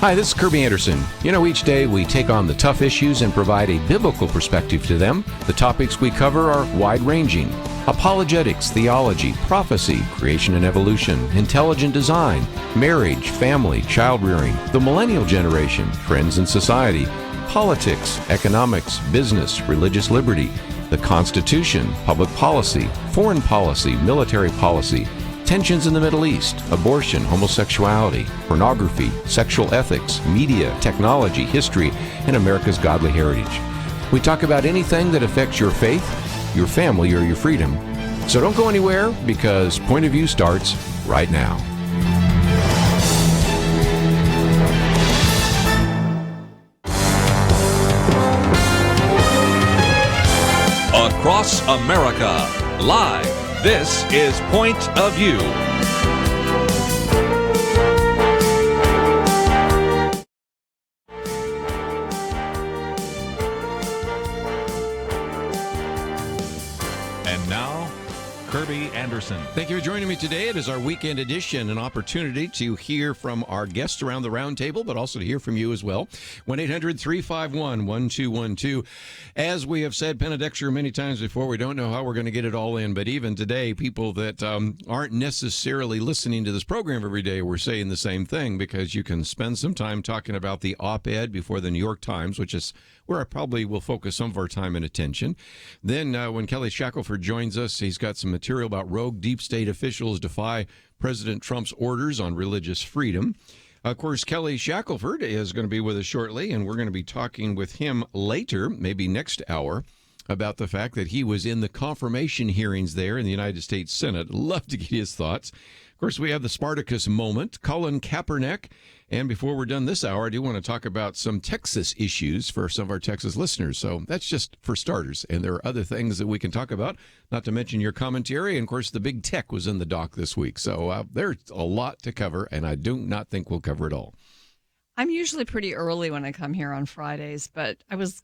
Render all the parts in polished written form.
Hi, this is Kerby Anderson. You know, each day we take on the tough issues and provide a biblical perspective to them. The topics we cover are wide-ranging: apologetics, theology, prophecy, creation and evolution, intelligent design, marriage, family, child-rearing, the millennial generation, trends in society, politics, economics, business, religious liberty, the Constitution, public policy, foreign policy, military policy, tensions in the Middle East, abortion, homosexuality, pornography, sexual ethics, media, technology, history, and America's godly heritage. We talk about anything that affects your faith, your family, or your freedom. So don't go anywhere, because Point of View starts right now. Across America, live. This is Point of View. And now, Kerby Anderson. Thank you for joining me today. It is our weekend edition, an opportunity to hear from our guests around the round table, but also to hear from you as well. 1-800-351-1212. As we have said, Penna, Dexter, many times before, we don't know how we're going to get it all in, but even today, people that aren't necessarily listening to this program every day, we're saying the same thing, because you can spend some time talking about the op-ed before the New York Times, which is where I probably will focus some of our time and attention. Then when Kelly Shackelford joins us, he's got some material about rogue deep state officials defy President Trump's orders on religious freedom. Of course, Kelly Shackelford is going to be with us shortly, and we're going to be talking with him later, maybe next hour, about the fact that he was in the confirmation hearings there in the United States Senate. Love to get his thoughts. Of course, we have the Spartacus moment, Colin Kaepernick. And before we're done this hour, I do want to talk about some Texas issues for some of our Texas listeners. So that's just for starters. And there are other things that we can talk about, not to mention your commentary. And, of course, the big tech was in the dock this week. So there's a lot to cover, and I do not think we'll cover it all. I'm usually pretty early when I come here on Fridays, but I was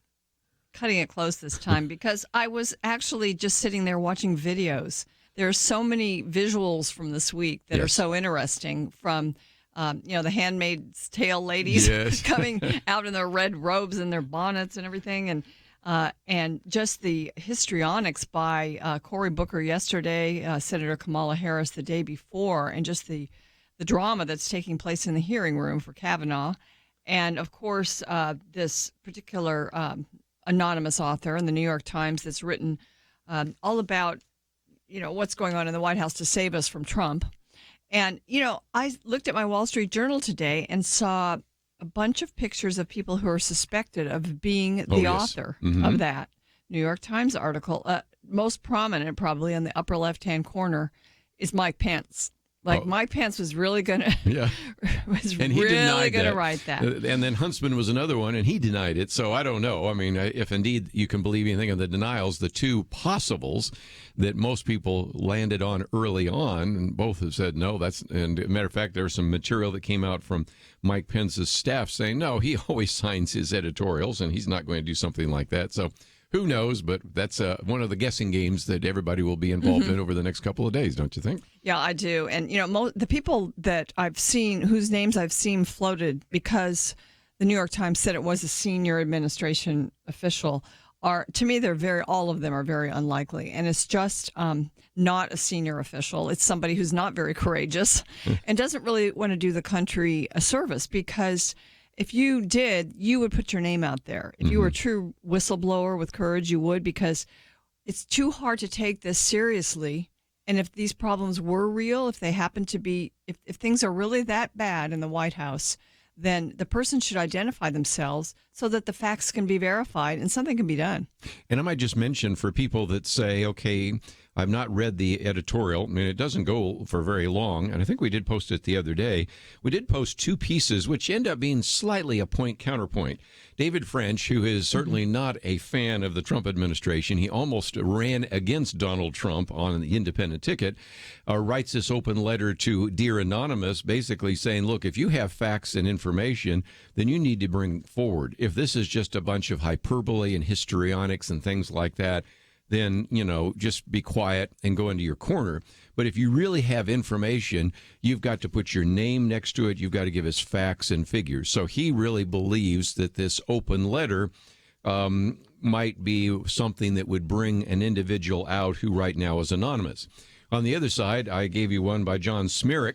cutting it close this time because I was actually just sitting there watching videos. There are so many visuals from this week that are so interesting, from the Handmaid's Tale ladies coming out in their red robes and their bonnets and everything, and just the histrionics by Cory Booker yesterday, Senator Kamala Harris the day before, and just the drama that's taking place in the hearing room for Kavanaugh. And, of course, this particular anonymous author in the New York Times that's written all about, what's going on in the White House to save us from Trump. And, I looked at my Wall Street Journal today and saw a bunch of pictures of people who are suspected of being the author of that New York Times article. Most prominent, probably in the upper left-hand corner, is Mike Pence. Mike Pence was really going to write that. And then Huntsman was another one, and he denied it. So I don't know. I mean, if indeed you can believe anything of the denials, the two possibles that most people landed on early on, and both have said no. And as a matter of fact, there was some material that came out from Mike Pence's staff saying, no, he always signs his editorials, and he's not going to do something like that. So who knows? But that's one of the guessing games that everybody will be involved in over the next couple of days, don't you think? Yeah, I do. And, the people that I've seen, whose names I've seen floated because the New York Times said it was a senior administration official, are, to me, all of them are very unlikely. And it's just not a senior official. It's somebody who's not very courageous and doesn't really want to do the country a service, because if you did, you would put your name out there. If you were a true whistleblower with courage, you would, because it's too hard to take this seriously. And if these problems were real, if they happen to be, if things are really that bad in the White House, then the person should identify themselves so that the facts can be verified and something can be done. And I might just mention, for people that say, okay, I've not read the editorial. I mean, it doesn't go for very long, and I think we did post it the other day. We did post two pieces, which end up being slightly a point-counterpoint. David French, who is certainly not a fan of the Trump administration, he almost ran against Donald Trump on the independent ticket, writes this open letter to Dear Anonymous, basically saying, look, if you have facts and information, then you need to bring forward. If this is just a bunch of hyperbole and histrionics and things like that, then, just be quiet and go into your corner. But if you really have information, you've got to put your name next to it. You've got to give us facts and figures. So he really believes that this open letter might be something that would bring an individual out who right now is anonymous. On the other side, I gave you one by John Smirek.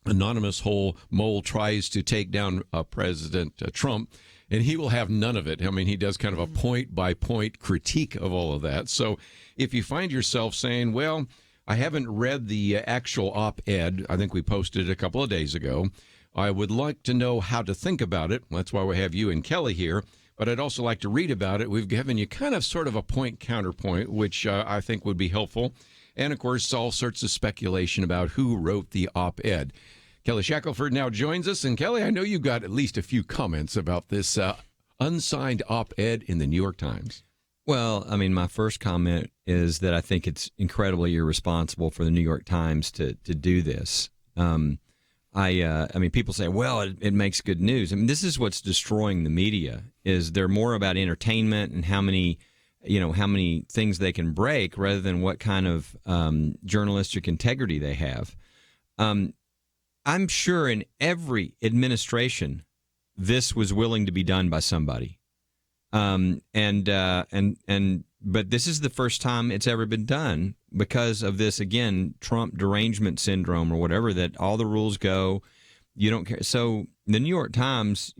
Anonymous Whole Mole tries to take down President Trump, and he will have none of it. I mean, he does kind of a point-by-point critique of all of that. So if you find yourself saying, well, I haven't read the actual op-ed, I think we posted it a couple of days ago, I would like to know how to think about it. That's why we have you and Kelly here. But I'd also like to read about it. We've given you kind of sort of a point-counterpoint, which I think would be helpful. And, of course, all sorts of speculation about who wrote the op-ed. Kelly Shackelford now joins us. And, Kelly, I know you got at least a few comments about this unsigned op-ed in the New York Times. Well, I mean, my first comment is that I think it's incredibly irresponsible for the New York Times to do this. I mean, people say, well, it makes good news. I mean, this is what's destroying the media, is they're more about entertainment and how many things they can break rather than what kind of journalistic integrity they have. I'm sure in every administration, this was willing to be done by somebody. But this is the first time it's ever been done because of this, again, Trump derangement syndrome or whatever, that all the rules go, you don't care. So the New York Times,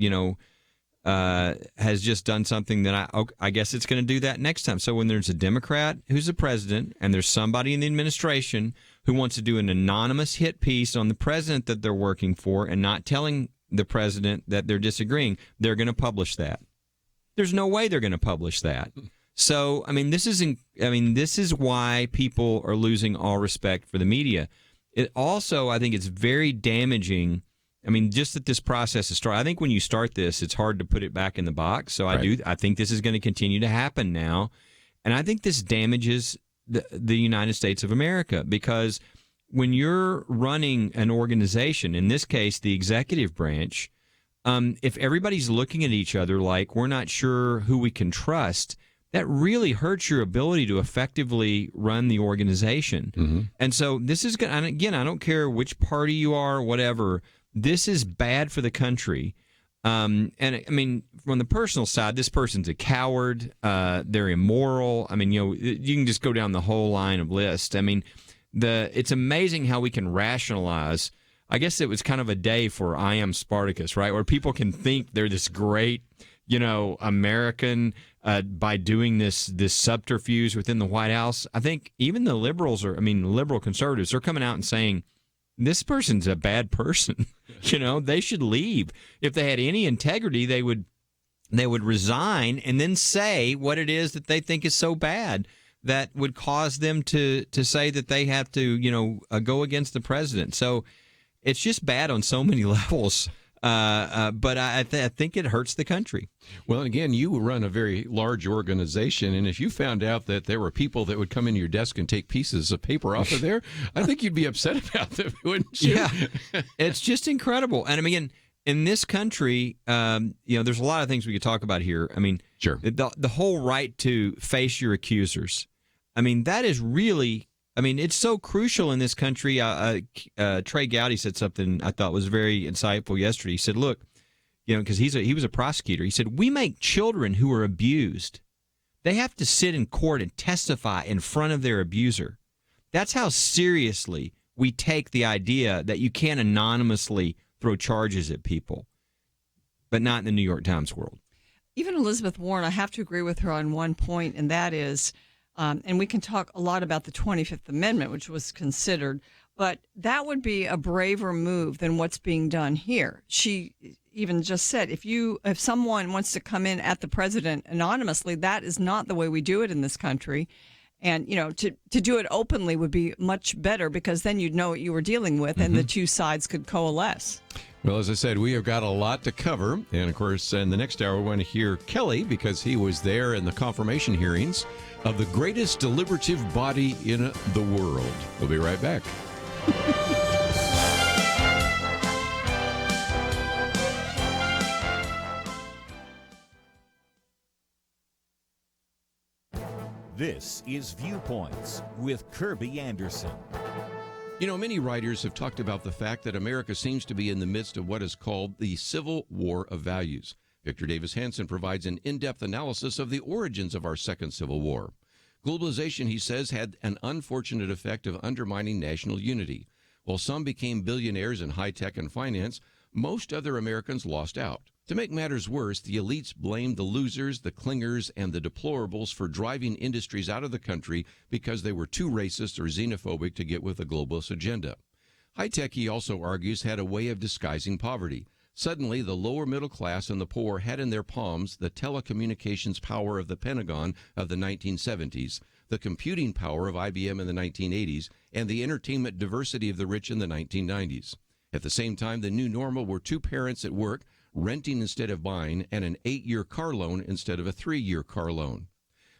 has just done something that I guess it's going to do that next time. So when there's a Democrat who's the president and there's somebody in the administration who wants to do an anonymous hit piece on the president that they're working for and not telling the president that they're disagreeing, they're going to publish that. There's no way they're going to publish that. So, this is why people are losing all respect for the media. It also, I think it's very damaging. Just that this process is started. I think when you start this, it's hard to put it back in the box. So right. I think this is going to continue to happen now. And I think this damages the United States of America, because when you're running an organization, in this case, the executive branch, if everybody's looking at each other like we're not sure who we can trust, that really hurts your ability to effectively run the organization. Mm-hmm. And so this is going to, and again, I don't care which party you are, whatever, this is bad for the country. From the personal side, this person's a coward. They're immoral. You can just go down the whole line of list. It's amazing how we can rationalize. I guess it was kind of a day for I Am Spartacus, right? Where people can think they're this great, American by doing this subterfuge within the White House. I think even the liberals liberal conservatives are coming out and saying, this person's a bad person. They should leave. If they had any integrity, they would resign and then say what it is that they think is so bad that would cause them to say that they have to, go against the president. So it's just bad on so many levels. But I think it hurts the country. Well, again, you run a very large organization, and if you found out that there were people that would come into your desk and take pieces of paper off of there, I think you'd be upset about them, wouldn't you? Yeah, it's just incredible. And in this country, there's a lot of things we could talk about here. Sure. The whole right to face your accusers. That is really. It's so crucial in this country. Trey Gowdy said something I thought was very insightful yesterday. He said, look, because he was a prosecutor. He said, we make children who are abused. They have to sit in court and testify in front of their abuser. That's how seriously we take the idea that you can't anonymously throw charges at people, but not in the New York Times world. Even Elizabeth Warren, I have to agree with her on one point, and that is, and we can talk a lot about the 25th Amendment, which was considered, but that would be a braver move than what's being done here. She even just said, if someone wants to come in at the president anonymously, that is not the way we do it in this country. And, to do it openly would be much better, because then you'd know what you were dealing with, and the two sides could coalesce. Well, as I said, we have got a lot to cover. And, of course, in the next hour, we want to hear Kelly, because he was there in the confirmation hearings of the greatest deliberative body in the world. We'll be right back. This This is Viewpoints with Kerby Anderson. You know, many writers have talked about the fact that America seems to be in the midst of what is called the Civil War of Values. Victor Davis Hanson provides an in-depth analysis of the origins of our second Civil War. Globalization, he says, had an unfortunate effect of undermining national unity. While some became billionaires in high-tech and finance, most other Americans lost out. To make matters worse, the elites blamed the losers, the clingers, and the deplorables for driving industries out of the country because they were too racist or xenophobic to get with the globalist agenda. High-tech, he also argues, had a way of disguising poverty. Suddenly, the lower middle class and the poor had in their palms the telecommunications power of the Pentagon of the 1970s, the computing power of IBM in the 1980s, and the entertainment diversity of the rich in the 1990s. At the same time, the new normal were two parents at work, renting instead of buying, and an 8-year car loan instead of a 3-year car loan.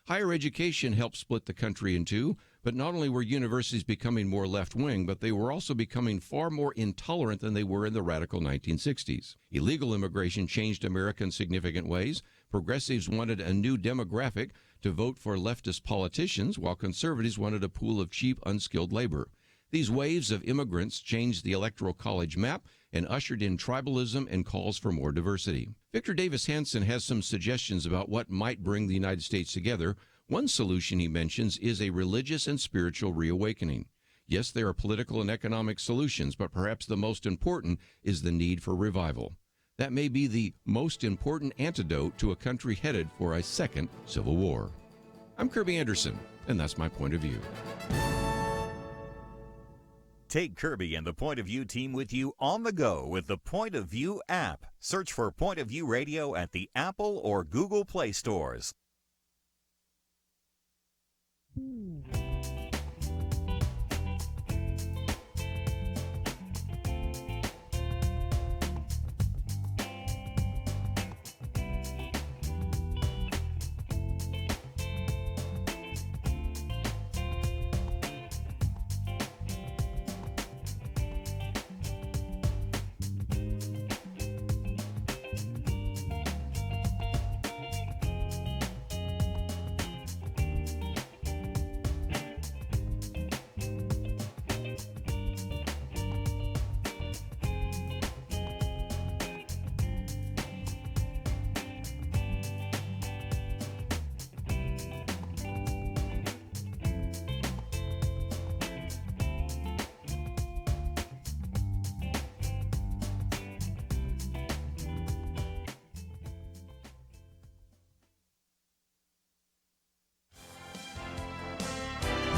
Higher education helped split the country in two, but not only were universities becoming more left-wing, but they were also becoming far more intolerant than they were in the radical 1960s. Illegal immigration changed America in significant ways. Progressives wanted a new demographic to vote for leftist politicians, while conservatives wanted a pool of cheap, unskilled labor. These waves of immigrants changed the electoral college map and ushered in tribalism and calls for more diversity. Victor Davis Hanson has some suggestions about what might bring the United States together. One solution he mentions is a religious and spiritual reawakening. Yes, there are political and economic solutions, but perhaps the most important is the need for revival. That may be the most important antidote to a country headed for a second civil war. I'm Kerby Anderson, and that's my point of view. Take Kerby and the Point of View team with you on the go with the Point of View app. Search for Point of View Radio at the Apple or Google Play stores.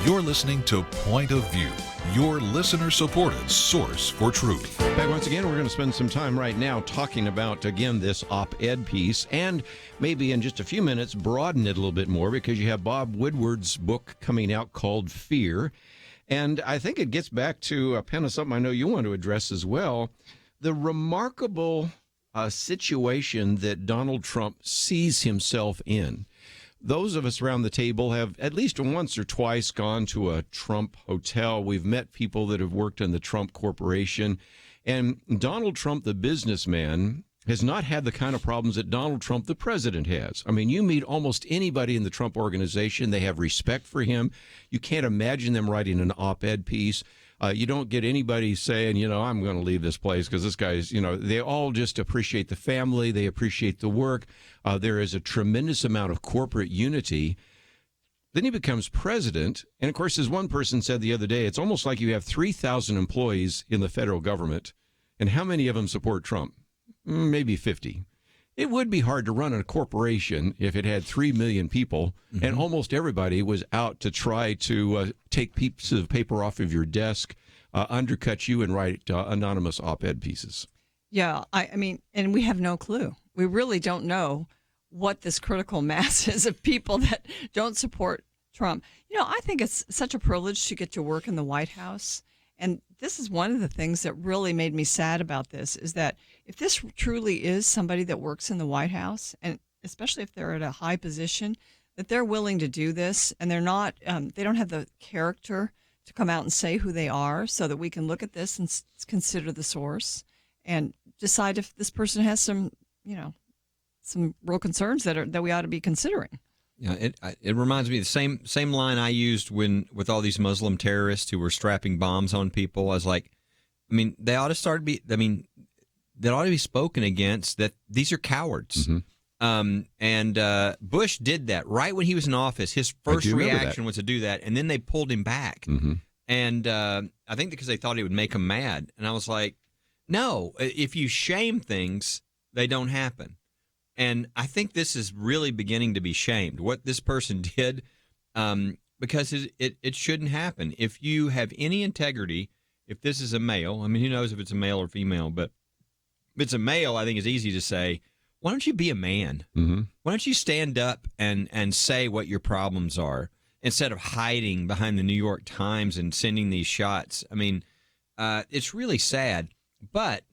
You're listening to Point of View, your listener-supported source for truth. Back once again, we're going to spend some time right now talking about, again, this op-ed piece, and maybe in just a few minutes broaden it a little bit more, because you have Bob Woodward's book coming out called Fear. And I think it gets back to, Penna, something I know you want to address as well, the remarkable situation that Donald Trump sees himself in. Those of us around the table have at least once or twice gone to a Trump hotel. We've met people that have worked in the Trump Corporation. And Donald Trump, the businessman, has not had the kind of problems that Donald Trump, the president, has. I mean, you meet almost anybody in the Trump organization. They have respect for him. You can't imagine them writing an op-ed piece. You don't get anybody saying, I'm going to leave this place because this guy's, they all just appreciate the family. They appreciate the work. There is a tremendous amount of corporate unity. Then he becomes president. And of course, as one person said the other day, it's almost like you have 3,000 employees in the federal government. And how many of them support Trump? Maybe 50. It would be hard to run a corporation if it had 3 million people, and almost everybody was out to try to take pieces of paper off of your desk, undercut you, and write anonymous op-ed pieces. Yeah, I mean, and we have no clue. We really don't know what this critical mass is of people that don't support Trump. I think it's such a privilege to get to work in the White House. And this is one of the things that really made me sad about this, is that if this truly is somebody that works in the White House, and especially if they're at a high position, that they're willing to do this, and they're not, they don't have the character to come out and say who they are, so that we can look at this and consider the source and decide if this person has some, some real concerns that we ought to be considering. Yeah, it reminds me of the same line I used with all these Muslim terrorists who were strapping bombs on people. I was like, I mean, they ought to that ought to be spoken against. That these are cowards. And Bush did that right when he was in office. His first reaction was to do that, and then they pulled him back. And I think because they thought it would make him mad. And I was like, no, if you shame things, they don't happen. And I think this is really beginning to be shamed, what this person did, because it shouldn't happen. If you have any integrity, if this is a male, I mean, who knows if it's a male or female, but if it's a male, I think it's easy to say, why don't you be a man? Why don't you stand up and say what your problems are instead of hiding behind the New York Times and sending these shots? I mean, it's really sad. But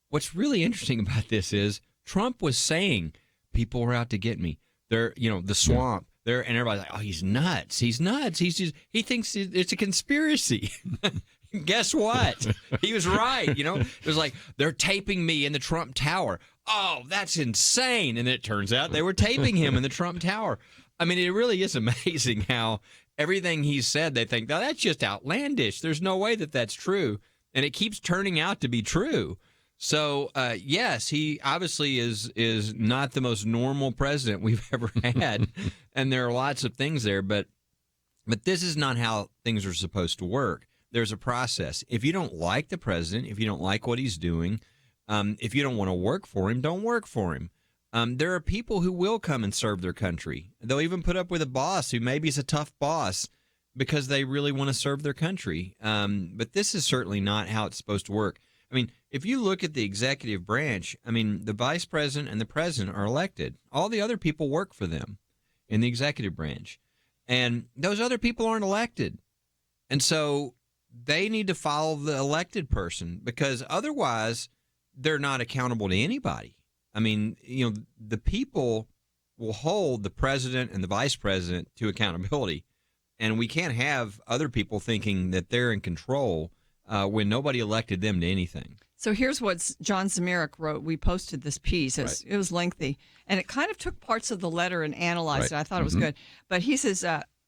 what's really interesting about this is Trump was saying people were out to get me. They're, the swamp. They're, and everybody's like, oh, he's nuts. He's nuts. He thinks it's a conspiracy. Guess what? He was right. It was like, they're taping me in the Trump Tower. Oh, that's insane. And it turns out they were taping him in the Trump Tower. I mean, it really is amazing how everything he said, they think, no, that's just outlandish. There's no way that that's true. And it keeps turning out to be true. So, yes, he obviously is not the most normal president we've ever had. And there are lots of things there. But this is not how things are supposed to work. There's a process. If you don't like the president, if you don't like what he's doing, if you don't want to work for him, don't work for him. There are people who will come and serve their country. They'll even put up with a boss who maybe is a tough boss because they really want to serve their country. But this is certainly not how it's supposed to work. I mean, if you look at the executive branch, I mean, the vice president and the president are elected. All the other people work for them in the executive branch. And those other people aren't elected. And so they need to follow the elected person because otherwise they're not accountable to anybody. I mean, the people will hold the president and the vice president to accountability. And we can't have other people thinking that they're in control when nobody elected them to anything. So here's what John Zamirak wrote. We posted this piece. It was lengthy, and it kind of took parts of the letter and analyzed it. I thought it was good. But he says,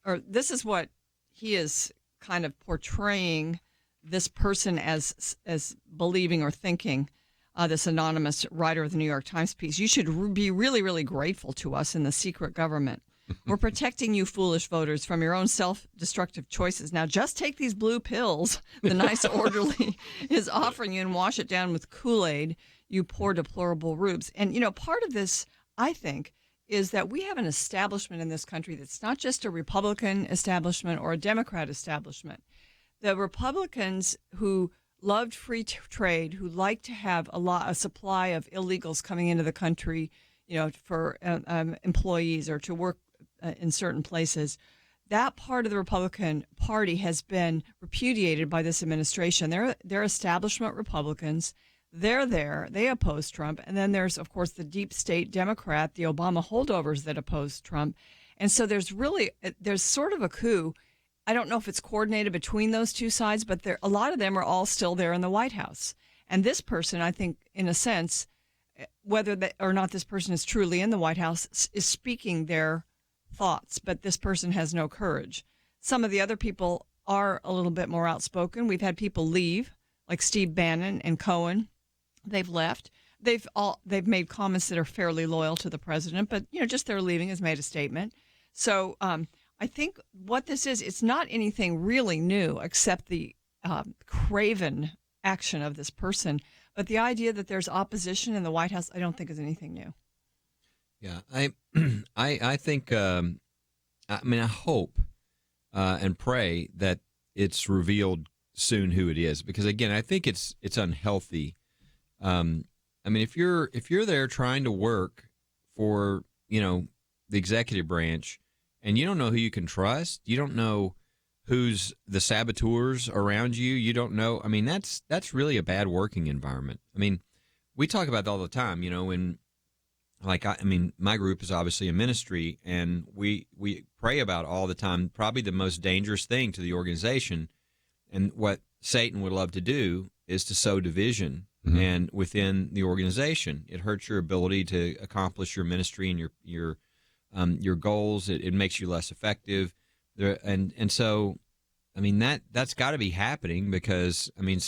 or this is what he is kind of portraying this person as believing or thinking, this anonymous writer of the New York Times piece. You should be really, really grateful to us in the secret government. We're protecting you foolish voters from your own self-destructive choices. Now just take these blue pills the nice orderly is offering you and wash it down with Kool-Aid, you poor deplorable rubes. And, part of this, I think, is that we have an establishment in this country that's not just a Republican establishment or a Democrat establishment. The Republicans who loved free trade, who liked to have a supply of illegals coming into the country, for employees or to work in certain places, that part of the Republican Party has been repudiated by this administration. They're establishment Republicans. They're there. They oppose Trump. And then there's, of course, the deep state Democrat, the Obama holdovers that oppose Trump. And so there's sort of a coup. I don't know if it's coordinated between those two sides, but a lot of them are all still there in the White House. And this person, I think, in a sense, whether or not this person is truly in the White House, is speaking their thoughts, but this person has no courage. Some of the other people are a little bit more outspoken. We've had people leave, like Steve Bannon and Cohen. They've left. They've made comments that are fairly loyal to the president, but just their leaving has made a statement. So I think what this is, it's not anything really new except the craven action of this person. But the idea that there's opposition in the White House, I don't think is anything new. Yeah, I think, I hope and pray that it's revealed soon who it is, because again, I think it's unhealthy. If you're there trying to work for, the executive branch and you don't know who you can trust, you don't know who's the saboteurs around you, you don't know. I mean, that's really a bad working environment. I mean, we talk about that all the time, when my group is obviously a ministry, and we pray about all the time, probably the most dangerous thing to the organization. And what Satan would love to do is to sow division and within the organization. It hurts your ability to accomplish your ministry and your your goals. It makes you less effective. So, I mean, that's got to be happening because, I mean,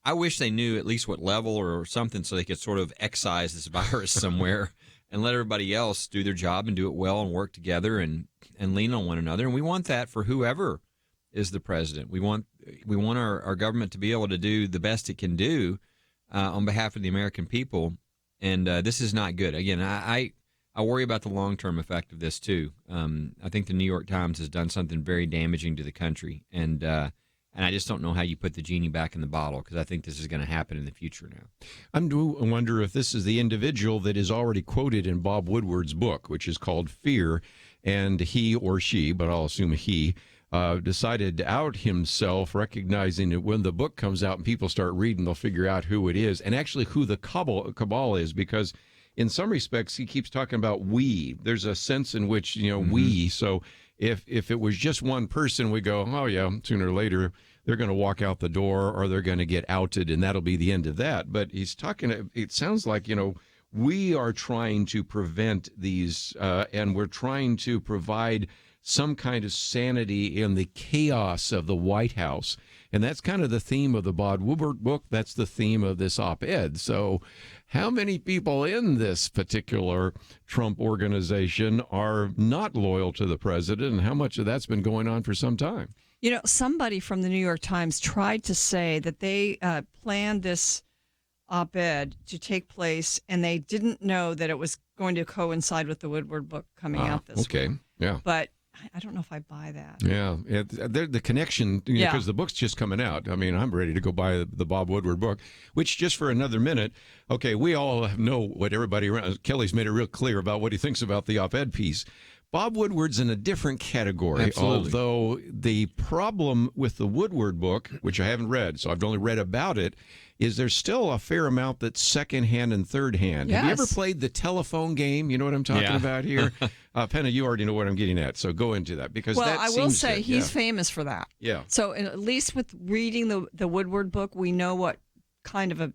I wish they knew at least what level or something so they could sort of excise this virus somewhere and let everybody else do their job and do it well and work together and lean on one another. And we want that for whoever is the president. We want our government to be able to do the best it can do on behalf of the American people. And this is not good. Again, I worry about the long-term effect of this, too. I think the New York Times has done something very damaging to the country. And I just don't know how you put the genie back in the bottle because I think this is going to happen in the future now. I wonder if this is the individual that is already quoted in Bob Woodward's book, which is called Fear. And he or she, but I'll assume he, decided to out himself, recognizing that when the book comes out and people start reading, they'll figure out who it is and actually who the cabal is, because in some respects he keeps talking about we. There's a sense in which, we. So if it was just one person, we go, oh yeah, sooner or later they're going to walk out the door or they're going to get outed and that'll be the end of that. But he's talking, it sounds like, we are trying to prevent these and we're trying to provide some kind of sanity in the chaos of the White House. And that's kind of the theme of the Bob Woodward book. That's the theme of this op-ed. So how many people in this particular Trump organization are not loyal to the president, and how much of that's been going on for some time? Somebody from the New York Times tried to say that they planned this op-ed to take place, and they didn't know that it was going to coincide with the Woodward book coming out this week. Yeah. But I don't know if I buy that. Yeah, the connection, because the book's just coming out. I mean, I'm ready to go buy the Bob Woodward book, which, just for another minute, okay, we all know what everybody around, Kelly's made it real clear about what he thinks about the op-ed piece. Bob Woodward's in a different category, Absolutely. although the problem with the Woodward book, which I haven't read, so I've only read about it, is there's still a fair amount that's secondhand and thirdhand. Yes. Have you ever played the telephone game? You know what I'm talking about here? Penna, you already know what I'm getting at, so go into that. Because well, that I will say he's famous for that. Yeah. So at least with reading the Woodward book, we know what kind of a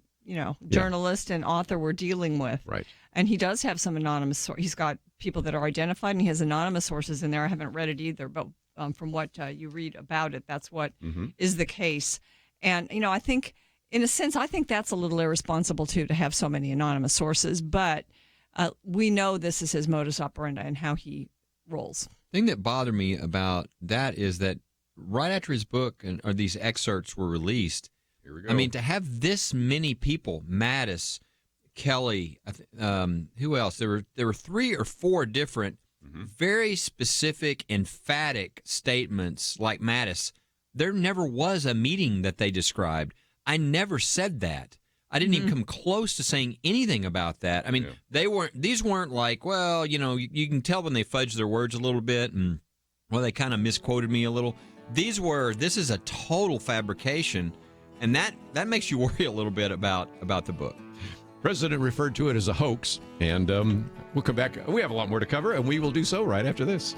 journalist and author we're dealing with. Right. And he does have some anonymous. He's got people that are identified, and he has anonymous sources in there. I haven't read it either, but from what you read about it, that's what is the case. And I think, in a sense, I think that's a little irresponsible too to have so many anonymous sources. But we know this is his modus operandi and how he rolls. The thing that bothered me about that is that right after his book or these excerpts were released, Here we go. I mean, to have this many people, Mattis, Kelly, who else? There were 3 or 4 different, very specific, emphatic statements like Mattis. There never was a meeting that they described. I never said that. I didn't even come close to saying anything about that. I mean, these weren't like, well, you can tell when they fudge their words a little bit and, well, they kind of misquoted me a little. This is a total fabrication, and that makes you worry a little bit about the book. President referred to it as a hoax, and we'll come back. We have a lot more to cover, and we will do so right after this.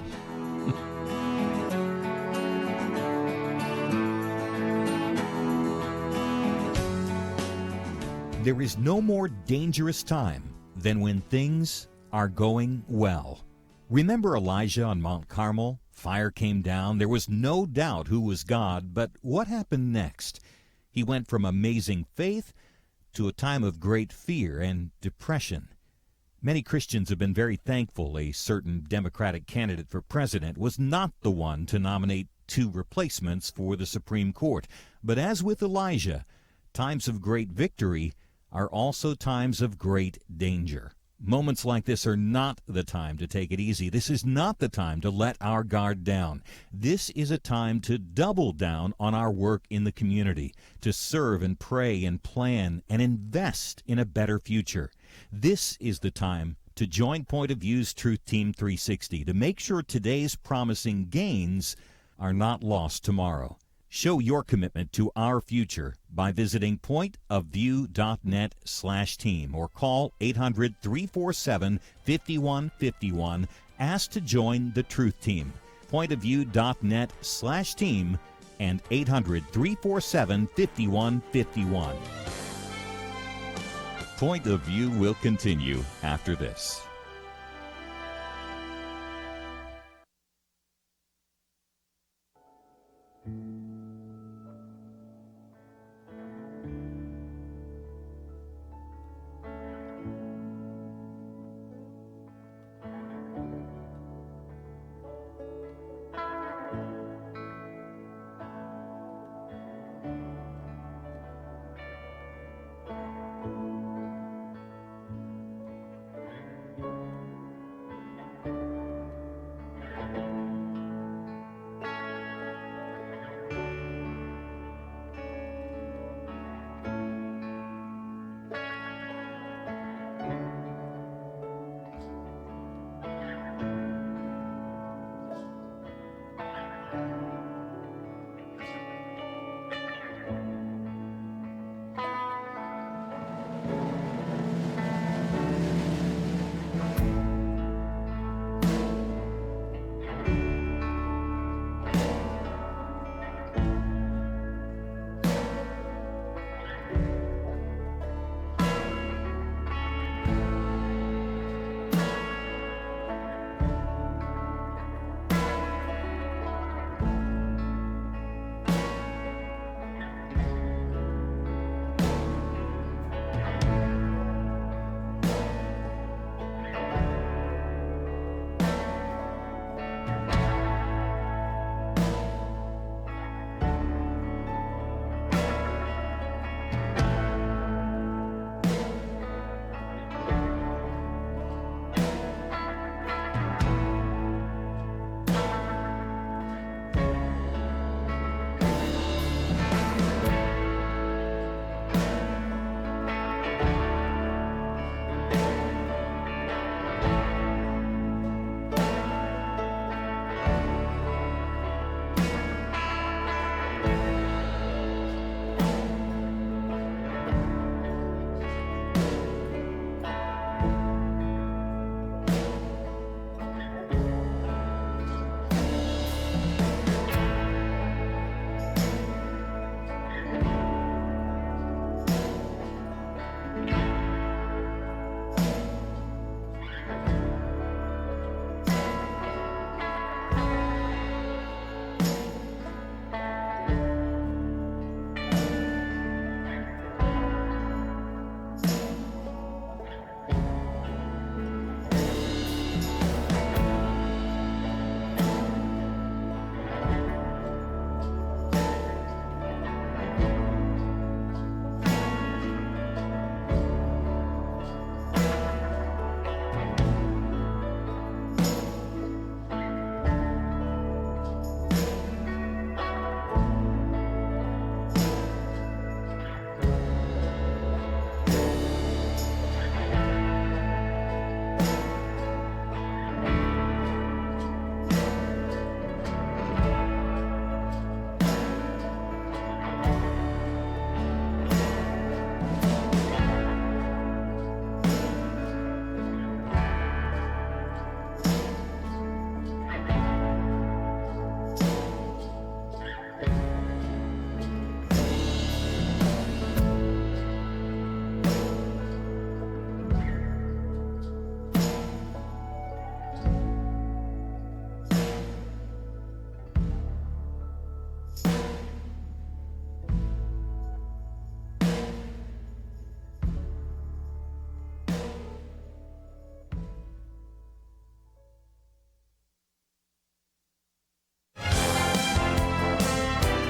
There is no more dangerous time than when things are going well. Remember Elijah on Mount Carmel? Fire came down. There was no doubt who was God, but what happened next? He went from amazing faith to a time of great fear and depression. Many Christians have been very thankful a certain Democratic candidate for president was not the one to nominate 2 replacements for the Supreme Court. But as with Elijah, times of great victory are also times of great danger. Moments like this are not the time to take it easy. This is not the time to let our guard down. This is a time to double down on our work in the community, to serve and pray and plan and invest in a better future. This is the time to join Point of View's Truth Team 360 to make sure today's promising gains are not lost tomorrow. Show your commitment to our future by visiting pointofview.net/team or call 800-347-5151. Ask to join the Truth Team. Pointofview.net/team and 800-347-5151. Point of View will continue after this.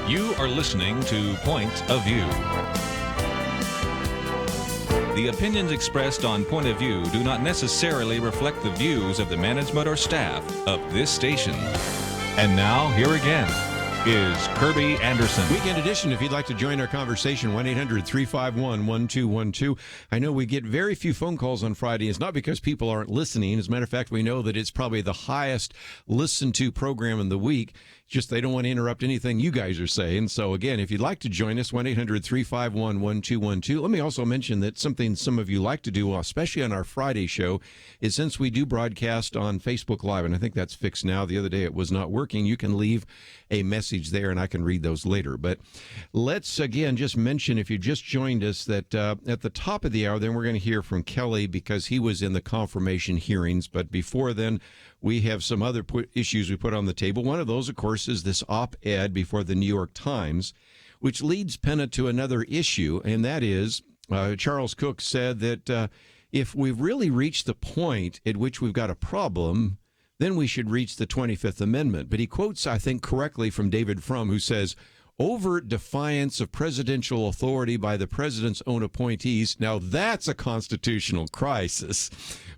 You are listening to Point of View. The opinions expressed on Point of View do not necessarily reflect the views of the management or staff of this station. And now, here again is Kerby Anderson. Weekend edition. If you'd like to join our conversation, 1-800-351-1212. I know we get very few phone calls on Friday. It's not because people aren't listening. As a matter of fact, we know that it's probably the highest listened to program in the week. Just they don't want to interrupt anything you guys are saying. So again, if you'd like to join us, 1-800-351-1212. Let me also mention that something some of you like to do, especially on our Friday show, is since we do broadcast on Facebook Live, and I think that's fixed now. The other day it was not working. You can leave a message there, and I can read those later. But let's, again, just mention, if you just joined us, that at the top of the hour, then we're going to hear from Kelly because he was in the confirmation hearings. But before then, we have some other issues we put on the table. One of those, of course, is this op-ed before the New York Times, which leads Penna to another issue, and that is Charles Cook said that if we've really reached the point at which we've got a problem, then we should reach the 25th Amendment. But he quotes, I think, correctly from David Frum, who says, overt defiance of presidential authority by the president's own appointees. Now, that's a constitutional crisis.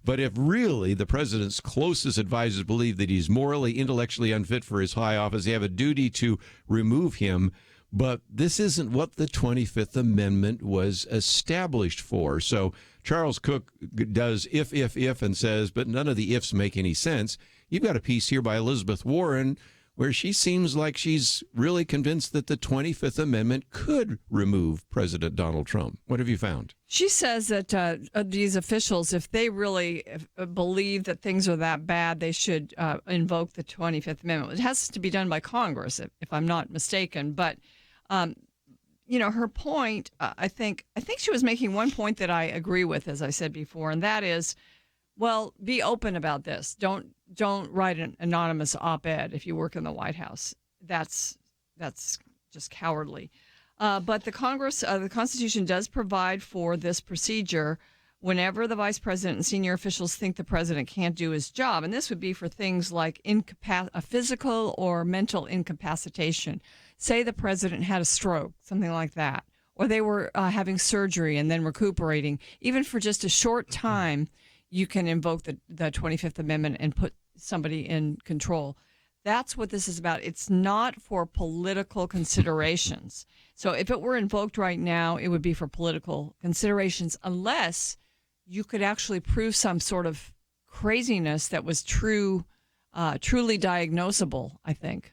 But if really the president's closest advisors believe that he's morally, intellectually unfit for his high office, they have a duty to remove him. But this isn't what the 25th Amendment was established for. So Charles Cook does if, and says, but none of the ifs make any sense. You've got a piece here by Elizabeth Warren where she seems like she's really convinced that the 25th Amendment could remove President Donald Trump. What have you found? She says that these officials, if they really believe that things are that bad, they should invoke the 25th Amendment. It has to be done by Congress, if I'm not mistaken. But, her point, I think she was making one point that I agree with, as I said before, and that is, well, be open about this. Don't write an anonymous op-ed if you work in the White House. That's just cowardly. But the Constitution does provide for this procedure whenever the vice president and senior officials think the president can't do his job. And this would be for things like a physical or mental incapacitation. Say the president had a stroke, something like that, or they were having surgery and then recuperating. Even for just a short time, you can invoke the 25th Amendment and put somebody in control. That's what this is about. It's not for political considerations. So if it were invoked right now, it would be for political considerations, unless you could actually prove some sort of craziness that was truly diagnosable, I think.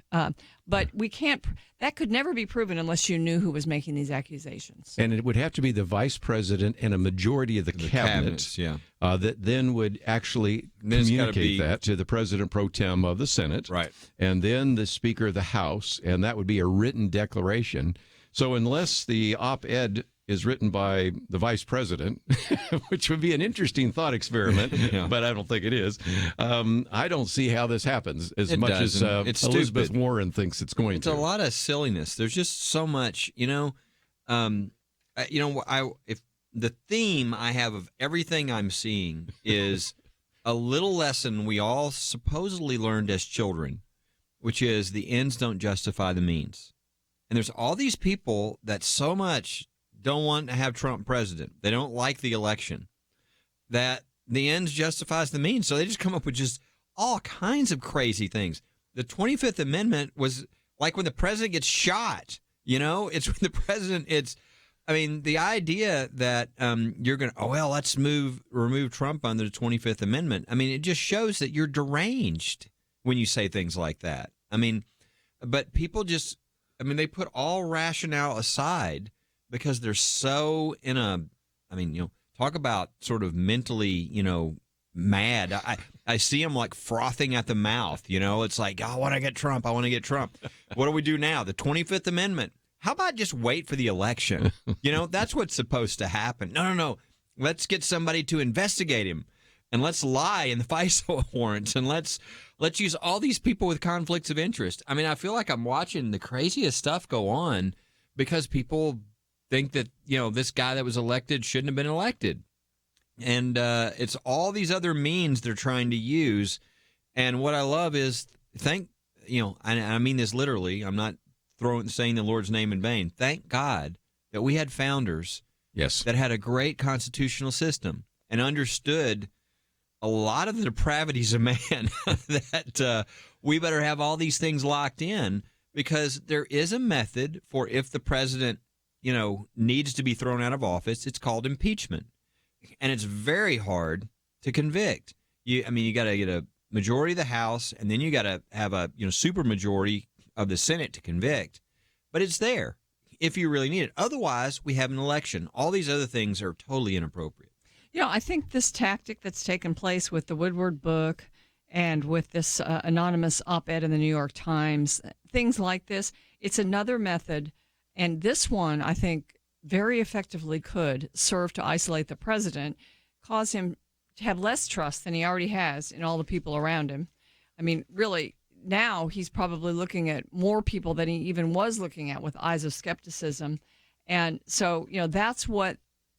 But we can't. That could never be proven unless you knew who was making these accusations. And it would have to be the vice president and a majority of the cabinet that then would actually communicate that to the president pro tem of the Senate. Right. And then the Speaker of the House, and that would be a written declaration. So unless the op-ed is written by the vice president, which would be an interesting thought experiment, but I don't think it is. I don't see how this happens as much as Elizabeth Warren thinks it's going to. It's a lot of silliness. There's just so much, if the theme I have of everything I'm seeing is a little lesson we all supposedly learned as children, which is the ends don't justify the means. And there's all these people that so much don't want to have Trump president. They don't like the election. That the ends justifies the means. So they just come up with just all kinds of crazy things. The 25th Amendment was like when the president gets shot. It's when the president. The idea that you're going to, let's remove Trump under the 25th Amendment. It just shows that you're deranged when you say things like that. But people just, they put all rationale aside because they're so talk about sort of mentally, mad. I see them like frothing at the mouth, it's like, I want to get Trump. What do we do now? The 25th Amendment. How about just wait for the election? That's what's supposed to happen. No. Let's get somebody to investigate him, and let's lie in the FISA warrants, and let's use all these people with conflicts of interest. I feel like I'm watching the craziest stuff go on because people think that, this guy that was elected shouldn't have been elected. And it's all these other means they're trying to use. And what I love is, I mean this literally, I'm not saying the Lord's name in vain. Thank God that we had founders that had a great constitutional system and understood a lot of the depravities of man that we better have all these things locked in, because there is a method for if the president needs to be thrown out of office. It's called impeachment. And it's very hard to convict. You got to get a majority of the House, and then you got to have a super majority of the Senate to convict. But it's there if you really need it. Otherwise, we have an election. All these other things are totally inappropriate. I think this tactic that's taken place with the Woodward book and with this anonymous op-ed in the New York Times, things like this, it's another method. And this one, I think, very effectively could serve to isolate the president, cause him to have less trust than he already has in all the people around him. I mean, really, now he's probably looking at more people than he even was looking at with eyes of skepticism. And so, that's what,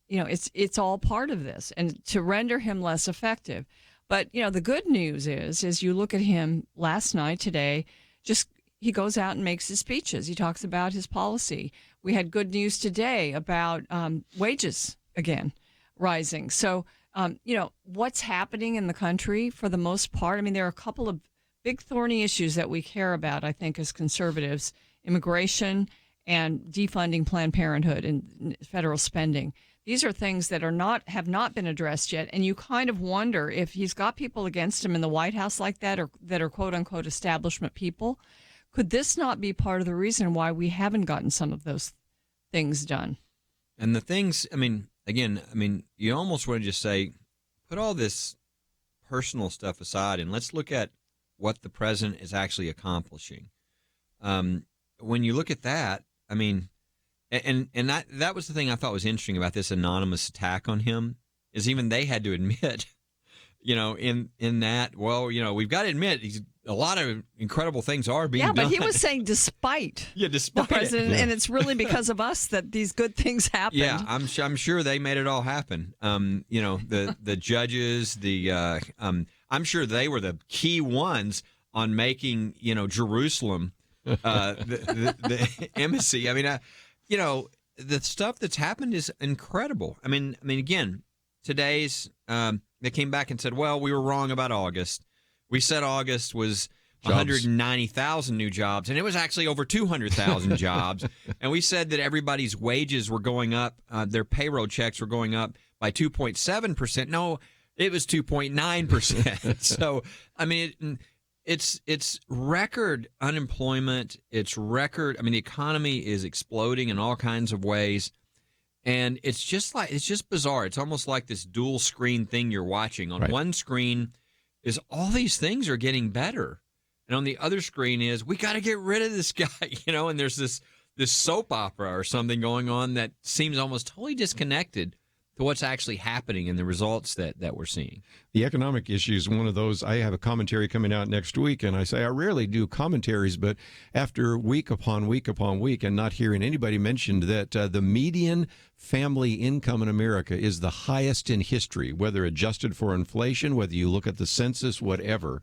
it's all part of this, and to render him less effective. But, the good news is you look at him last night, today, he goes out and makes his speeches. He talks about his policy. We had good news today about wages again rising. So, what's happening in the country for the most part? I mean, there are a couple of big thorny issues that we care about, I think, as conservatives: immigration and defunding Planned Parenthood and federal spending. These are things that have not been addressed yet, and you kind of wonder if he's got people against him in the White House like that, or that are quote unquote establishment people. Could this not be part of the reason why we haven't gotten some of those things done? And the things, you almost want to just say, put all this personal stuff aside and let's look at what the president is actually accomplishing. When you look at that, and that was the thing I thought was interesting about this anonymous attack on him, is even they had to admit, in that, we've got to admit a lot of incredible things are being done. Yeah, but he was saying despite the president, and it's really because of us that these good things happened. Yeah, I'm sure they made it all happen. The judges, I'm sure they were the key ones on making, Jerusalem the embassy. The stuff that's happened is incredible. Again, today's they came back and said, well, we were wrong about August. We said August was 190,000 new jobs, and it was actually over 200,000 jobs. And we said that everybody's wages were going up, their payroll checks were going up by 2.7%. No, it was 2.9%. So, it's record unemployment. It's record. The economy is exploding in all kinds of ways. And it's just bizarre. It's almost like this dual screen thing you're watching. On one screen is all these things are getting better, and on the other screen is we got to get rid of this guy, and there's this soap opera or something going on that seems almost totally disconnected to what's actually happening and the results that we're seeing. The economic issue is one of those. I have a commentary coming out next week, and I say I rarely do commentaries, but after week upon week upon week and not hearing anybody mention that the median family income in America is the highest in history, whether adjusted for inflation, whether you look at the census, whatever,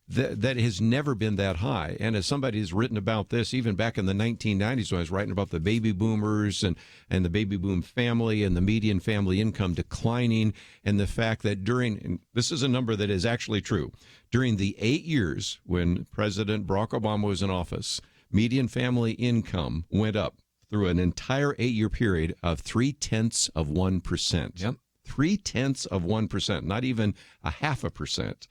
that has never been that high. And as somebody has written about this, even back in the 1990s when I was writing about the baby boomers and the baby boom family and the median family income declining, and the fact that and this is a number that is actually true, during the 8 years when President Barack Obama was in office, median family income went up through an entire 8-year period of 0.3%. Yep. 0.3%, not even 0.5%.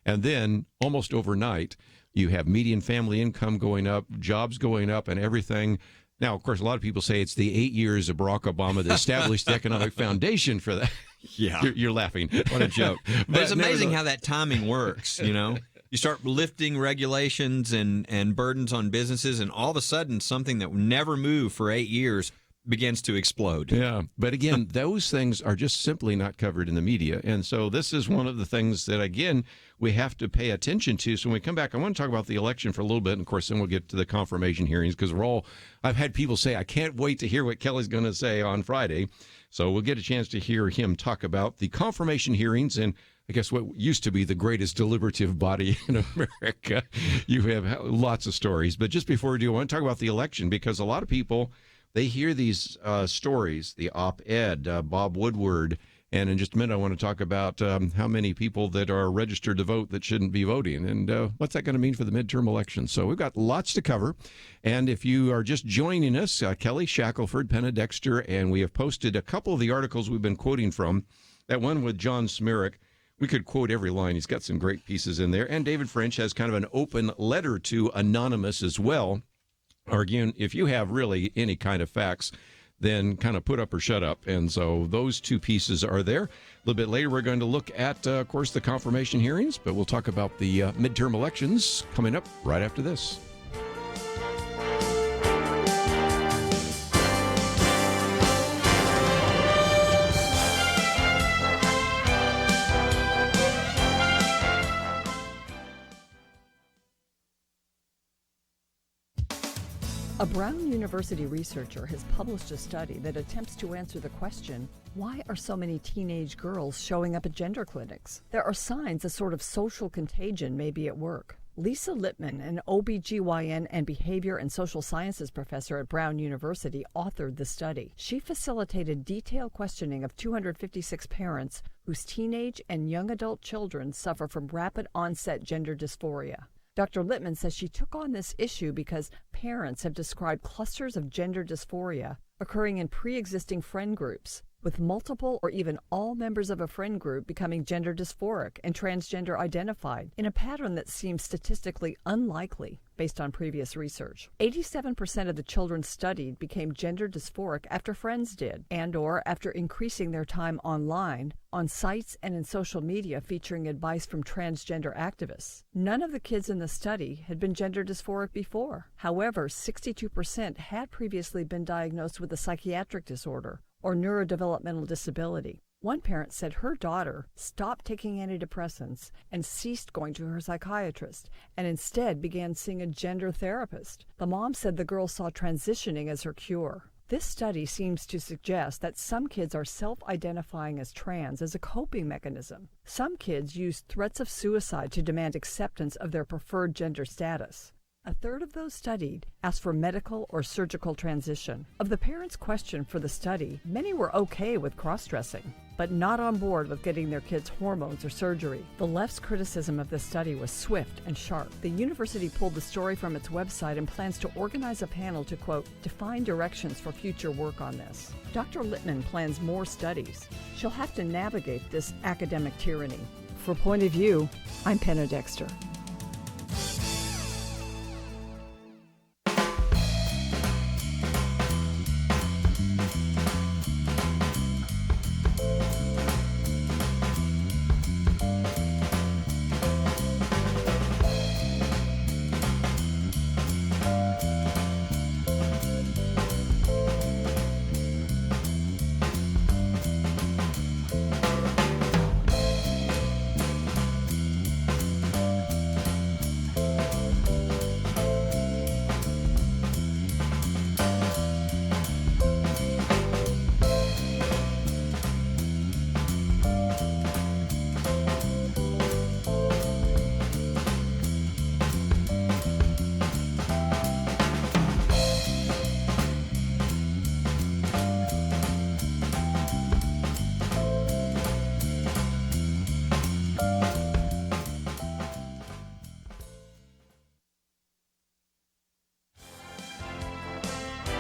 And then almost overnight, you have median family income going up, jobs going up, and everything. Now, of course, a lot of people say it's the 8 years of Barack Obama that established the economic foundation for that. Yeah. You're laughing. What a joke. But it's amazing how that timing works, You start lifting regulations and burdens on businesses, and all of a sudden, something that never moved for 8 years begins to explode. Yeah. But again, those things are just simply not covered in the media. And so this is one of the things that, again, we have to pay attention to. So when we come back, I want to talk about the election for a little bit. And of course, then we'll get to the confirmation hearings, because I've had people say, I can't wait to hear what Kelly's going to say on Friday. So we'll get a chance to hear him talk about the confirmation hearings and I guess what used to be the greatest deliberative body in America. You have lots of stories. But just before we do, I want to talk about the election, because a lot of people, they hear these stories, the op-ed, Bob Woodward, and in just a minute I want to talk about how many people that are registered to vote that shouldn't be voting, and what's that going to mean for the midterm elections. So we've got lots to cover, and if you are just joining us, Kelly, Shackelford, Penna, Dexter, and we have posted a couple of the articles we've been quoting from. That one with John Smirek, we could quote every line. He's got some great pieces in there, and David French has kind of an open letter to Anonymous as well. Or again, if you have really any kind of facts, then kind of put up or shut up. And so those two pieces are there. A little bit later, we're going to look at, of course, the confirmation hearings, but we'll talk about the midterm elections coming up right after this. Brown University researcher has published a study that attempts to answer the question, why are so many teenage girls showing up at gender clinics? There are signs a sort of social contagion may be at work. Lisa Lippman, an OBGYN and behavior and social sciences professor at Brown University, authored the study. She facilitated detailed questioning of 256 parents whose teenage and young adult children suffer from rapid onset gender dysphoria. Dr. Lippman says she took on this issue because parents have described clusters of gender dysphoria occurring in pre-existing friend groups, with multiple or even all members of a friend group becoming gender dysphoric and transgender identified in a pattern that seems statistically unlikely based on previous research. 87% of the children studied became gender dysphoric after friends did, and or after increasing their time online, on sites and in social media featuring advice from transgender activists. None of the kids in the study had been gender dysphoric before. However, 62% had previously been diagnosed with a psychiatric disorder or neurodevelopmental disability. One parent said her daughter stopped taking antidepressants and ceased going to her psychiatrist and instead began seeing a gender therapist. The mom said the girl saw transitioning as her cure. This study seems to suggest that some kids are self-identifying as trans as a coping mechanism. Some kids use threats of suicide to demand acceptance of their preferred gender status. A third of those studied asked for medical or surgical transition. Of the parents questioned for the study, many were okay with cross-dressing, but not on board with getting their kids hormones or surgery. The left's criticism of this study was swift and sharp. The university pulled the story from its website and plans to organize a panel to, quote, define directions for future work on this. Dr. Lippman plans more studies. She'll have to navigate this academic tyranny. For Point of View, I'm Penna Dexter.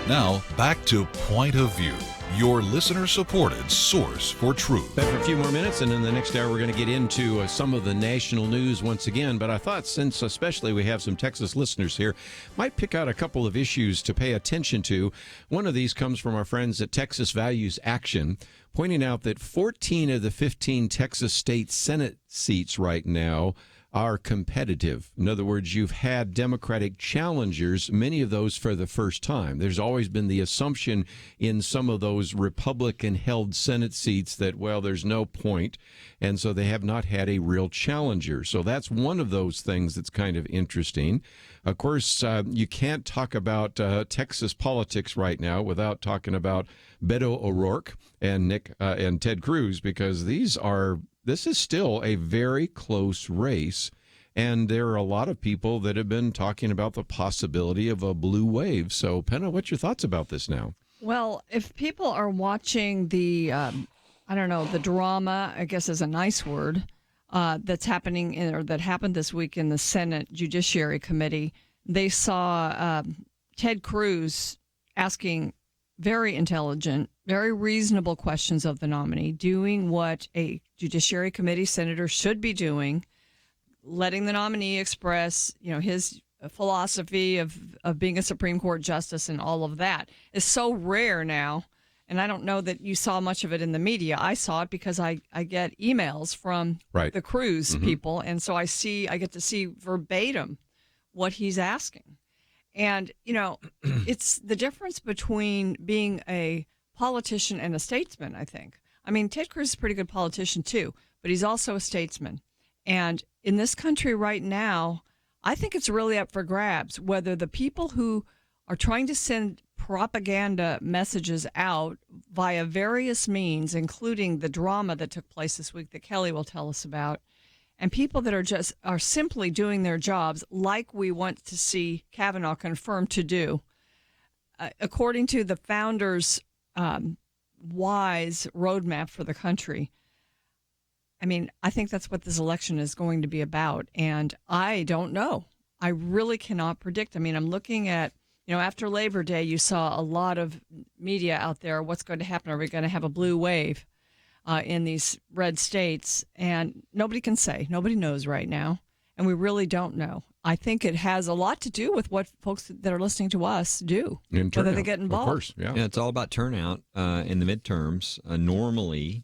Now, back to Point of View, your listener-supported source for truth. Back for a few more minutes, and in the next hour, we're going to get into some of the national news once again. But I thought, since especially we have some Texas listeners here, might pick out a couple of issues to pay attention to. One of these comes from our friends at Texas Values Action, pointing out that 14 of the 15 Texas state Senate seats right now are competitive. In other words, you've had Democratic challengers, many of those for the first time. There's always been the assumption in some of those Republican-held Senate seats that, well, there's no point, and so they have not had a real challenger. So that's one of those things that's kind of interesting. Of course, you can't talk about Texas politics right now without talking about Beto O'Rourke and Ted Cruz, because this is still a very close race, and there are a lot of people that have been talking about the possibility of a blue wave. So, Penna, what's your thoughts about this now? Well, if people are watching the, the drama, I guess is a nice word, that's happening or that happened this week in the Senate Judiciary Committee, they saw Ted Cruz asking very intelligent, very reasonable questions of the nominee, doing what a Judiciary Committee senator should be doing, letting the nominee express, his philosophy of being a Supreme Court justice and all of that is so rare now. And I don't know that you saw much of it in the media. I saw it because I get emails from the Cruz people, and so I get to see verbatim what he's asking. And, it's the difference between being a politician and a statesman, I think. I mean, Ted Cruz is a pretty good politician, too, but he's also a statesman. And in this country right now, I think it's really up for grabs whether the people who are trying to send propaganda messages out via various means, including the drama that took place this week that Kelly will tell us about, and people that are simply doing their jobs like we want to see Kavanaugh confirmed to do. According to the founders' wise roadmap for the country, I mean, I think that's what this election is going to be about, and I don't know. I really cannot predict. I mean, I'm looking at, after Labor Day, you saw a lot of media out there. What's going to happen? Are we going to have a blue wave in these red states? And nobody can say. Nobody knows right now, and we really don't know. I think it has a lot to do with what folks that are listening to us do, whether they get involved. Of course, yeah. It's all about turnout in the midterms. Normally,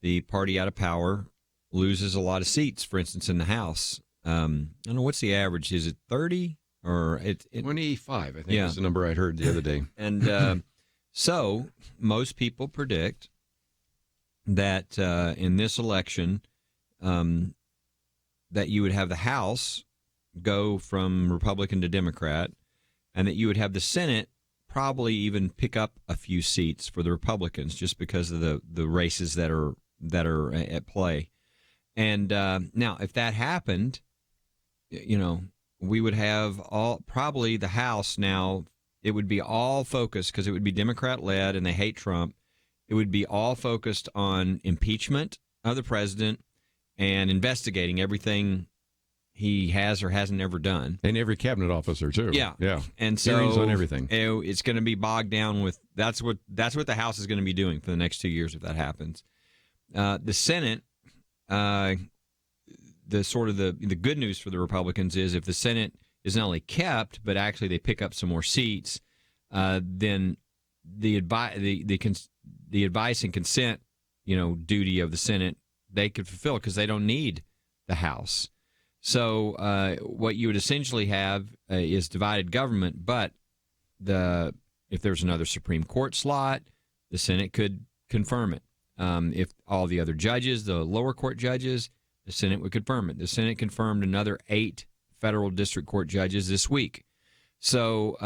the party out of power loses a lot of seats, for instance, in the House. I don't know, what's the average? Is it 30? Or 25, I think is the number I heard the other day. And so most people predict that in this election that you would have the House go from Republican to Democrat, and that you would have the Senate probably even pick up a few seats for the Republicans just because of the races that are at play. And now, if that happened, we would have probably the House now, it would be all focused, because it would be Democrat-led and they hate Trump. It would be all focused on impeachment of the president and investigating everything he has or hasn't ever done. And every cabinet officer, too. Yeah. And so hearings on everything. It's going to be bogged down with, that's what the House is going to be doing for the next 2 years if that happens. The Senate, the good news for the Republicans is if the Senate is not only kept, but actually they pick up some more seats, then the advice and consent, duty of the Senate, they could fulfill because they don't need the House. So what you would essentially have is divided government, but if there's another Supreme Court slot, the Senate could confirm it. If all the other judges, the lower court judges, the Senate would confirm it. The Senate confirmed another 8 federal district court judges this week. So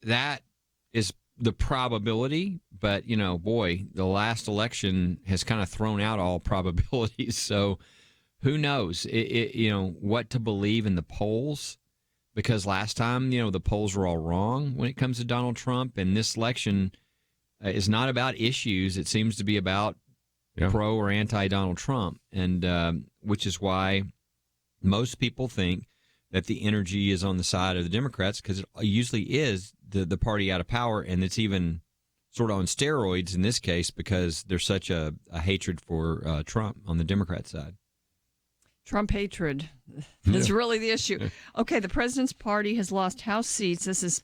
that is the probability. But, the last election has kind of thrown out all probabilities. So who knows, what to believe in the polls? Because last time, the polls were all wrong when it comes to Donald Trump. And this election is not about issues. It seems to be about pro or anti-Donald Trump, and which is why most people think that the energy is on the side of the Democrats, because it usually is the party out of power, and it's even sort of on steroids in this case because there's such a hatred for Trump on the Democrat side. Trump hatred is really the issue. Okay, the president's party has lost House seats.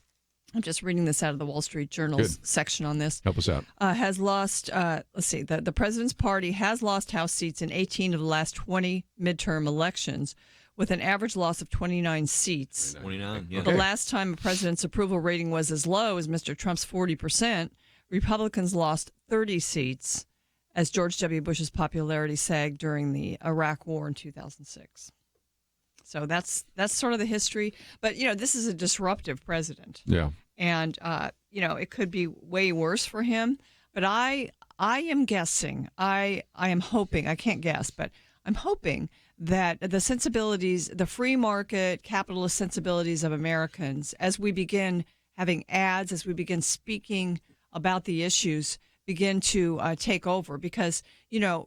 I'm just reading this out of the Wall Street Journal's section on this. Help us out. Has lost, let's see, the president's party has lost House seats in 18 of the last 20 midterm elections, with an average loss of 29 seats. 29, yeah. The last time a president's approval rating was as low as Mr. Trump's 40%, Republicans lost 30 seats as George W. Bush's popularity sagged during the Iraq War in 2006. So that's sort of the history. But, this is a disruptive president. Yeah. And, it could be way worse for him. But I am guessing, I am hoping, I can't guess, but I'm hoping that the sensibilities, the free market, capitalist sensibilities of Americans, as we begin having ads, as we begin speaking about the issues, begin to take over. Because,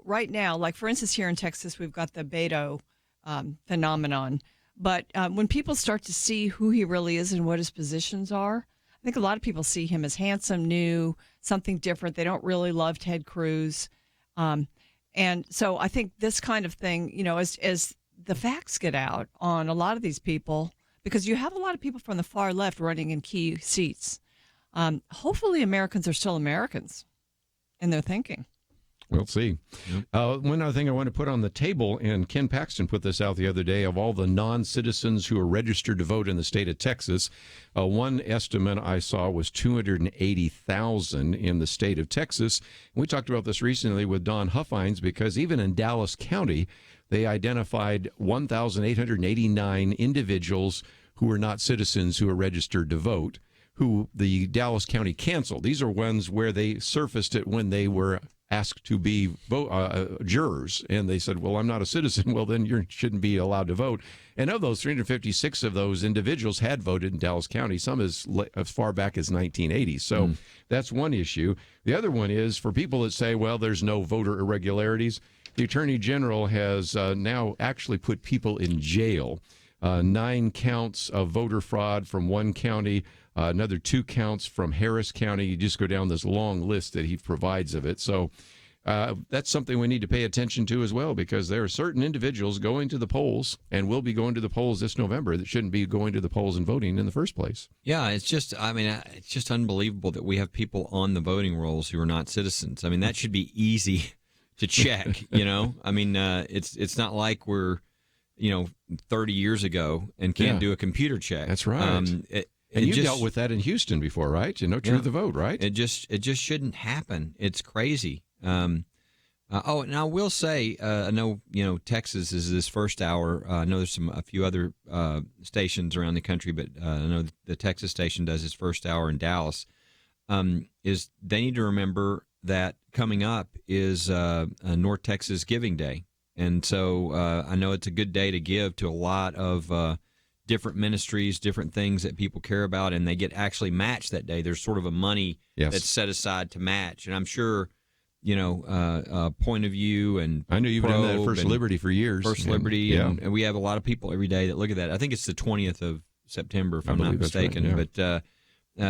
right now, like, for instance, here in Texas, we've got the Beto phenomenon. But when people start to see who he really is and what his positions are, I think a lot of people see him as handsome, new, something different. They don't really love Ted Cruz. And so I think this kind of thing, as the facts get out on a lot of these people, because you have a lot of people from the far left running in key seats, hopefully Americans are still Americans in their thinking. We'll see. One other thing I want to put on the table, and Ken Paxton put this out the other day, of all the non-citizens who are registered to vote in the state of Texas, one estimate I saw was 280,000 in the state of Texas. We talked about this recently with Don Huffines, because even in Dallas County, they identified 1,889 individuals who are not citizens who are registered to vote. who the Dallas County canceled. These are ones where they surfaced it when they were asked to be jurors, and they said, well, I'm not a citizen. Well, then you shouldn't be allowed to vote. And of those, 356 of those individuals had voted in Dallas County, some as far back as 1980. So that's one issue. The other one is for people that say, well, there's no voter irregularities. The Attorney General has now actually put people in jail. 9 counts of voter fraud from one county, another 2 counts from Harris County. You just go down this long list that he provides of it. So that's something we need to pay attention to as well, because there are certain individuals going to the polls and will be going to the polls this November that shouldn't be going to the polls and voting in the first place. Yeah, it's just unbelievable that we have people on the voting rolls who are not citizens. I mean, that should be easy to check, you know? I mean, it's not like we're, 30 years ago and can't do a computer check. That's right. And you dealt with that in Houston before, right? Truth the vote, right? It just shouldn't happen. It's crazy. And I will say, I know Texas is this first hour. I know there's a few other stations around the country, but I know the Texas station does its first hour in Dallas. Is they need to remember that coming up is North Texas Giving Day, and so I know it's a good day to give to a lot of different ministries, different things that people care about, and they get actually matched that day. There's sort of a money that's set aside to match, and I'm sure, Point of View and I know you've done that at First Liberty for years. First Liberty, and we have a lot of people every day that look at that. I think it's the 20th of September, if I'm not mistaken. Right, but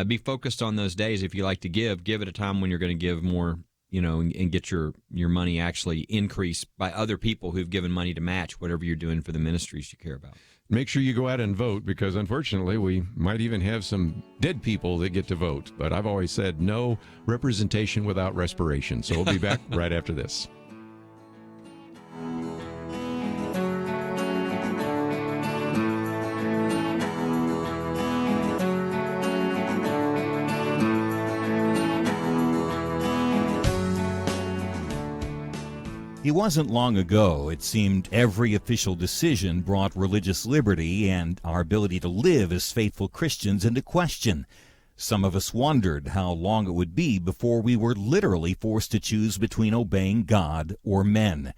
be focused on those days. If you like to give at a time when you're going to give more, and get your money actually increased by other people who've given money to match whatever you're doing for the ministries you care about. Make sure you go out and vote, because unfortunately we might even have some dead people that get to vote. But I've always said no representation without respiration. So we'll be back right after this. It wasn't long ago, it seemed, every official decision brought religious liberty and our ability to live as faithful Christians into question. Some of us wondered how long it would be before we were literally forced to choose between obeying God or men.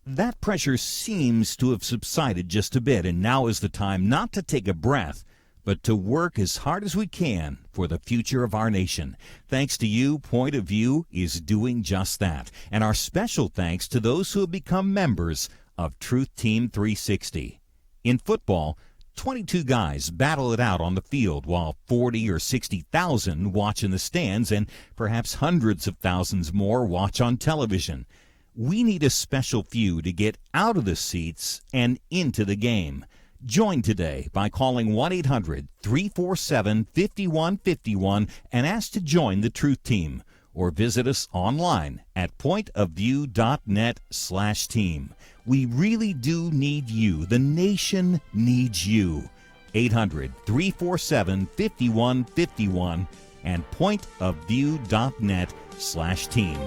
That pressure seems to have subsided just a bit, and now is the time not to take a breath, but to work as hard as we can for the future of our nation. Thanks to you, Point of View is doing just that. And our special thanks to those who have become members of Truth Team 360. In football, 22 guys battle it out on the field while 40 or 60,000 watch in the stands, and perhaps hundreds of thousands more watch on television. We need a special few to get out of the seats and into the game. Join today by calling 1-800-347-5151 and ask to join the Truth Team, or visit us online at pointofview.net/team. We really do need you. The nation needs you. 800-347-5151 and pointofview.net/team.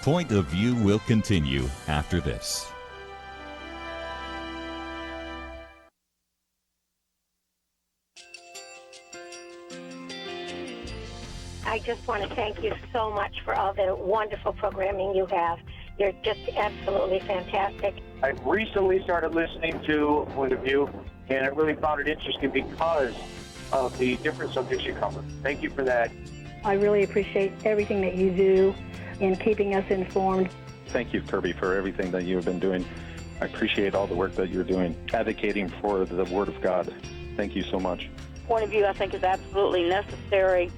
Point of View will continue after this. I just want to thank you so much for all the wonderful programming you have. You're just absolutely fantastic. I recently started listening to Point of View, and I really found it interesting because of the different subjects you cover. Thank you for that. I really appreciate everything that you do in keeping us informed. Thank you, Kerby, for everything that you have been doing. I appreciate all the work that you're doing, advocating for the Word of God. Thank you so much. Point of View, I think, is absolutely necessary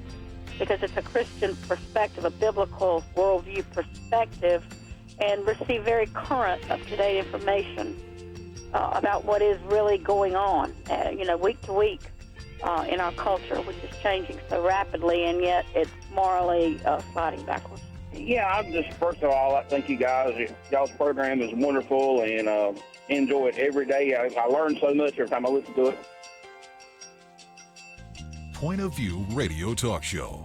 because it's a Christian perspective, a biblical worldview perspective, and receive very current, up-to-date information about what is really going on, week to week in our culture, which is changing so rapidly, and yet it's morally sliding backwards. Yeah, I'm just, first of all, I thank you guys. Y'all's program is wonderful, and enjoy it every day. I learn so much every time I listen to it. Point of View Radio Talk Show.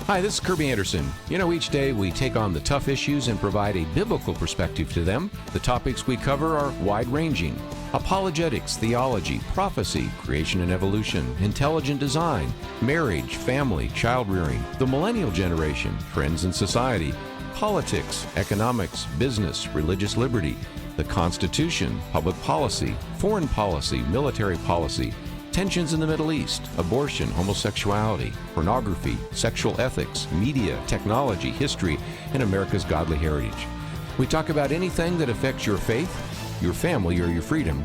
Hi, this is Kerby Anderson. You know, each day we take on the tough issues and provide a biblical perspective to them. The topics we cover are wide-ranging. Apologetics, theology, prophecy, creation and evolution, intelligent design, marriage, family, child-rearing, the millennial generation, trends in society, politics, economics, business, religious liberty, the Constitution, public policy, foreign policy, military policy, tensions in the Middle East, abortion, homosexuality, pornography, sexual ethics, media, technology, history, and America's godly heritage. We talk about anything that affects your faith, your family, or your freedom.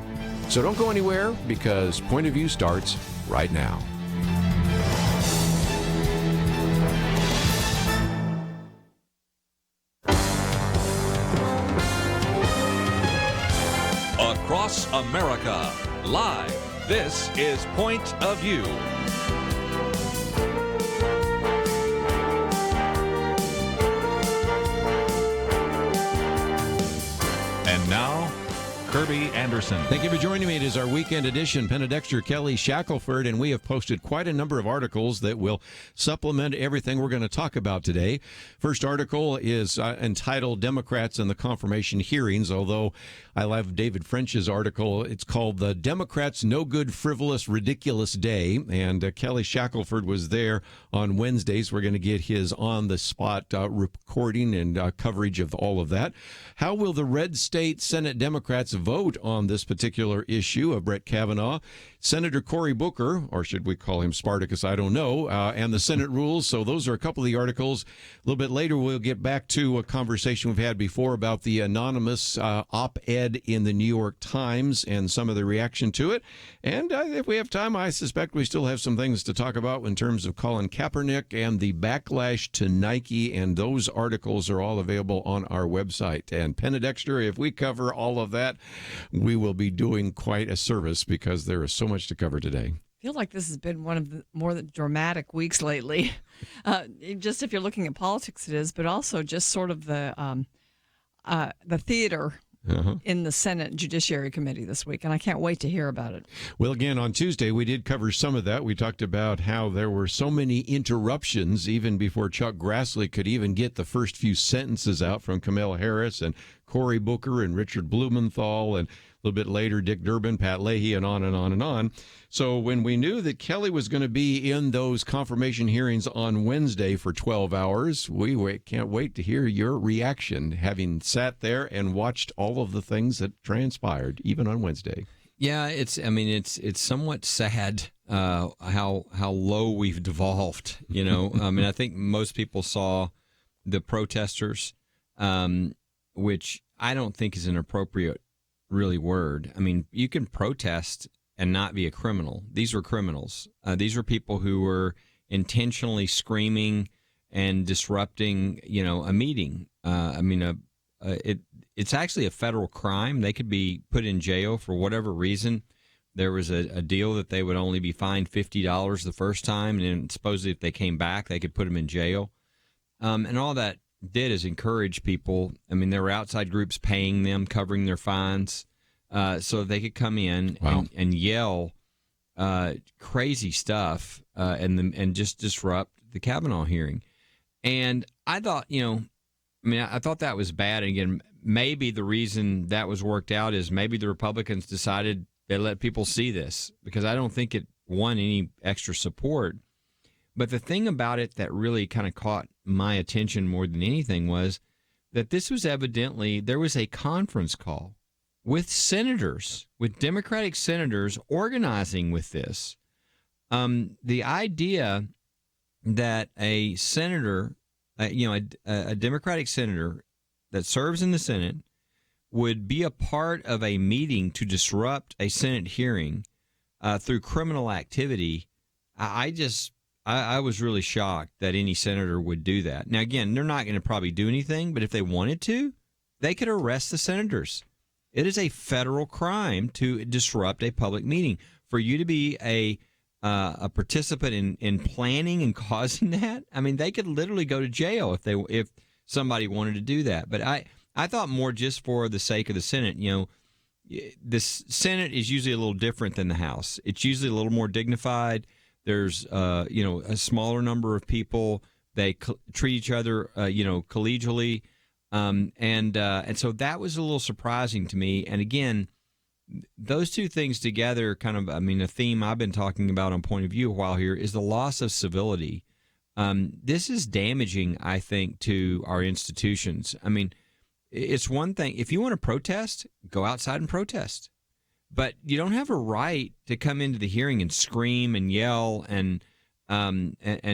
So don't go anywhere, because Point of View starts right now. Across America, live. This is Point of View. And now, Kerby Anderson. Thank you for joining me. It is our weekend edition. Penna, Dexter, Kelly, Shackelford, and we have posted quite a number of articles that will supplement everything we're going to talk about today. First article is entitled Democrats and the Confirmation Hearings, although I love David French's article. It's called The Democrats' No Good, Frivolous, Ridiculous Day, and Kelly Shackelford was there on Wednesdays. We're going to get his on-the-spot recording and coverage of all of that. How will the red state Senate Democrats vote on this particular issue of Brett Kavanaugh? Senator Cory Booker, or should we call him Spartacus, I don't know, and the Senate rules. So those are a couple of the articles. A little bit later, we'll get back to a conversation we've had before about the anonymous op-ed in the New York Times and some of the reaction to it. And if we have time, I suspect we still have some things to talk about in terms of Colin Kaepernick and the backlash to Nike, and those articles are all available on our website. And Penna, Dexter, if we cover all of that, we will be doing quite a service, because there is so much to cover today. I feel like this has been one of the more dramatic weeks lately. Just if you're looking at politics, it is, but also just sort of the theater in the Senate Judiciary Committee this week, and I can't wait to hear about it. Well, again, on Tuesday, we did cover some of that. We talked about how there were so many interruptions even before Chuck Grassley could even get the first few sentences out from Kamala Harris and Cory Booker and Richard Blumenthal, and a little bit later, Dick Durbin, Pat Leahy, and on and on and on. So when we knew that Kelly was going to be in those confirmation hearings on Wednesday for 12 hours, we can't wait to hear your reaction, having sat there and watched all of the things that transpired, even on Wednesday. Yeah, it's somewhat sad how low we've devolved. You know, I think most people saw the protesters, which I don't think is an appropriate really word. I mean, you can protest and not be a criminal. These were criminals. These were people who were intentionally screaming and disrupting, a meeting. It's actually a federal crime. They could be put in jail for whatever reason. There was a deal that they would only be fined $50 the first time, and then supposedly if they came back, they could put them in jail. And all that did is encourage people. I mean, there were outside groups paying them, covering their fines, so they could come in and yell crazy stuff and just disrupt the Kavanaugh hearing. And I thought, I thought that was bad. And again, maybe the reason that was worked out is maybe the Republicans decided they let people see this, because I don't think it won any extra support. But the thing about it that really kind of caught my attention more than anything was that this was evidently, there was a conference call with senators, with Democratic senators organizing with this. The idea that a senator, a Democratic senator that serves in the Senate would be a part of a meeting to disrupt a Senate hearing through criminal activity, I was really shocked that any senator would do that. Now, again, they're not going to probably do anything, but if they wanted to, they could arrest the senators. It is a federal crime to disrupt a public meeting. For you to be a participant in planning and causing that, I mean, they could literally go to jail if somebody wanted to do that. But I thought more just for the sake of the Senate. The Senate is usually a little different than the House. It's usually a little more dignified. There's a smaller number of people, They treat each other, collegially, and so that was a little surprising to me. And again, those two things together, a theme I've been talking about on Point of View a while here is the loss of civility. This is damaging, I think, to our institutions. I mean, it's one thing if you want to protest, go outside and protest, but you don't have a right to come into the hearing and scream and yell and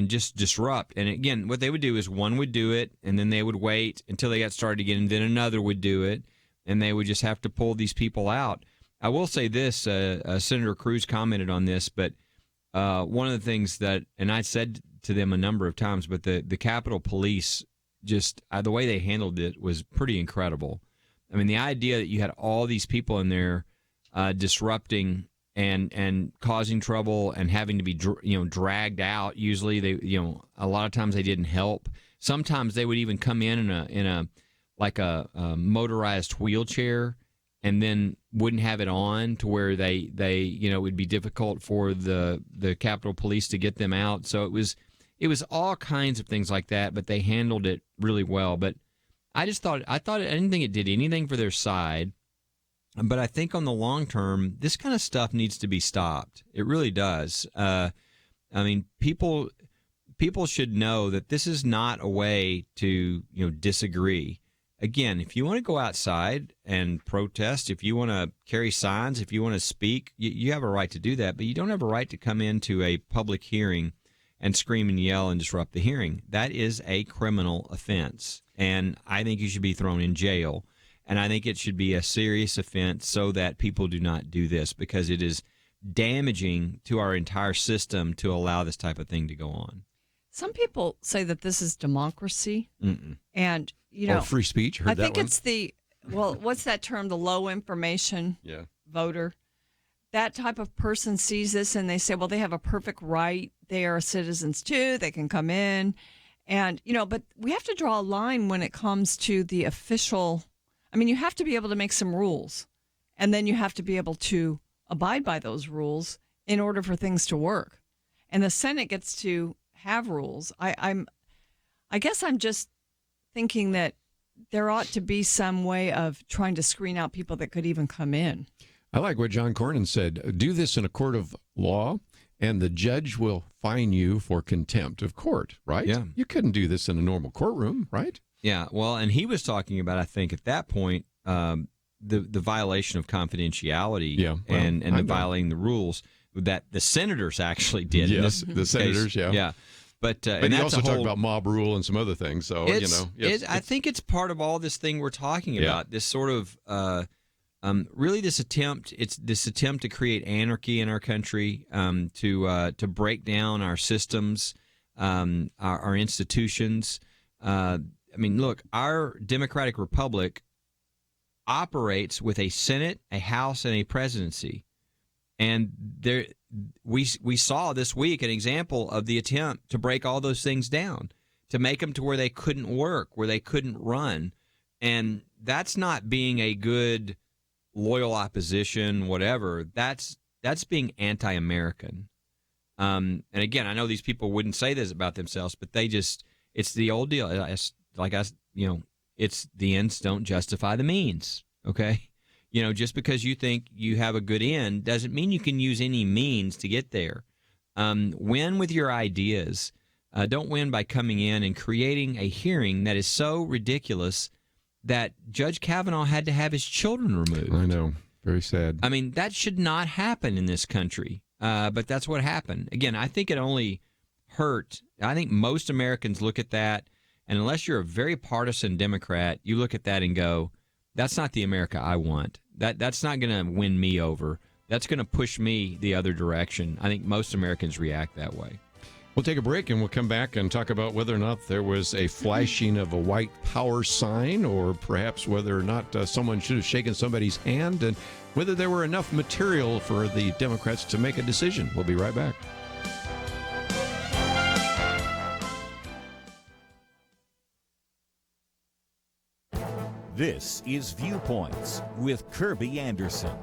just disrupt. And again, what they would do is one would do it, and then they would wait until they got started again, and then another would do it, and they would just have to pull these people out. I will say this, Senator Cruz commented on this, but one of the things that, and I said to them a number of times, but the Capitol Police, just the way they handled it was pretty incredible. I mean, the idea that you had all these people in there disrupting and causing trouble and having to be dragged out. Usually they a lot of times they didn't help. Sometimes they would even come in a motorized wheelchair and then wouldn't have it on to where they it would be difficult for the Capitol Police to get them out. So it was all kinds of things like that, but they handled it really well. But I didn't think it did anything for their side. But I think on the long term, this kind of stuff needs to be stopped. It really does. People should know that this is not a way to disagree. Again, if you want to go outside and protest, if you want to carry signs, if you want to speak, you have a right to do that. But you don't have a right to come into a public hearing and scream and yell and disrupt the hearing. That is a criminal offense, and I think you should be thrown in jail. And I think it should be a serious offense so that people do not do this, because it is damaging to our entire system to allow this type of thing to go on. Some people say that this is democracy. Mm-mm. And, or free speech. Heard I that think one. it's what's that term? The low information voter. That type of person sees this and they say, well, they have a perfect right. They are citizens too. They can come in. And, but we have to draw a line when it comes to the official. I mean, you have to be able to make some rules, and then you have to be able to abide by those rules in order for things to work. And the Senate gets to have rules. I guess I'm just thinking that there ought to be some way of trying to screen out people that could even come in. I like what John Cornyn said. Do this in a court of law, and the judge will fine you for contempt of court, right? Yeah. You couldn't do this in a normal courtroom, right? Yeah, well, and he was talking about, I think, at that point, the violation of confidentiality and violating the rules that the senators actually did. Yes, the senators, yeah. But he also talked about mob rule and some other things. So I think it's part of all this thing we're talking about. This sort of really this attempt to create anarchy in our country, to break down our systems, our institutions. Look, our democratic republic operates with a Senate, a House, and a presidency. And we saw this week an example of the attempt to break all those things down, to make them to where they couldn't work, where they couldn't run. And that's not being a good, loyal opposition, whatever. That's being anti-American. And again, I know these people wouldn't say this about themselves, but it's the old deal. It's the ends don't justify the means. Okay. Just because you think you have a good end doesn't mean you can use any means to get there. Win with your ideas. Don't win by coming in and creating a hearing that is so ridiculous that Judge Kavanaugh had to have his children removed. I know. Very sad. I mean, that should not happen in this country. But that's what happened. Again, I think it only hurt. I think most Americans look at that, and unless you're a very partisan Democrat, you look at that and go, that's not the America I want. That's not going to win me over. That's going to push me the other direction. I think most Americans react that way. We'll take a break, and we'll come back and talk about whether or not there was a flashing of a white power sign, or perhaps whether or not someone should have shaken somebody's hand, and whether there were enough material for the Democrats to make a decision. We'll be right back. This is Viewpoints with Kerby Anderson.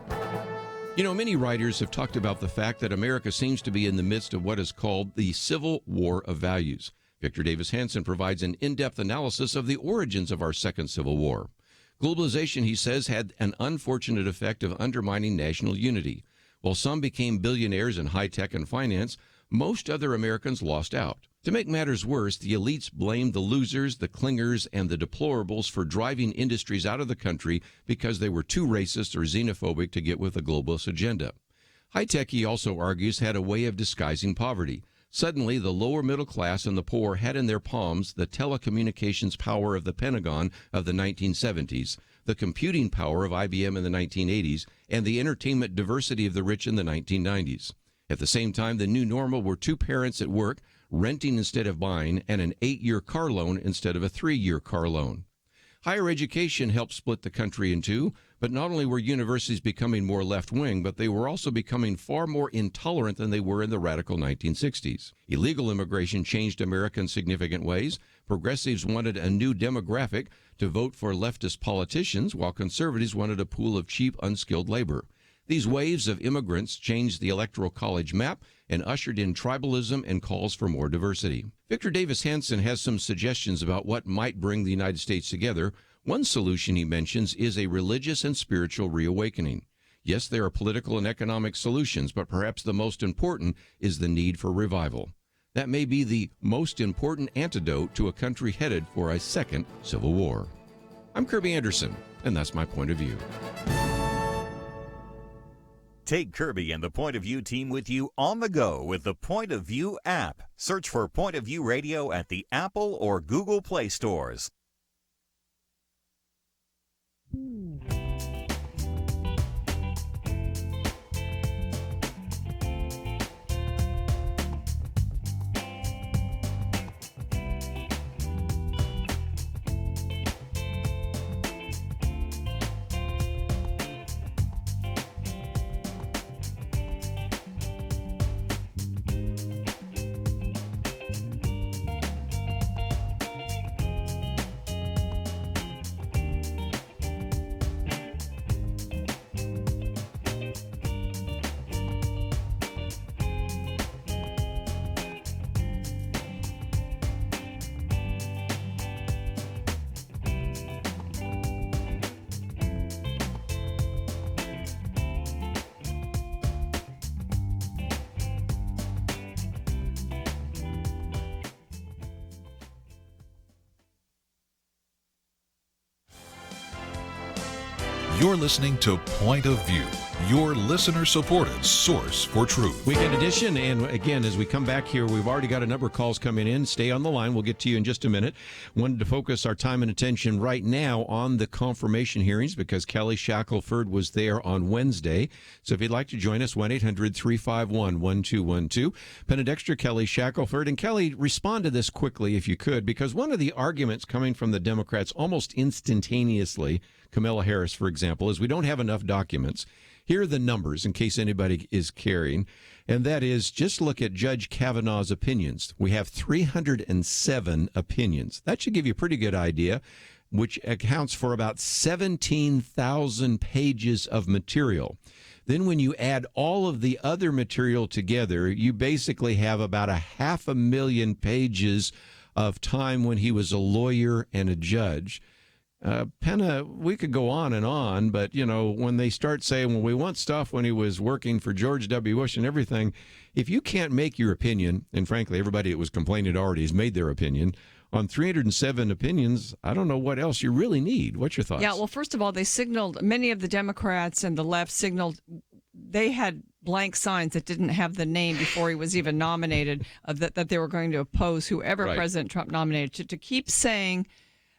Many writers have talked about the fact that America seems to be in the midst of what is called the Civil War of Values. Victor Davis Hanson provides an in-depth analysis of the origins of our second Civil War. Globalization, he says, had an unfortunate effect of undermining national unity. While some became billionaires in high-tech and finance, most other Americans lost out. To make matters worse, the elites blamed the losers, the clingers, and the deplorables for driving industries out of the country because they were too racist or xenophobic to get with the globalist agenda. High-tech, he also argues, had a way of disguising poverty. Suddenly, the lower middle class and the poor had in their palms the telecommunications power of the Pentagon of the 1970s, the computing power of IBM in the 1980s, and the entertainment diversity of the rich in the 1990s. At the same time, the new normal were two parents at work, renting instead of buying, and an 8-year car loan instead of a 3-year car loan. Higher education helped split the country in two, but not only were universities becoming more left-wing, but they were also becoming far more intolerant than they were in the radical 1960s. Illegal immigration changed America in significant ways. Progressives wanted a new demographic to vote for leftist politicians, while conservatives wanted a pool of cheap, unskilled labor. These waves of immigrants changed the Electoral College map and ushered in tribalism and calls for more diversity. Victor Davis Hanson has some suggestions about what might bring the United States together. One solution he mentions is a religious and spiritual reawakening. Yes, there are political and economic solutions, but perhaps the most important is the need for revival. That may be the most important antidote to a country headed for a second Civil War. I'm Kerby Anderson, and that's my point of view. Take Kerby and the Point of View team with you on the go with the Point of View app. Search for Point of View Radio at the Apple or Google Play stores. You're listening to Point of View, your listener-supported source for truth. Weekend edition, and again, as we come back here, we've already got a number of calls coming in. Stay on the line. We'll get to you in just a minute. Wanted to focus our time and attention right now on the confirmation hearings because Kelly Shackelford was there on Wednesday. So if you'd like to join us, 1-800-351-1212. Penna, Dexter, Kelly Shackelford. And Kelly, respond to this quickly if you could, because one of the arguments coming from the Democrats almost instantaneously, Kamala Harris, for example, is we don't have enough documents. Here are the numbers in case anybody is caring, and that is just look at Judge Kavanaugh's opinions. We have 307 opinions. That should give you a pretty good idea, which accounts for about 17,000 pages of material. Then when you add all of the other material together, you basically have about 500,000 pages of time when he was a lawyer and a judge. Penna, we could go on, but, you know, when they start saying, well, we want stuff when he was working for George W. Bush and everything, if you can't make your opinion, and frankly, everybody that was complaining already has made their opinion, on 307 opinions, I don't know what else you really need. What's your thoughts? Yeah, well, first of all, they signaled, many of the Democrats and the left signaled they had blank signs that didn't have the name before he was even nominated, that they were going to oppose whoever President Trump nominated. To keep saying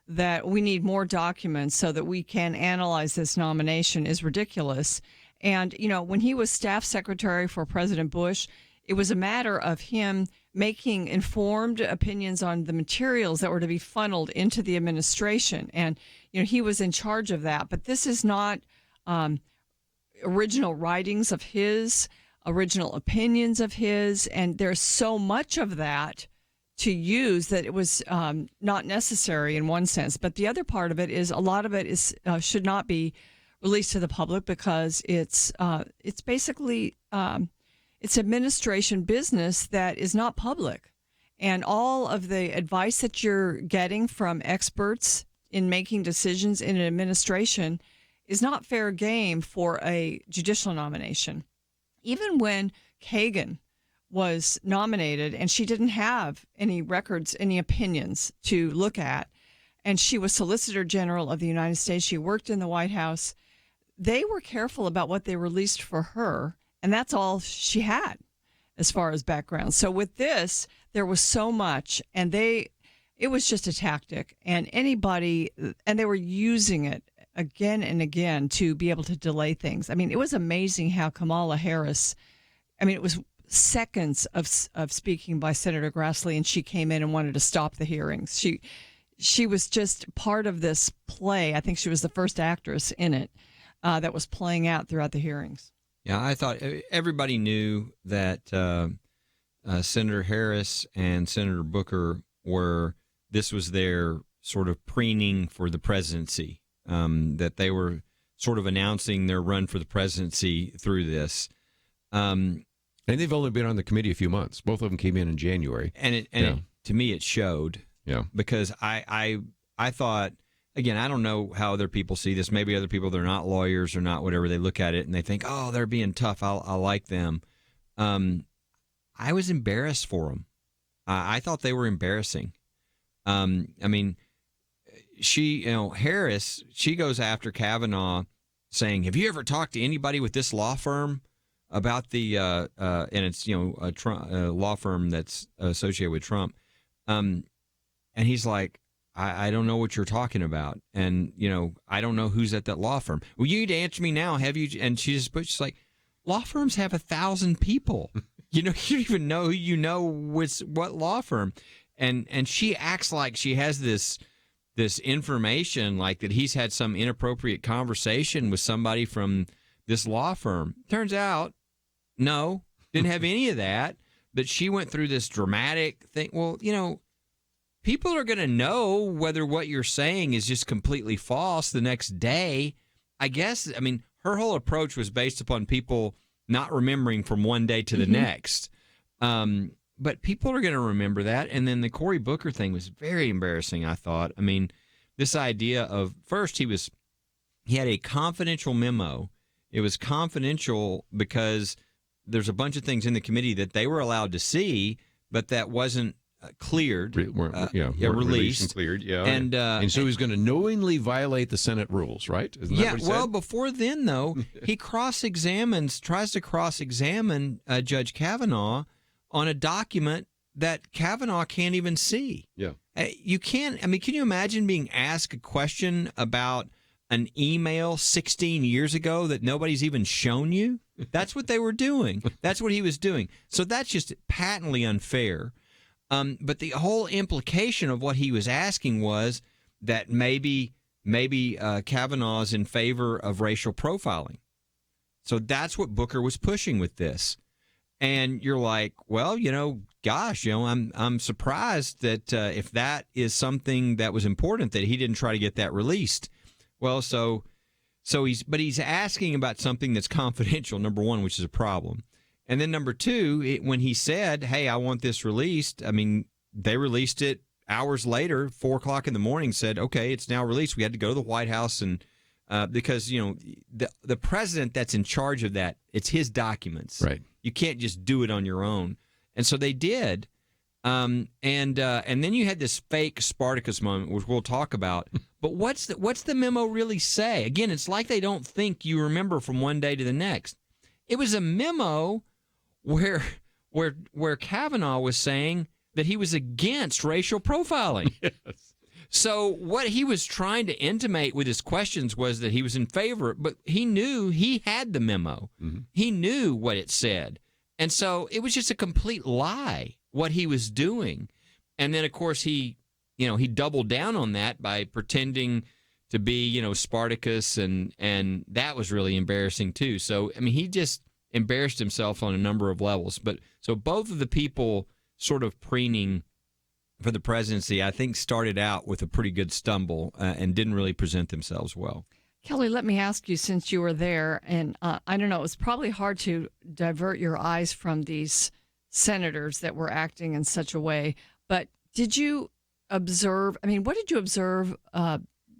that we need more documents so that we can analyze this nomination is ridiculous. And, you know, when he was staff secretary for President Bush, it was a matter of him making informed opinions on the materials that were to be funneled into the administration. And, you know, he was in charge of that. But this is not original writings of his, original opinions of his. And there's so much of that to use that it was not necessary in one sense. But the other part of it is a lot of it is should not be released to the public because it's basically it's administration business that is not public. And all of the advice that you're getting from experts in making decisions in an administration is not fair game for a judicial nomination. Even when Kagan was nominated and she didn't have any records, any opinions to look at, and she was Solicitor General of the United States, she worked in the White House, they were careful about what they released for her, and that's all she had as far as background. So with this, there was so much, and it was just a tactic, and they were using it again and again to be able to delay things. I mean, it was amazing how Kamala Harris, it was seconds of speaking by Senator Grassley, and she came in and wanted to stop the hearings. She was just part of this play. I think she was the first actress in it that was playing out throughout the hearings. Yeah, I thought everybody knew that Senator Harris and Senator Booker this was their sort of preening for the presidency, that they were sort of announcing their run for the presidency through this. And they've only been on the committee a few months. Both of them came in January. To me, it showed. Yeah. Because I thought, again, I don't know how other people see this. Maybe other people, they're not lawyers or not whatever, they look at it and they think, oh, they're being tough. I like them. I was embarrassed for them. I thought they were embarrassing. Harris, she goes after Kavanaugh saying, have you ever talked to anybody with this law firm about the, and it's, a law firm that's associated with Trump. And he's like, I don't know what you're talking about. And, I don't know who's at that law firm. Well, you need to answer me now. Have you? And she's like, law firms have 1,000 people. You don't even know who with what law firm. And she acts like she has this information, like that he's had some inappropriate conversation with somebody from this law firm. Turns out, no, didn't have any of that. But she went through this dramatic thing. Well, people are going to know whether what you're saying is just completely false the next day. I guess, her whole approach was based upon people not remembering from one day to the next. But people are going to remember that. And then the Cory Booker thing was very embarrassing, I thought. This idea of, first, he had a confidential memo. It was confidential because there's a bunch of things in the committee that they were allowed to see, but that wasn't cleared, released and cleared, and so he's going to knowingly violate the Senate rules, right? Isn't that what he said? Before then, though, he tries to cross-examine Judge Kavanaugh on a document that Kavanaugh can't even see. Yeah, you can't. Can you imagine being asked a question about an email 16 years ago that nobody's even shown you? That's what they were doing. That's what he was doing. So that's just patently unfair. But the whole implication of what he was asking was that maybe Kavanaugh's in favor of racial profiling. So that's what Booker was pushing with this. And you're like, well, I'm surprised that if that is something that was important, that he didn't try to get that released. Well, so he's asking about something that's confidential, number one, which is a problem. And then number two, when he said, hey, I want this released, they released it hours later, 4 o'clock in the morning, said, okay, it's now released. We had to go to the White House and because, the president that's in charge of that, it's his documents. Right. You can't just do it on your own. And so they did. And then you had this fake Spartacus moment, which we'll talk about. But what's the memo really say? Again, it's like they don't think you remember from one day to the next. It was a memo where Kavanaugh was saying that he was against racial profiling. Yes. So what he was trying to intimate with his questions was that he was in favor, but he knew he had the memo. Mm-hmm. He knew what it said. And so it was just a complete lie what he was doing. And then, of course, he doubled down on that by pretending to be, Spartacus, and that was really embarrassing too. So, he just embarrassed himself on a number of levels. But so both of the people sort of preening for the presidency, I think, started out with a pretty good stumble and didn't really present themselves well. Kelly, let me ask you, since you were there, and I don't know, it was probably hard to divert your eyes from these senators that were acting in such a way. But did you observe? I mean, what did you observe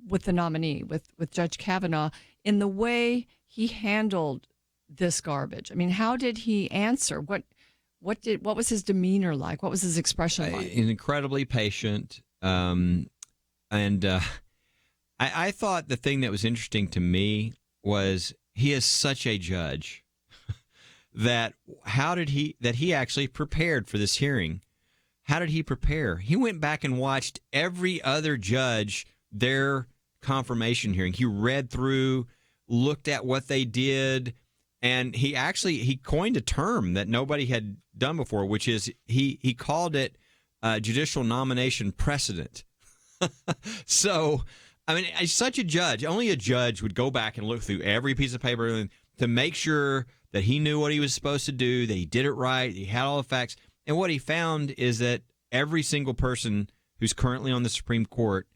with the nominee, with Judge Kavanaugh, in the way he handled this garbage? I mean, how did he answer? What was his demeanor like? What was his expression like? Incredibly patient. I thought the thing that was interesting to me was he is such a judge that he actually prepared for this hearing. How did he prepare? He went back and watched every other judge, their confirmation hearing. He read through, looked at what they did, and he coined a term that nobody had done before, which is he called it judicial nomination precedent. So, I mean, as such a judge, only a judge would go back and look through every piece of paper to make sure that he knew what he was supposed to do, that he did it right, he had all the facts. And what he found is that every single person who's currently on the Supreme Court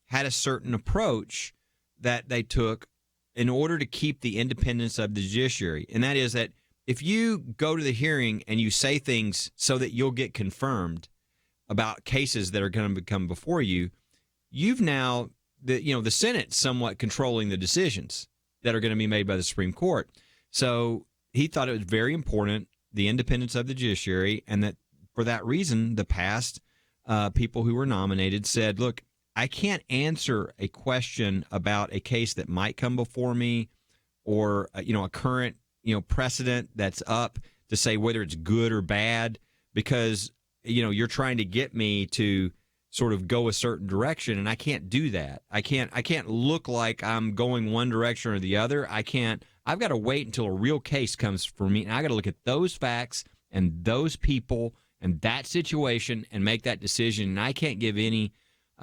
had a certain approach that they took in order to keep the independence of the judiciary. And that is that if you go to the hearing and you say things so that you'll get confirmed about cases that are going to come before you, you've now, the Senate's somewhat controlling the decisions that are going to be made by the Supreme Court. So he thought it was very important, the independence of the judiciary, and that for that reason, the past people who were nominated said, look, I can't answer a question about a case that might come before me or, a current, precedent that's up to say whether it's good or bad because, you're trying to get me to sort of go a certain direction, and I can't do that. I can't look like I'm going one direction or the other. I've got to wait until a real case comes for me, and I got to look at those facts and those people and that situation and make that decision, and I can't give any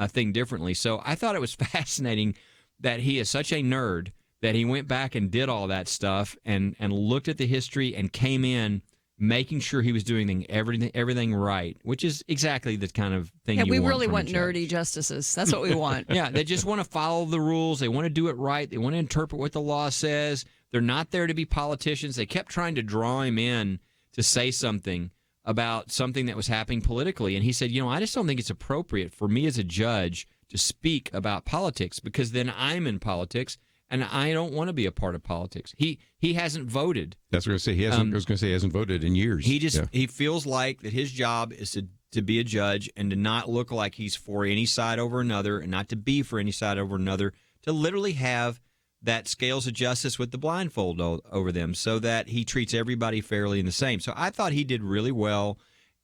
thing differently. So I thought it was fascinating that he is such a nerd that he went back and did all that stuff and looked at the history and came in making sure he was doing everything right, which is exactly the kind of thing you want. Yeah, we really from want a judge. nerdy justices. That's what we want. Yeah, they just want to follow the rules. They want to do it right. They want to interpret what the law says. They're not there to be politicians. They kept trying to draw him in to say something about something that was happening politically. And he said, I just don't think it's appropriate for me as a judge to speak about politics because then I'm in politics and I don't want to be a part of politics. He hasn't voted. That's what I was going to say. I was going to say he hasn't voted in years. He feels like that his job is to be a judge and to not look like he's for any side over another and not to be for any side over another, to literally have that scales of justice with the blindfold over them so that he treats everybody fairly and the same. So I thought he did really well,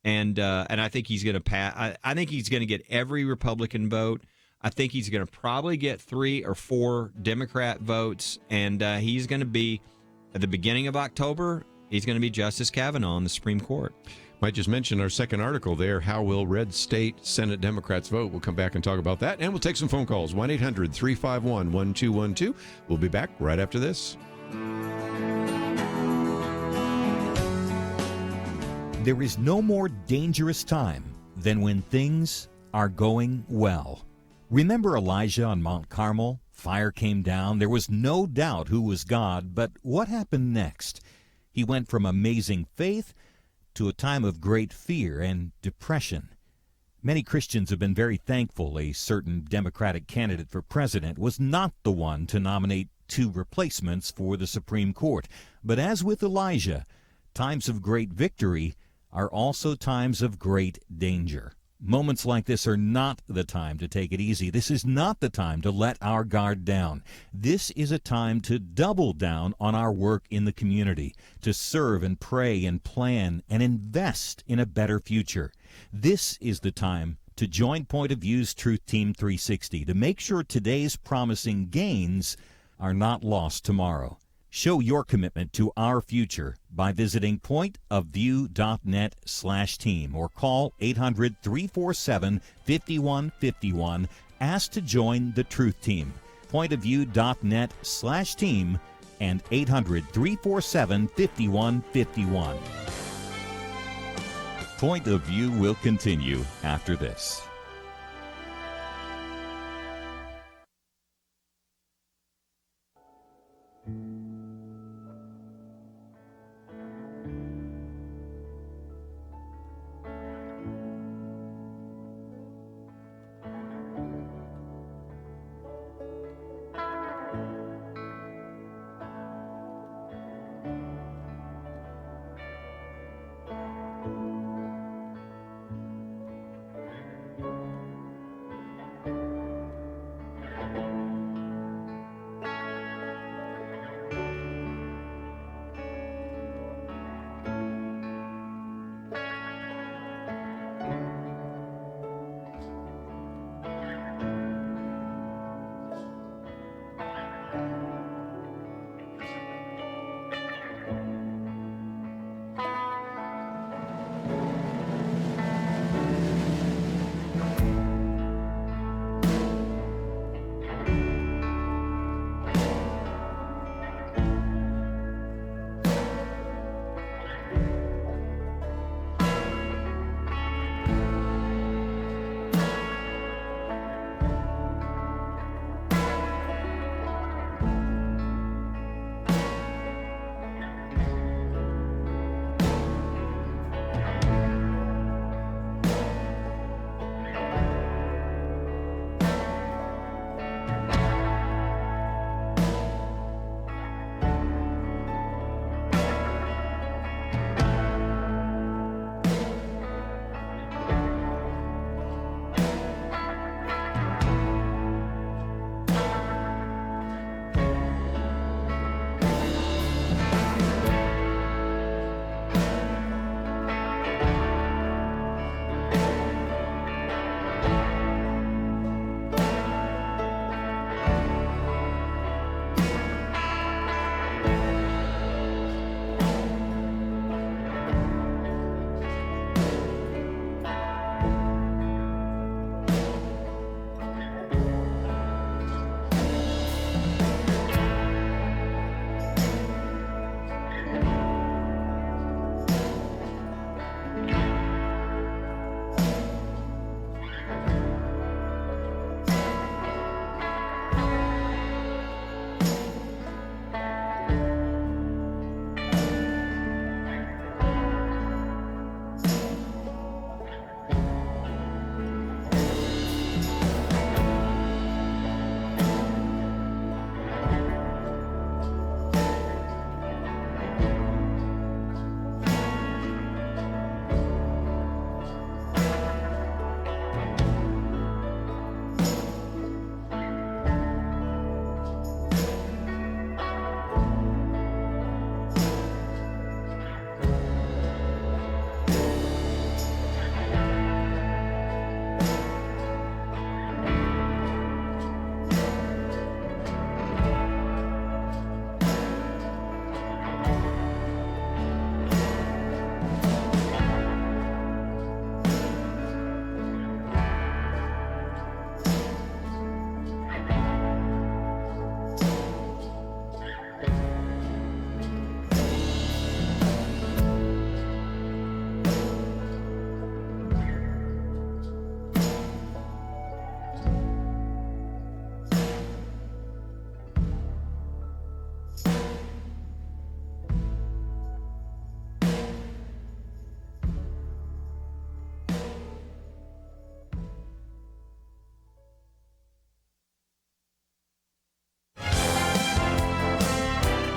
and I think he's going to pass. I think he's going to get every Republican vote. I think he's going to probably get 3 or 4 Democrat votes, and he's going to be, at the beginning of October, he's going to be Justice Kavanaugh on the Supreme Court. Might just mention our second article there, How Will Red State Senate Democrats Vote? We'll come back and talk about that, and we'll take some phone calls, 1-800-351-1212. We'll be back right after this. There is no more dangerous time than when things are going well. Remember Elijah on Mount Carmel? Fire came down. There was no doubt who was God, but what happened next? He went from amazing faith to a time of great fear and depression. Many Christians have been very thankful a certain Democratic candidate for president was not the one to nominate 2 replacements for the Supreme Court. But as with Elijah, times of great victory are also times of great danger. Moments like this are not the time to take it easy. This is not the time to let our guard down. This is a time to double down on our work in the community, to serve and pray and plan and invest in a better future. This is the time to join Point of View's Truth Team 360 to make sure today's promising gains are not lost tomorrow. Show your commitment to our future by visiting pointofview.net/team or call 800-347-5151. Ask to join the Truth Team. Pointofview.net/team and 800-347-5151. Point of View will continue after this.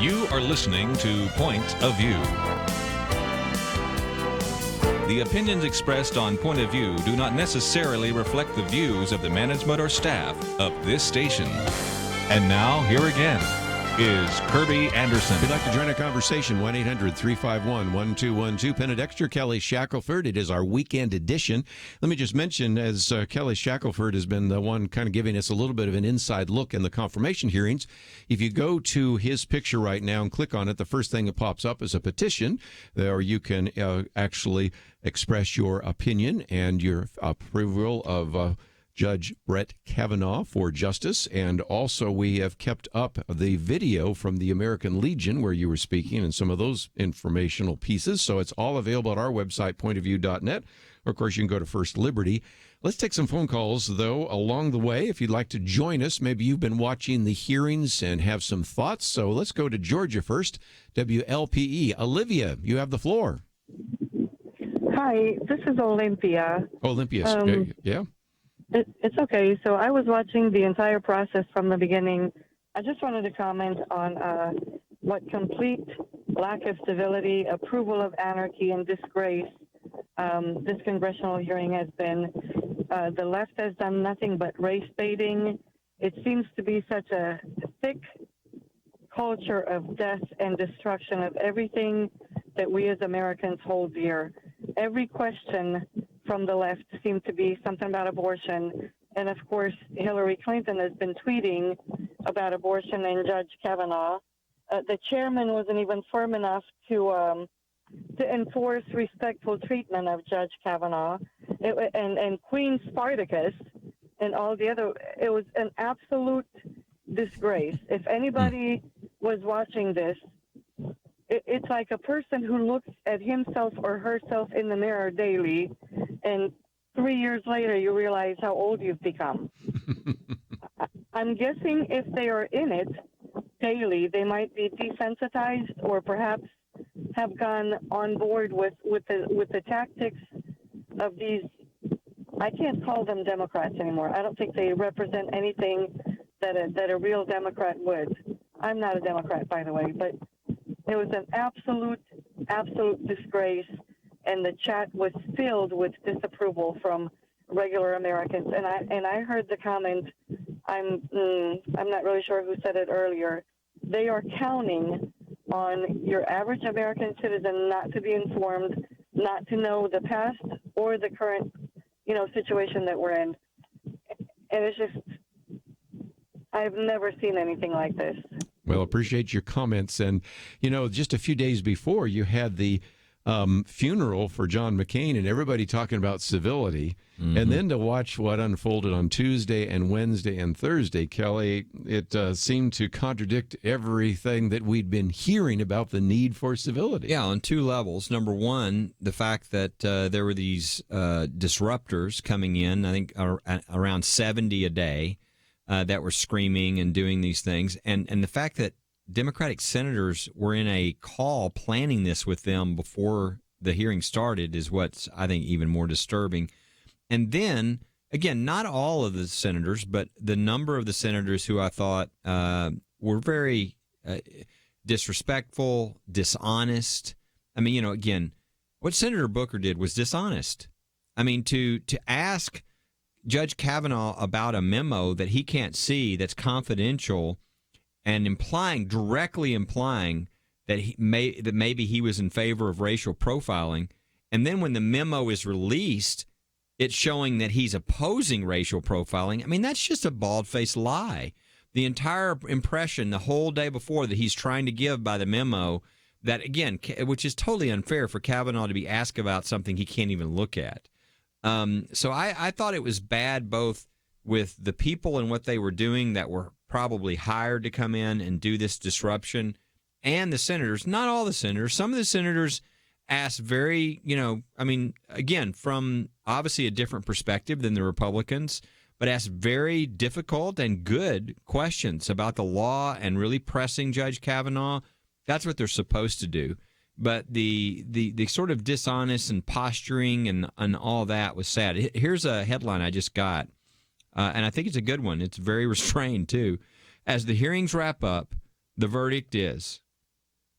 You are listening to Point of View. The opinions expressed on Point of View do not necessarily reflect the views of the management or staff of this station. And now, here again is Kerby Anderson. If you'd like to join a conversation, 1-800-351-1212. Penna, Dexter, Kelly Shackelford. It is our weekend edition. Let me just mention, as Kelly Shackelford has been the one kind of giving us a little bit of an inside look in the confirmation hearings, if you go to his picture right now and click on it, the first thing that pops up is a petition, or you can actually express your opinion and your approval of Judge Brett Kavanaugh for justice. And also we have kept up the video from the American Legion where you were speaking and some of those informational pieces. So it's all available at our website, pointofview.net. Or, of course, you can go to First Liberty. Let's take some phone calls, though, along the way. If you'd like to join us, maybe you've been watching the hearings and have some thoughts. So let's go to Georgia first. WLPE. Olivia, you have the floor. Hi, this is Olympia. Olympia, yeah. It's okay. So I was watching the entire process from the beginning. I just wanted to comment on what complete lack of civility, approval of anarchy, and disgrace this congressional hearing has been. The left has done nothing but race baiting. It seems to be such a thick culture of death and destruction of everything that we as Americans hold dear. Every question from the left seemed to be something about abortion. And of course, Hillary Clinton has been tweeting about abortion and Judge Kavanaugh. The chairman wasn't even firm enough to enforce respectful treatment of Judge Kavanaugh and Queen Spartacus and all the other. It was an absolute disgrace. If anybody was watching this, it's like a person who looks at himself or herself in the mirror daily, and 3 years later you realize how old you've become. I'm guessing if they are in it daily, they might be desensitized or perhaps have gone on board with the tactics of these. I can't call them Democrats anymore. I don't think they represent anything that a real Democrat would. I'm not a Democrat, by the way, but it was an absolute disgrace, and the chat was filled with disapproval from regular Americans. And I heard the comment. I'm not really sure who said it earlier. They are counting on your average American citizen not to be informed, not to know the past or the current, situation that we're in. And it's just, I've never seen anything like this. Well, appreciate your comments. And, just a few days before, you had the funeral for John McCain and everybody talking about civility. Mm-hmm. And then to watch what unfolded on Tuesday and Wednesday and Thursday, Kelly, it seemed to contradict everything that we'd been hearing about the need for civility. Yeah, on two levels. Number one, the fact that there were these disruptors coming in, I think around 70 a day, that were screaming and doing these things. And the fact that Democratic senators were in a call planning this with them before the hearing started is what's, I think, even more disturbing. And then, again, not all of the senators, but the number of the senators who I thought were very disrespectful, dishonest. I mean, again, what Senator Booker did was dishonest. I mean, to ask Judge Kavanaugh about a memo that he can't see that's confidential and directly implying that maybe he was in favor of racial profiling, and then when the memo is released, it's showing that he's opposing racial profiling. I mean, that's just a bald-faced lie. The entire impression the whole day before that he's trying to give by the memo, that, again, which is totally unfair for Kavanaugh to be asked about something he can't even look at. So I thought it was bad both with the people and what they were doing that were probably hired to come in and do this disruption, and the senators. Not all the senators. Some of the senators asked very, again, from obviously a different perspective than the Republicans, but asked very difficult and good questions about the law and really pressing Judge Kavanaugh. That's what they're supposed to do. But the sort of dishonest and posturing and all that was sad. Here's a headline I just got, and I think it's a good one. It's very restrained, too. As the hearings wrap up, the verdict is,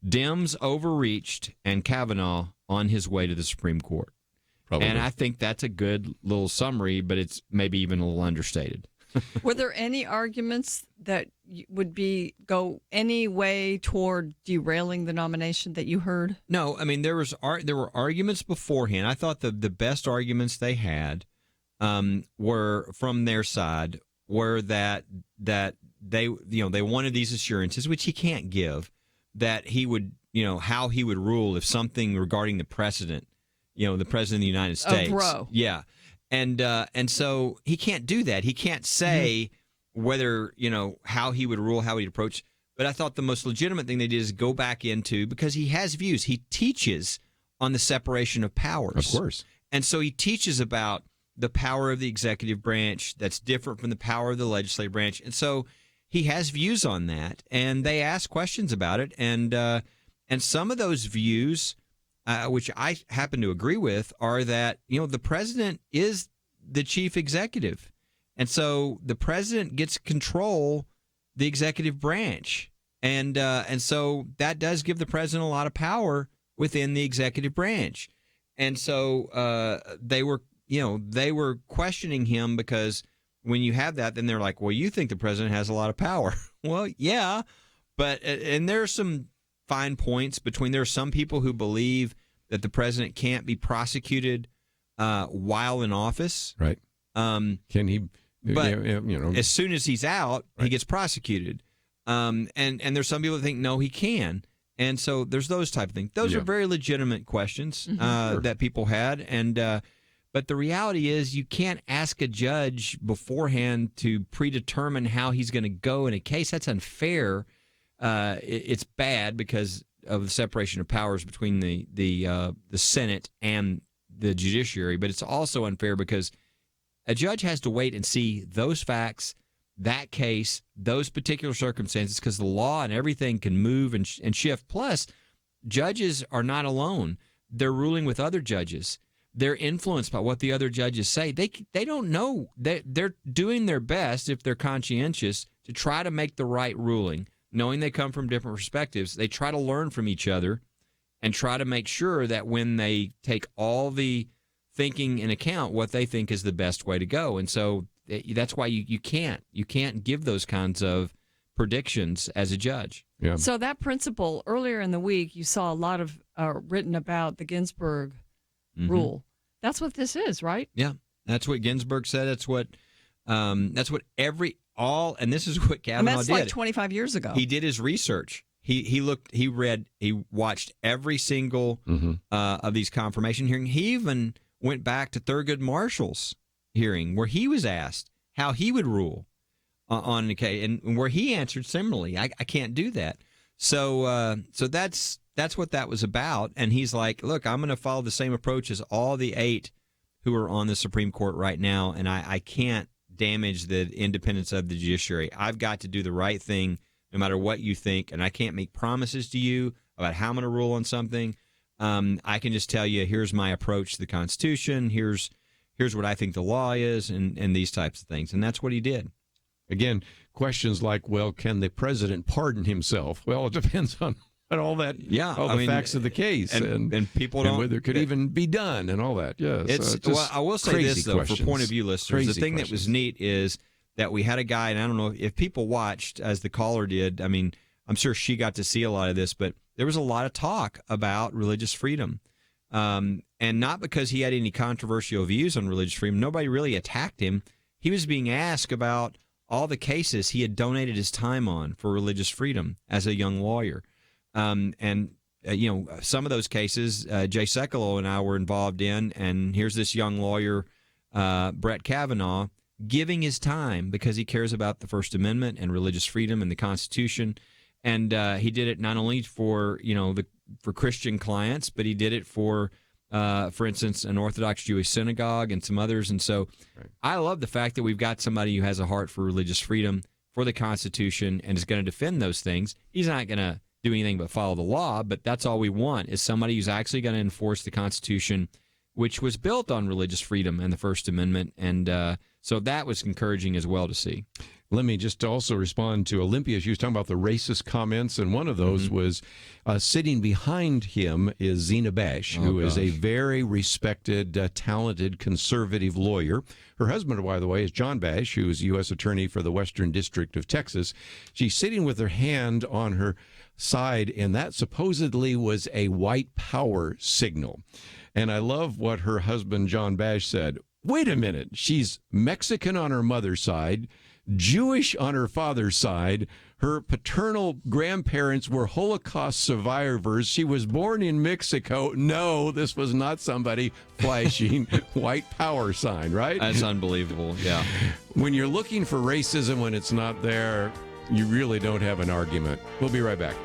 Dems overreached and Kavanaugh on his way to the Supreme Court. Probably. And I think that's a good little summary, but it's maybe even a little understated. Were there any arguments that would go any way toward derailing the nomination that you heard? No, I mean there were arguments beforehand. I thought the best arguments they had were from their side were that they they wanted these assurances, which he can't give, that he would how he would rule if something regarding the precedent, the president of the United States, Roe. Yeah. And so he can't do that. He can't say whether, how he would rule, how he'd approach. But I thought the most legitimate thing they did is go back into, because he has views. He teaches on the separation of powers. Of course. And so he teaches about the power of the executive branch that's different from the power of the legislative branch. And so he has views on that. And they ask questions about it. And some of those views, which I happen to agree with, are that, the president is the chief executive. And so the president gets to control the executive branch. And so that does give the president a lot of power within the executive branch. And so they were questioning him, because when you have that, then they're like, well, you think the president has a lot of power. Well, yeah. And there are some fine points there are some people who believe that the president can't be prosecuted while in office. Right. Can he? But as soon as he's out, right, he gets prosecuted. And there's some people that think no, he can. And so there's those type of things. Those are very legitimate questions that people had. And but the reality is, you can't ask a judge beforehand to predetermine how he's going to go in a case. That's unfair. It's bad because of the separation of powers between the Senate and the judiciary, but it's also unfair because a judge has to wait and see those facts, that case, those particular circumstances, because the law and everything can move and shift. Plus, judges are not alone. They're ruling with other judges. They're influenced by what the other judges say. They don't know. They're doing their best, if they're conscientious, to try to make the right ruling. Knowing they come from different perspectives, they try to learn from each other and try to make sure that when they take all the thinking in account, what they think is the best way to go. And so that's why you can't give those kinds of predictions as a judge. Yeah. So that principle, earlier in the week, you saw a lot of written about the Ginsburg rule. That's what this is, right? Yeah, that's what Ginsburg said. That's what and this is what Kavanaugh that's did. like 25 years ago. He did his research. He watched every single of these confirmation hearings. He even went back to Thurgood Marshall's hearing, where he was asked how he would rule on the case, and where he answered similarly. I can't do that. So that's what that was about. And he's like, look, I'm going to follow the same approach as all the 8 who are on the Supreme Court right now, and I can't damage the independence of the judiciary. I've got to do the right thing no matter what you think, and I can't make promises to you about how I'm going to rule on something. I can just tell you, here's my approach to the Constitution, here's what I think the law is, and these types of things. And that's what he did. Again, questions like, well, can the president pardon himself? Well, it depends on all that, all the facts of the case, and people don't, and whether it could even be done, and all that. Yes, I will say this though, for point of view listeners, the thing that was neat is that we had a guy, and I don't know if people watched as the caller did. I mean, I'm sure she got to see a lot of this, but there was a lot of talk about religious freedom, and not because he had any controversial views on religious freedom. Nobody really attacked him. He was being asked about all the cases he had donated his time on for religious freedom as a young lawyer. Some of those cases, Jay Sekulow and I were involved in, and here's this young lawyer, Brett Kavanaugh, giving his time because he cares about the First Amendment and religious freedom and the Constitution. And he did it not only for Christian clients, but he did it for instance, an Orthodox Jewish synagogue and some others. And so I love the fact that we've got somebody who has a heart for religious freedom, for the Constitution, and is going to defend those things. He's not going to do anything but follow the law, but that's all we want, is somebody who's actually going to enforce the Constitution, which was built on religious freedom and the First Amendment. And so that was encouraging as well to see. Let me just also respond to Olympia. She was talking about the racist comments, and one of those was sitting behind him is Zena Bash, who is a very respected, talented, conservative lawyer. Her husband, by the way, is John Bash, who is U.S. Attorney for the Western District of Texas. She's sitting with her hand on her side, and that supposedly was a white power signal. And I love what her husband, John Bash, said. Wait a minute. She's Mexican on her mother's side, Jewish on her father's side. Her paternal grandparents were Holocaust survivors. She was born in Mexico. No, this was not somebody flashing white power sign, right? That's unbelievable, yeah. When you're looking for racism when it's not there, you really don't have an argument. We'll be right back.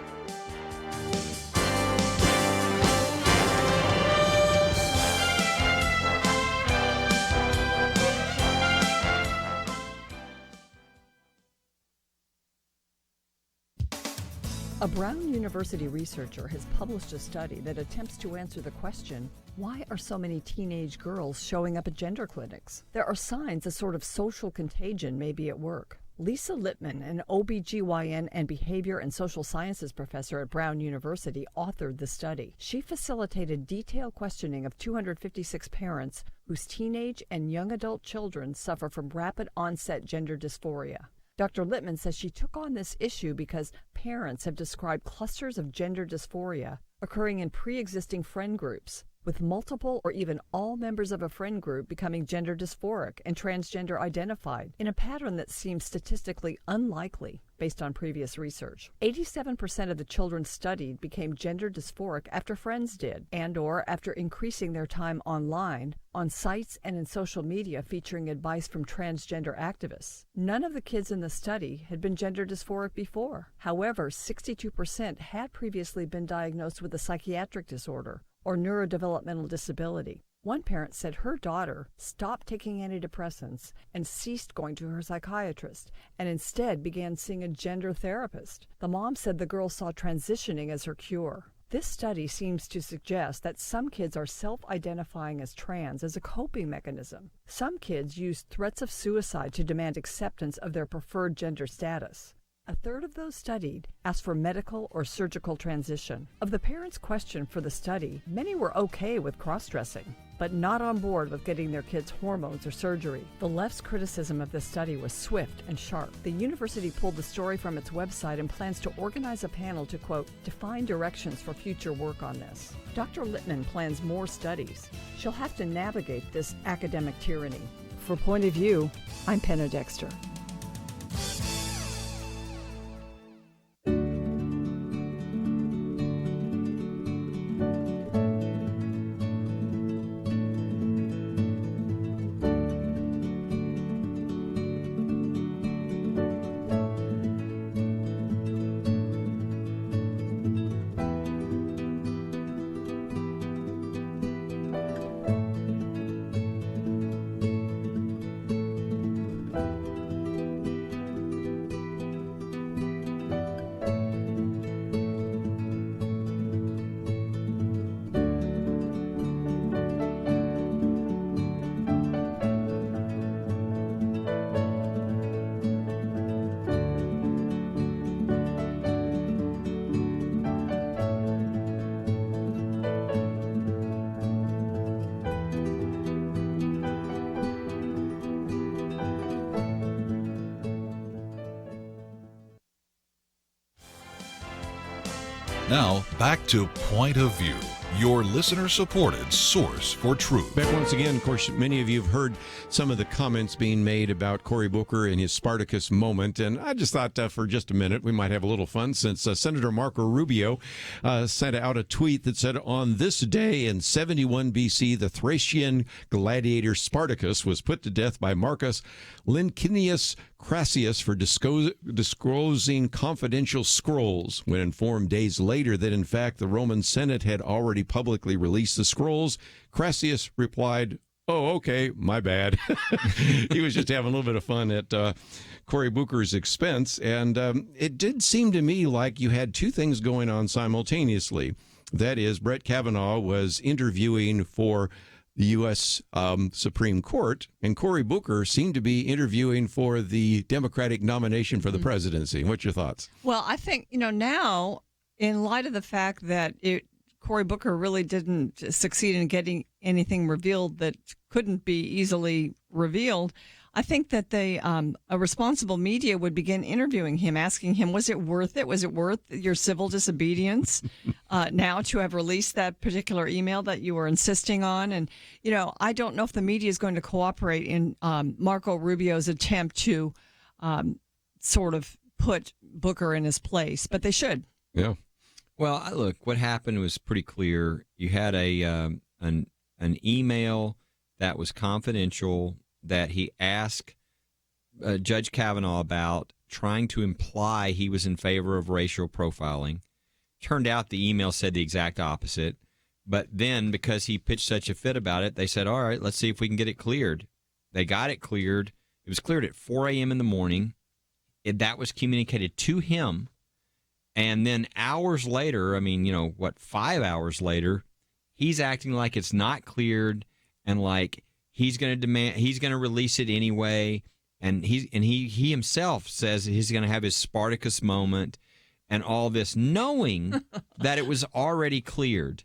A Brown University researcher has published a study that attempts to answer the question, why are so many teenage girls showing up at gender clinics? There are signs a sort of social contagion may be at work. Lisa Lippman, an OBGYN and behavior and social sciences professor at Brown University, authored the study. She facilitated detailed questioning of 256 parents whose teenage and young adult children suffer from rapid onset gender dysphoria. Dr. Lippman says she took on this issue because parents have described clusters of gender dysphoria occurring in pre-existing friend groups, with multiple or even all members of a friend group becoming gender dysphoric and transgender identified in a pattern that seems statistically unlikely based on previous research. 87% of the children studied became gender dysphoric after friends did, and or after increasing their time online on sites and in social media featuring advice from transgender activists. None of the kids in the study had been gender dysphoric before. However, 62% had previously been diagnosed with a psychiatric disorder or neurodevelopmental disability. One parent said her daughter stopped taking antidepressants and ceased going to her psychiatrist and instead began seeing a gender therapist. The mom said the girl saw transitioning as her cure. This study seems to suggest that some kids are self-identifying as trans as a coping mechanism. Some kids use threats of suicide to demand acceptance of their preferred gender status. A third of those studied asked for medical or surgical transition. Of the parents questioned for the study, many were okay with cross-dressing, but not on board with getting their kids hormones or surgery. The left's criticism of this study was swift and sharp. The university pulled the story from its website and plans to organize a panel to, quote, define directions for future work on this. Dr. Lippman plans more studies. She'll have to navigate this academic tyranny. For Point of View, I'm Penna Dexter. Now, back to Point of View, your listener-supported source for truth. Back once again, of course, many of you have heard some of the comments being made about Cory Booker and his Spartacus moment, and I just thought for just a minute we might have a little fun since Senator Marco Rubio sent out a tweet that said, on this day in 71 BC, the Thracian gladiator Spartacus was put to death by Marcus Licinius Crassus for disclosing confidential scrolls. When informed days later that, in fact, the Roman Senate had already publicly released the scrolls, Crassus replied, "Oh, okay, my bad." He was just having a little bit of fun at Cory Booker's expense. And it did seem to me like you had two things going on simultaneously. That is, Brett Kavanaugh was interviewing for the U.S. Supreme Court, and Cory Booker seemed to be interviewing for the Democratic nomination for the presidency. What's your thoughts? Well, I think, now, in light of the fact that Cory Booker really didn't succeed in getting anything revealed that couldn't be easily revealed, I think that a responsible media would begin interviewing him, asking him, was it worth it? Was it worth your civil disobedience now to have released that particular email that you were insisting on? And, I don't know if the media is going to cooperate in Marco Rubio's attempt to sort of put Booker in his place, but they should. Yeah. Well, look, what happened was pretty clear. You had an email that was confidential that he asked Judge Kavanaugh about, trying to imply he was in favor of racial profiling. Turned out the email said the exact opposite. But then, because he pitched such a fit about it, they said, all right, let's see if we can get it cleared. They got it cleared. It was cleared at 4 a.m. in the morning. That was communicated to him. And then hours later, 5 hours later, he's acting like it's not cleared and like he's going to release it anyway. And he himself says he's going to have his Spartacus moment and all this, knowing that it was already cleared.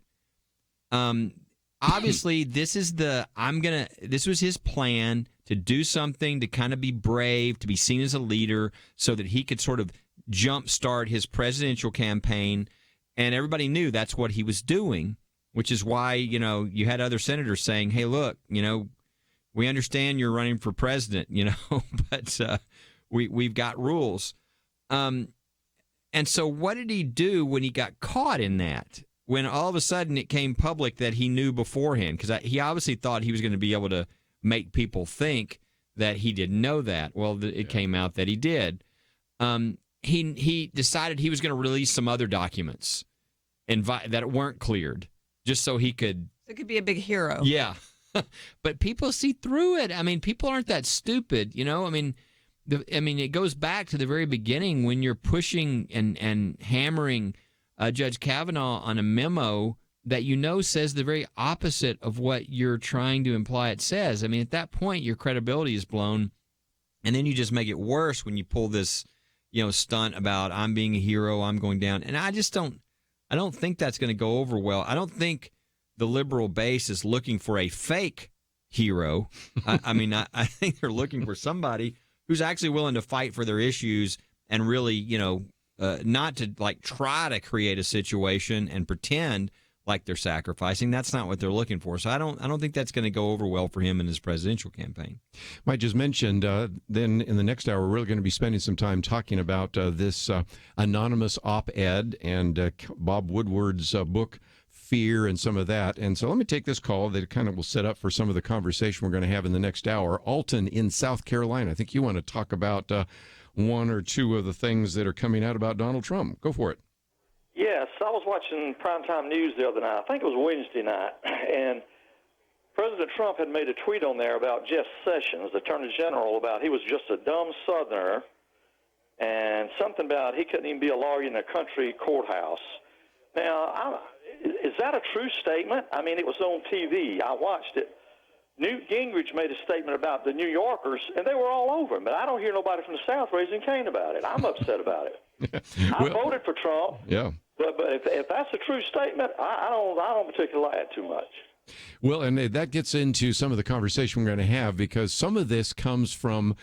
Obviously, this was his plan to do something, to kind of be brave, to be seen as a leader so that he could sort of jumpstart his presidential campaign. And everybody knew that's what he was doing, which is why, you had other senators saying, hey, look, we understand you're running for president, but we've got rules. And so what did he do when he got caught in that? When all of a sudden it came public that he knew beforehand, because he obviously thought he was going to be able to make people think that he didn't know that. Well, it came out that he did. He decided he was going to release some other documents that weren't cleared, just so he could. So it could be a big hero. Yeah. But people see through it. People aren't that stupid, it goes back to the very beginning when you're pushing and hammering Judge Kavanaugh on a memo that says the very opposite of what you're trying to imply it says. At that point, your credibility is blown, and then you just make it worse when you pull this, stunt about I'm being a hero, I'm going down, and I don't think that's going to go over well. I don't think the liberal base is looking for a fake hero. I think they're looking for somebody who's actually willing to fight for their issues and really, not to try to create a situation and pretend like they're sacrificing. That's not what they're looking for. So I don't think that's going to go over well for him in his presidential campaign. Mike just mentioned, then in the next hour, we're really going to be spending some time talking about this anonymous op-ed and Bob Woodward's book, Fear, and some of that. And so let me take this call that kind of will set up for some of the conversation we're going to have in the next hour. Alton in South Carolina, I think you want to talk about one or two of the things that are coming out about Donald Trump. Go for it. Yes, I was watching primetime news the other night. I think it was Wednesday night, and President Trump had made a tweet on there about Jeff Sessions, the Attorney General, about he was just a dumb Southerner, and something about he couldn't even be a lawyer in a country courthouse. Now, is that a true statement? It was on TV. I watched it. Newt Gingrich made a statement about the New Yorkers, and they were all over him. But I don't hear nobody from the South raising Cain about it. I'm upset about it. I voted for Trump. Yeah. But if that's a true statement, I don't particularly like it too much. Well, and that gets into some of the conversation we're going to have, because some of this comes from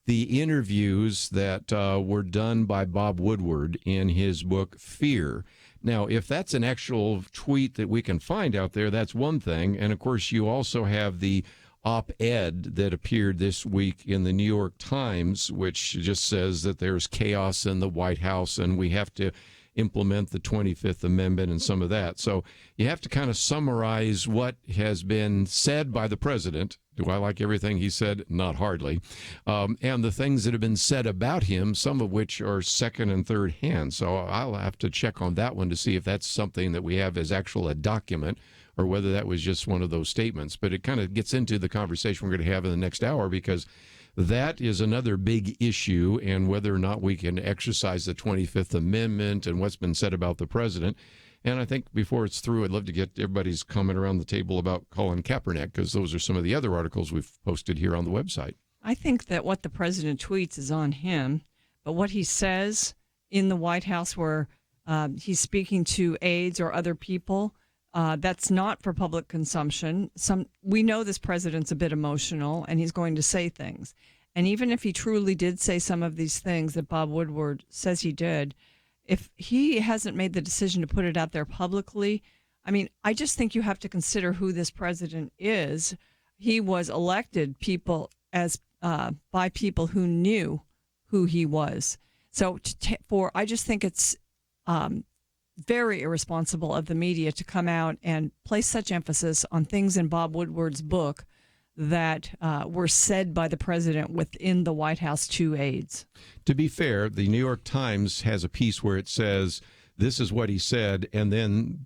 the interviews that were done by Bob Woodward in his book, Fear. Now, if that's an actual tweet that we can find out there, that's one thing. And, of course, you also have the op-ed that appeared this week in the New York Times, which just says that there's chaos in the White House and we have to implement the 25th Amendment and some of that. So you have to kind of summarize what has been said by the president. Do I like everything he said? Not hardly. And the things that have been said about him, some of which are second and third hand. So I'll have to check on that one to see if that's something that we have as actual a document or whether that was just one of those statements. But it kind of gets into the conversation we're going to have in the next hour, because that is another big issue, and whether or not we can exercise the 25th Amendment and what's been said about the president. And I think before it's through, I'd love to get everybody's comment around the table about Colin Kaepernick, because those are some of the other articles we've posted here on the website. I think that what the president tweets is on him, but what he says in the White House where he's speaking to aides or other people, that's not for public consumption. We know this president's a bit emotional, and he's going to say things. And even if he truly did say some of these things that Bob Woodward says he did, if he hasn't made the decision to put it out there publicly, I mean, I just think you have to consider who this president is. He was elected by people who knew who he was. So I just think it's very irresponsible of the media to come out and place such emphasis on things in Bob Woodward's book that were said by the president within the White House to aides. To be fair, the New York Times has a piece where it says, this is what he said, and then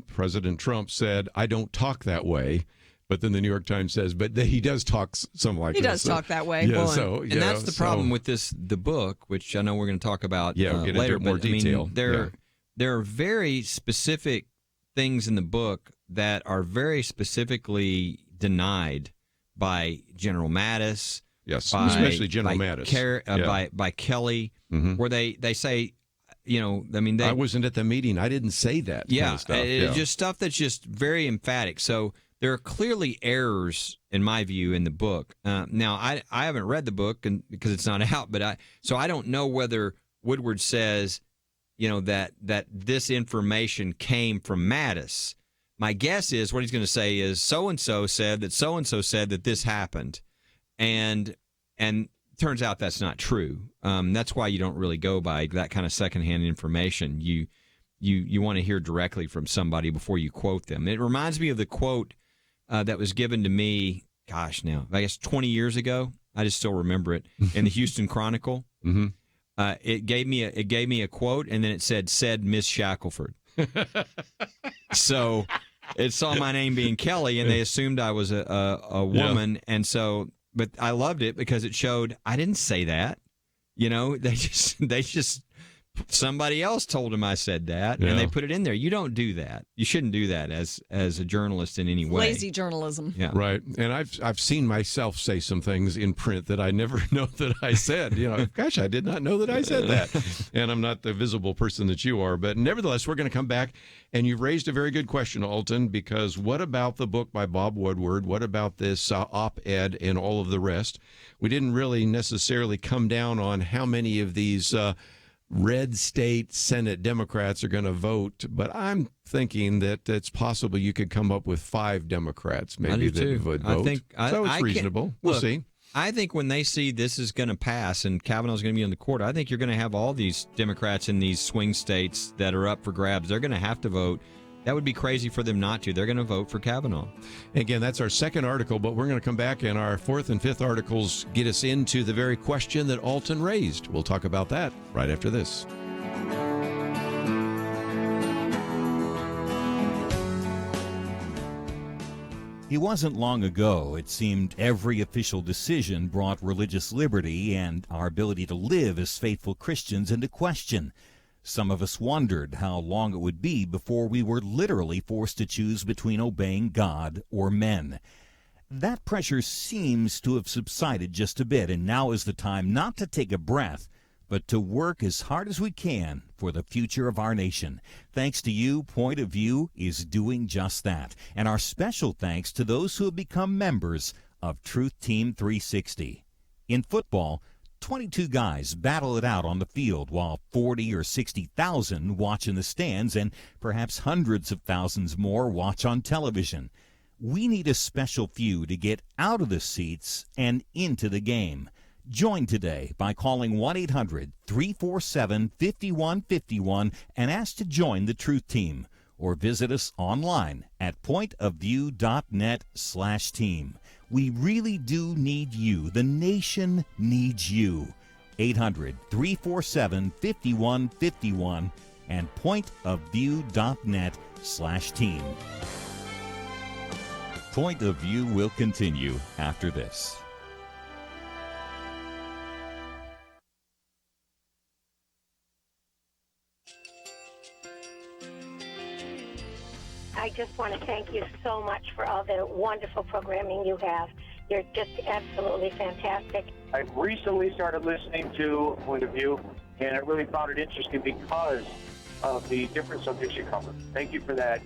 President Trump said, I don't talk that way. But then the New York Times says, but he does talk something like this. He does talk that way. Yeah, and that's the problem with the book, which I know we're going to talk about we'll get later. Into more detail. I mean, there are very specific things in the book that are very specifically denied by General Mattis. Yes, especially General Mattis. By Kelly, where they say, I wasn't at the meeting. I didn't say that. Kind of stuff. It's just stuff that's just very emphatic. So there are clearly errors, in my view, in the book. Now, I haven't read the book because it's not out, but I don't know whether Woodward says, that this information came from Mattis. My guess is what he's going to say is so-and-so said that this happened. And turns out that's not true. That's why you don't really go by that kind of secondhand information. You want to hear directly from somebody before you quote them. It reminds me of the quote that was given to me, I guess 20 years ago. I just still remember it, in the Houston Chronicle. Mm-hmm. It gave me a quote, and then it said Miss Shackelford. So it saw my name being Kelly, and they assumed I was a woman, and so. But I loved it because it showed I didn't say that. They just somebody else told him I said that, and they put it in there. You don't do that. You shouldn't do that as a journalist in any way. Lazy journalism. Yeah. Right. And I've seen myself say some things in print that I never know that I said. Gosh, I did not know that I said that. And I'm not the visible person that you are. But nevertheless, we're going to come back. And you've raised a very good question, Alton, because what about the book by Bob Woodward? What about this op-ed and all of the rest? We didn't really necessarily come down on how many of these red state Senate Democrats are going to vote, but I'm thinking that it's possible you could come up with 5 Democrats maybe that would vote. So it's reasonable. We'll see. I think when they see this is going to pass and Kavanaugh's going to be on the court, I think you're going to have all these Democrats in these swing states that are up for grabs. They're going to have to vote. That would be crazy for them not to. They're going to vote for Kavanaugh. Again, that's our second article, but we're going to come back, and our fourth and fifth articles get us into the very question that Alton raised. We'll talk about that right after this. It wasn't long ago, it seemed, every official decision brought religious liberty and our ability to live as faithful Christians into question. Some of us wondered how long it would be before we were literally forced to choose between obeying God or men. That pressure seems to have subsided just a bit, and now is the time not to take a breath, but to work as hard as we can for the future of our nation. Thanks to you, Point of View is doing just that. And our special thanks to those who have become members of Truth Team 360. In football, 22 guys battle it out on the field while 40 or 60,000 watch in the stands and perhaps hundreds of thousands more watch on television. We need a special few to get out of the seats and into the game. Join today by calling 1-800-347-5151 and ask to join the Truth Team, or visit us online at pointofview.net/team. We really do need you. The nation needs you. 800-347-5151 and pointofview.net/team. Point of View will continue after this. I just want to thank you so much for all the wonderful programming you have. You're just absolutely fantastic. I recently started listening to Point of View, and I really found it interesting because of the different subjects you cover. Thank you for that.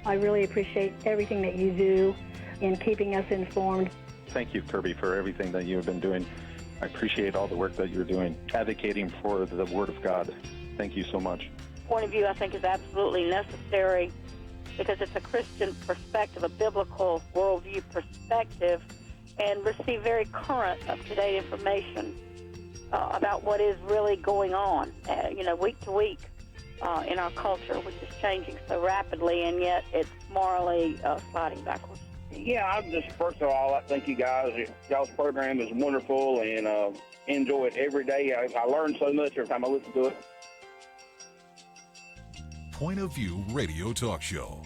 I really appreciate everything that you do in keeping us informed. Thank you, Kerby, for everything that you have been doing. I appreciate all the work that you're doing, advocating for the Word of God. Thank you so much. Point of view, I think, is absolutely necessary because it's a Christian perspective, a biblical worldview perspective, and receive very current, up-to-date information about what is really going on, week to week in our culture, which is changing so rapidly, and yet it's morally sliding backwards. Yeah, I'm just, first of all, I thank you guys. Y'all's program is wonderful, and enjoy it every day. I learn so much every time I listen to it. Point of View Radio Talk Show.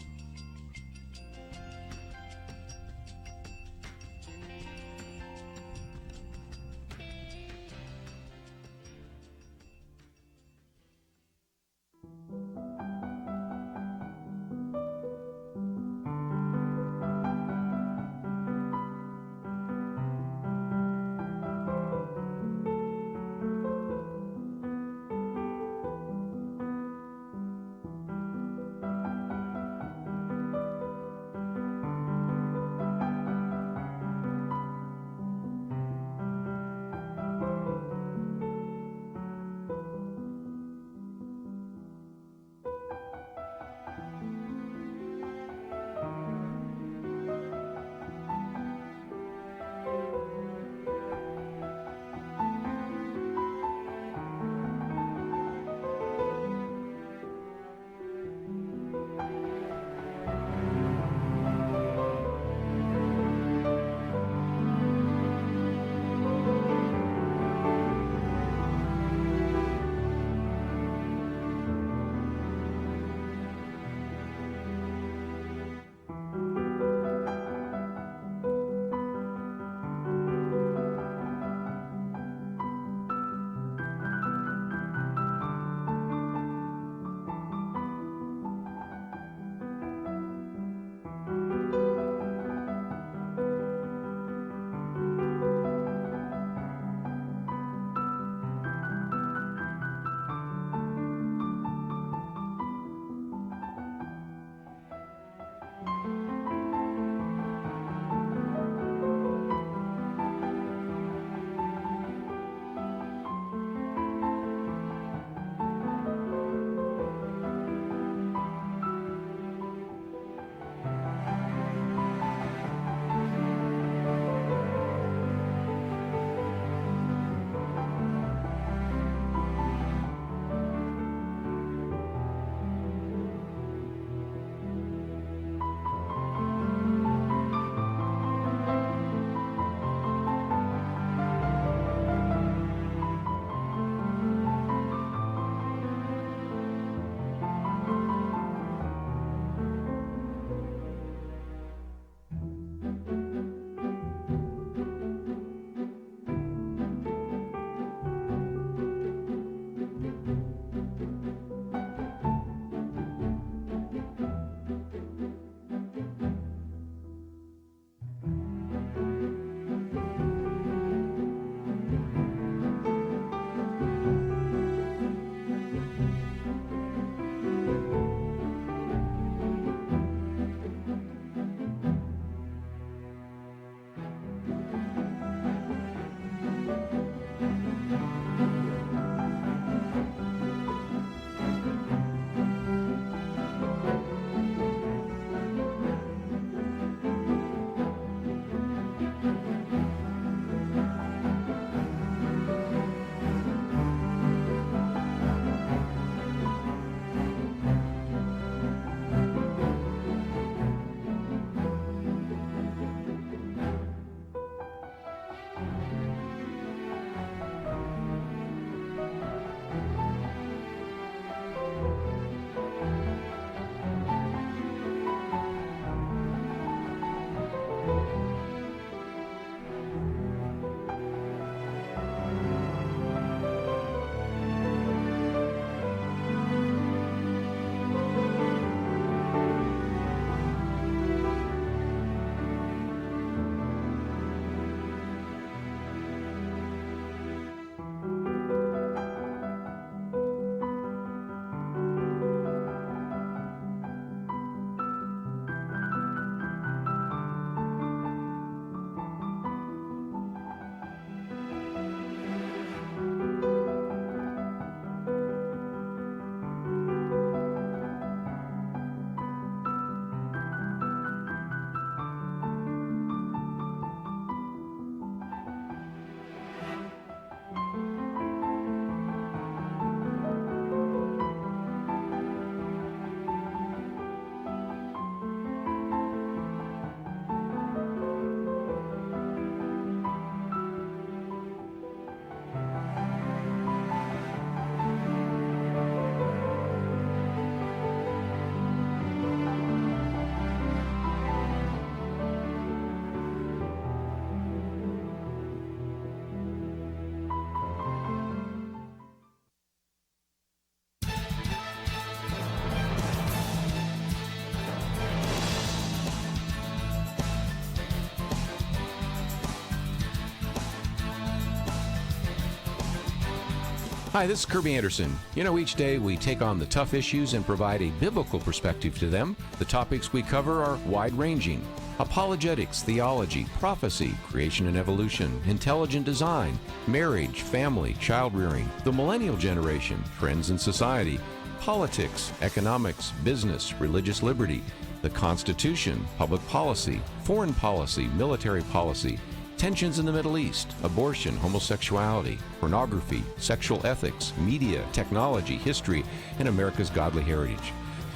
Hi, this is Kerby Anderson. You know, each day we take on the tough issues and provide a biblical perspective to them. The topics we cover are wide-ranging. Apologetics, theology, prophecy, creation and evolution, intelligent design, marriage, family, child-rearing, the millennial generation, trends in society, politics, economics, business, religious liberty, the Constitution, public policy, foreign policy, military policy, tensions in the Middle East, abortion, homosexuality, pornography, sexual ethics, media, technology, history, and America's godly heritage.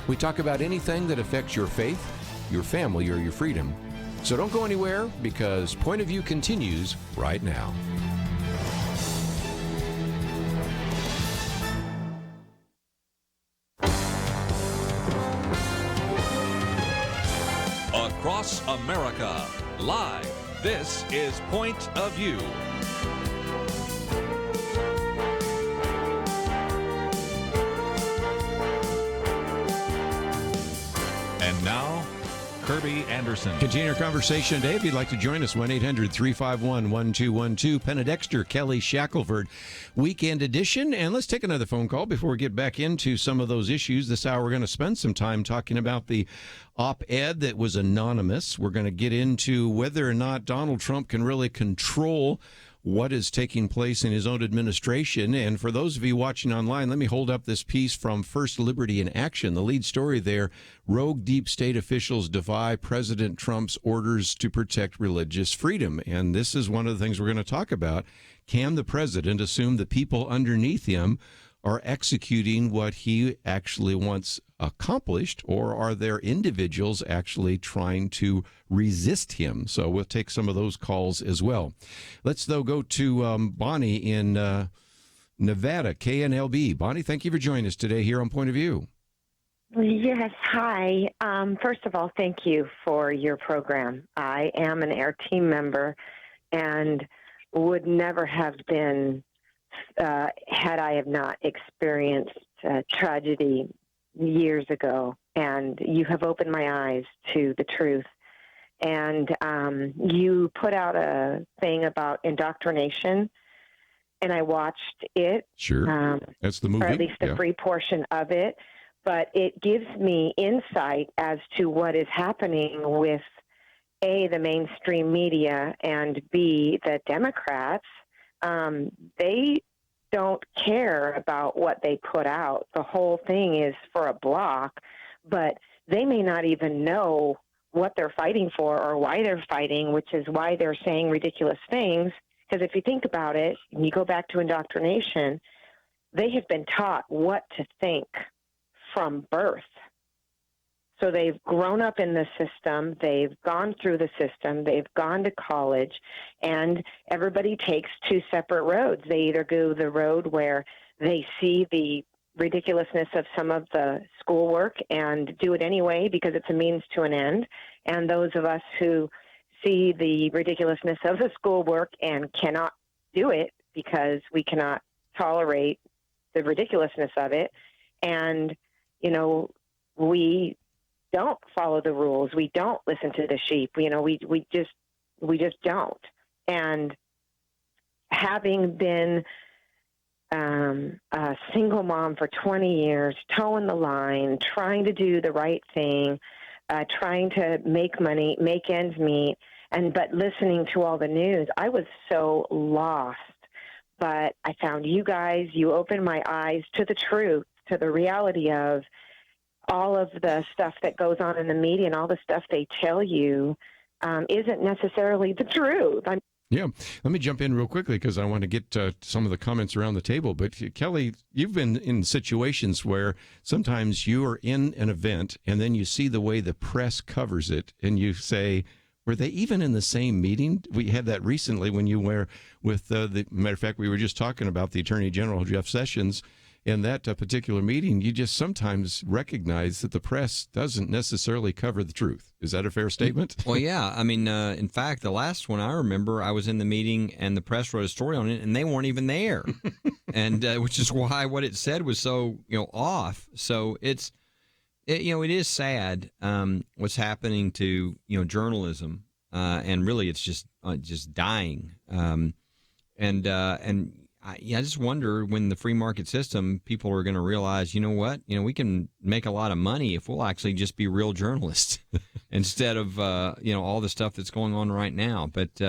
We talk about anything that affects your faith, your family, or your freedom. So don't go anywhere, because Point of View continues right now. Across America, live. This is Point of View. And now, Kerby Anderson. Continue our conversation today. If you'd like to join us, 1-800-351-1212. Penna, Dexter, Kelly, Shackelford, Weekend Edition. And let's take another phone call before we get back into some of those issues. This hour, we're going to spend some time talking about the op-ed that was anonymous. We're going to get into whether or not Donald Trump can really control what is taking place in his own administration. And for those of you watching online, let me hold up this piece from First Liberty in Action. The lead story there: rogue deep state officials defy President Trump's orders to protect religious freedom. And this is one of the things we're going to talk about. Can the president assume the people underneath him are executing what he actually wants accomplished, or are there individuals actually trying to resist him? So we'll take some of those calls as well. Let's, though, go to Bonnie in Nevada, KNLB. Bonnie, thank you for joining us today here on Point of View. Yes, hi. First of all, thank you for your program. I am an AIR team member and would never have been had I have not experienced tragedy years ago, and you have opened my eyes to the truth. And you put out a thing about indoctrination, and I watched it. Sure. That's the movie. Or at least the free portion of it. But it gives me insight as to what is happening with, A, the mainstream media, and B, the Democrats. They don't care about what they put out. The whole thing is for a block, but they may not even know what they're fighting for or why they're fighting, which is why they're saying ridiculous things. Because if you think about it, and you go back to indoctrination, they have been taught what to think from birth. So they've grown up in the system, they've gone through the system, they've gone to college, and everybody takes two separate roads. They either go the road where they see the ridiculousness of some of the schoolwork and do it anyway because it's a means to an end, and those of us who see the ridiculousness of the schoolwork and cannot do it because we cannot tolerate the ridiculousness of it, and, you know, we don't follow the rules. We don't listen to the sheep. You know, we just don't. And having been a single mom for 20 years, towing the line, trying to do the right thing, trying to make money, make ends meet, but listening to all the news, I was so lost. But I found you guys. You opened my eyes to the truth, to the reality of all of the stuff that goes on in the media and all the stuff they tell you isn't necessarily the truth. Yeah. Let me jump in real quickly because I want to get some of the comments around the table. But Kelly, you've been in situations where sometimes you are in an event and then you see the way the press covers it and you say, were they even in the same meeting? We had that recently when you were with the matter of fact, we were just talking about the Attorney General, Jeff Sessions. In that particular meeting, you just sometimes recognize that the press doesn't necessarily cover the truth. Is that a fair statement? Well, yeah. I mean, in fact, the last one I remember, I was in the meeting and the press wrote a story on it, and they weren't even there, and which is why what it said was so off. So it is sad what's happening to journalism, and really it's just dying, and I just wonder when the free market system, people are going to realize, you know what, we can make a lot of money if we'll actually just be real journalists instead of all the stuff that's going on right now. But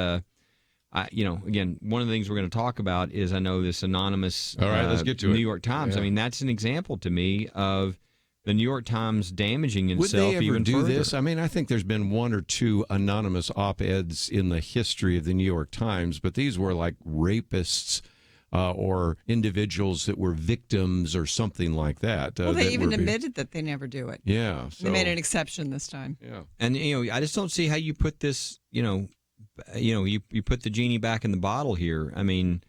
again, one of the things we're going to talk about is, I know this anonymous All right, let's get to New it. York Times. Yeah. I mean, that's an example to me of the New York Times damaging Would itself they ever even do further. this? I mean, I think there's been one or two anonymous op-eds in the history of the New York Times, but these were like rapists or individuals that were victims or something like that. Well, they that even were admitted that they never do it. Yeah. They made an exception this time. Yeah. And I just don't see how you put this. You put the genie back in the bottle here. I mean,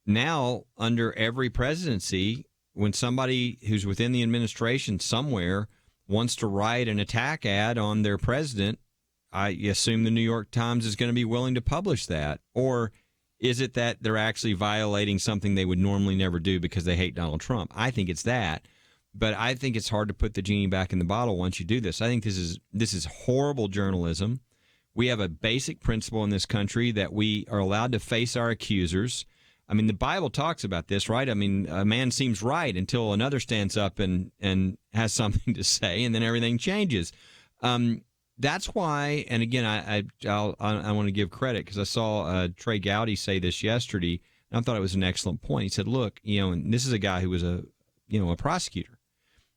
now under every presidency, when somebody who's within the administration somewhere wants to write an attack ad on their president, I assume the New York Times is going to be willing to publish that. Or is it that they're actually violating something they would normally never do because they hate Donald Trump? I think it's that. But I think it's hard to put the genie back in the bottle once you do this. I think this is horrible journalism. We have a basic principle in this country that we are allowed to face our accusers. I mean, the Bible talks about this, right? I mean, a man seems right until another stands up and has something to say, and then everything changes. That's why, and again, I want to give credit because I saw Trey Gowdy say this yesterday, and I thought it was an excellent point. He said, look, and this is a guy who was a prosecutor.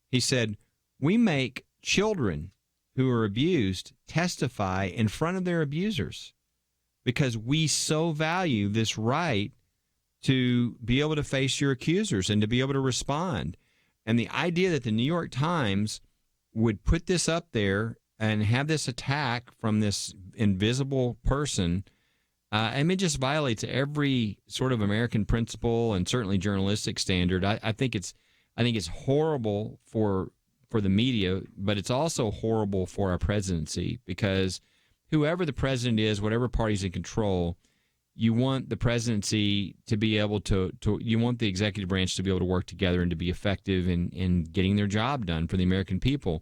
He said, we make children who are abused testify in front of their abusers because we so value this right to be able to face your accusers and to be able to respond. And the idea that the New York Times would put this up there and have this attack from this invisible person, it just violates every sort of American principle and certainly journalistic standard. I think it's horrible for the media, but it's also horrible for our presidency because whoever the president is, whatever party's in control, you want the presidency to be able to you want the executive branch to be able to work together and to be effective in getting their job done for the American people.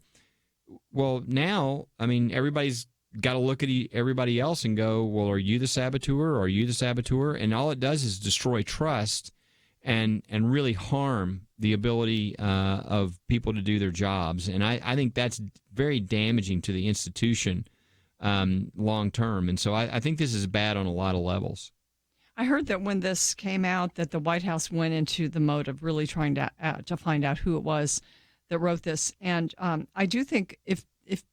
Well, now, I mean, everybody's got to look at everybody else and go, well, are you the saboteur or are you the saboteur? And all it does is destroy trust and really harm the ability of people to do their jobs. And I think that's very damaging to the institution long term. And so I think this is bad on a lot of levels. I heard that when this came out that the White House went into the mode of really trying to find out who it was that wrote this. And I do think if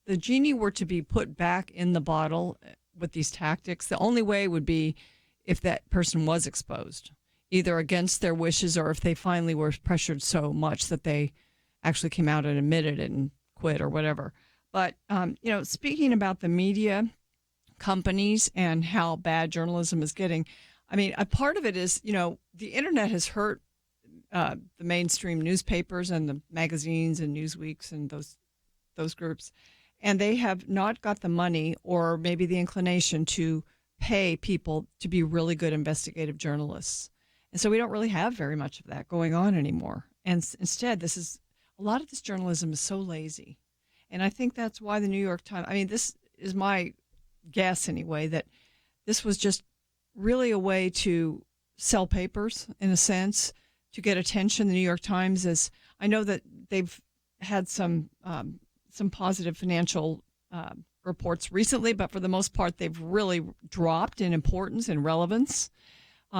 the genie were to be put back in the bottle with these tactics, the only way would be if that person was exposed, either against their wishes or if they finally were pressured so much that they actually came out and admitted it and quit or whatever. But, speaking about the media companies and how bad journalism is getting, I mean, a part of it is, the internet has hurt the mainstream newspapers and the magazines and Newsweeks and those groups. And they have not got the money or maybe the inclination to pay people to be really good investigative journalists. And so we don't really have very much of that going on anymore. And instead, a lot of this journalism is so lazy. And I think that's why the New York Times, I mean, this is my guess anyway, that this was just really a way to sell papers in a sense, to get attention. The New York Times is, I know that they've had some positive financial reports recently, but for the most part, they've really dropped in importance and relevance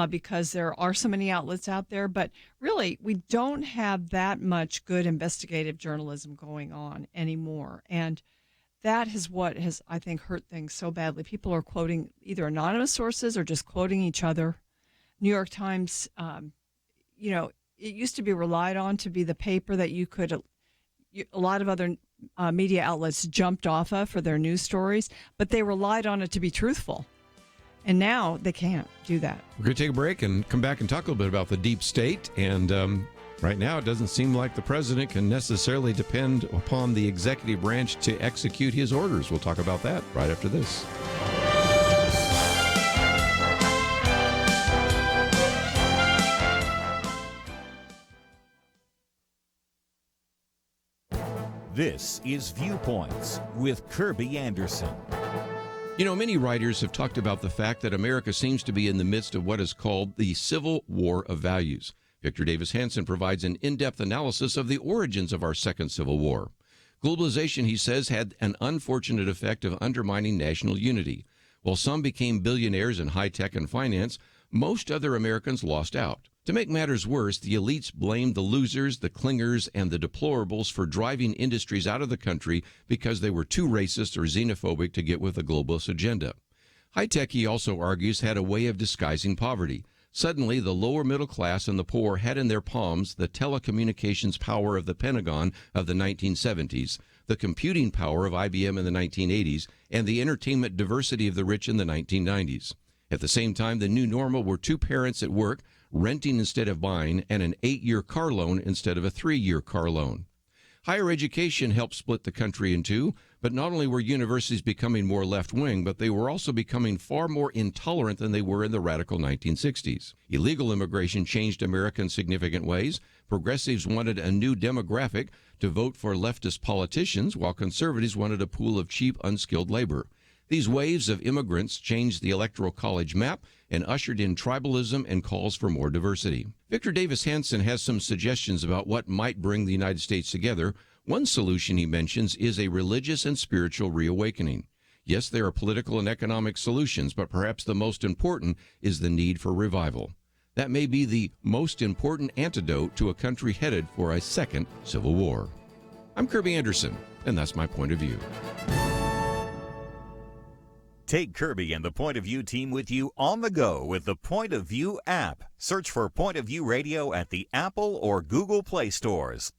because there are so many outlets out there. But really, we don't have that much good investigative journalism going on anymore. And that is what has, I think, hurt things so badly. People are quoting either anonymous sources or just quoting each other. New York Times, it used to be relied on to be the paper that you could, a lot of other media outlets jumped off of for their news stories, but they relied on it to be truthful. And now they can't do that. We're going to take a break and come back and talk a little bit about the deep state. And right now, it doesn't seem like the president can necessarily depend upon the executive branch to execute his orders. We'll talk about that right after this. This is Viewpoints with Kerby Anderson. You know, many writers have talked about the fact that America seems to be in the midst of what is called the Civil War of Values. Victor Davis Hanson provides an in-depth analysis of the origins of our second Civil War. Globalization, he says, had an unfortunate effect of undermining national unity. While some became billionaires in high-tech and finance, most other Americans lost out. To make matters worse, the elites blamed the losers, the clingers, and the deplorables for driving industries out of the country because they were too racist or xenophobic to get with the globalist agenda. High-tech, he also argues, had a way of disguising poverty. Suddenly, the lower middle class and the poor had in their palms the telecommunications power of the Pentagon of the 1970s, the computing power of IBM in the 1980s, and the entertainment diversity of the rich in the 1990s. At the same time, the new normal were two parents at work, renting instead of buying, and an 8-year car loan instead of a 3-year car loan. Higher education helped split the country in two, but not only were universities becoming more left-wing, but they were also becoming far more intolerant than they were in the radical 1960s. Illegal immigration changed America in significant ways. Progressives wanted a new demographic to vote for leftist politicians, while conservatives wanted a pool of cheap, unskilled labor. These waves of immigrants changed the Electoral College map and ushered in tribalism and calls for more diversity. Victor Davis Hanson has some suggestions about what might bring the United States together. One solution he mentions is a religious and spiritual reawakening. Yes, there are political and economic solutions, but perhaps the most important is the need for revival. That may be the most important antidote to a country headed for a second civil war. I'm Kerby Anderson, and that's my point of view. Take Kerby and the Point of View team with you on the go with the Point of View app. Search for Point of View Radio at the Apple or Google Play stores.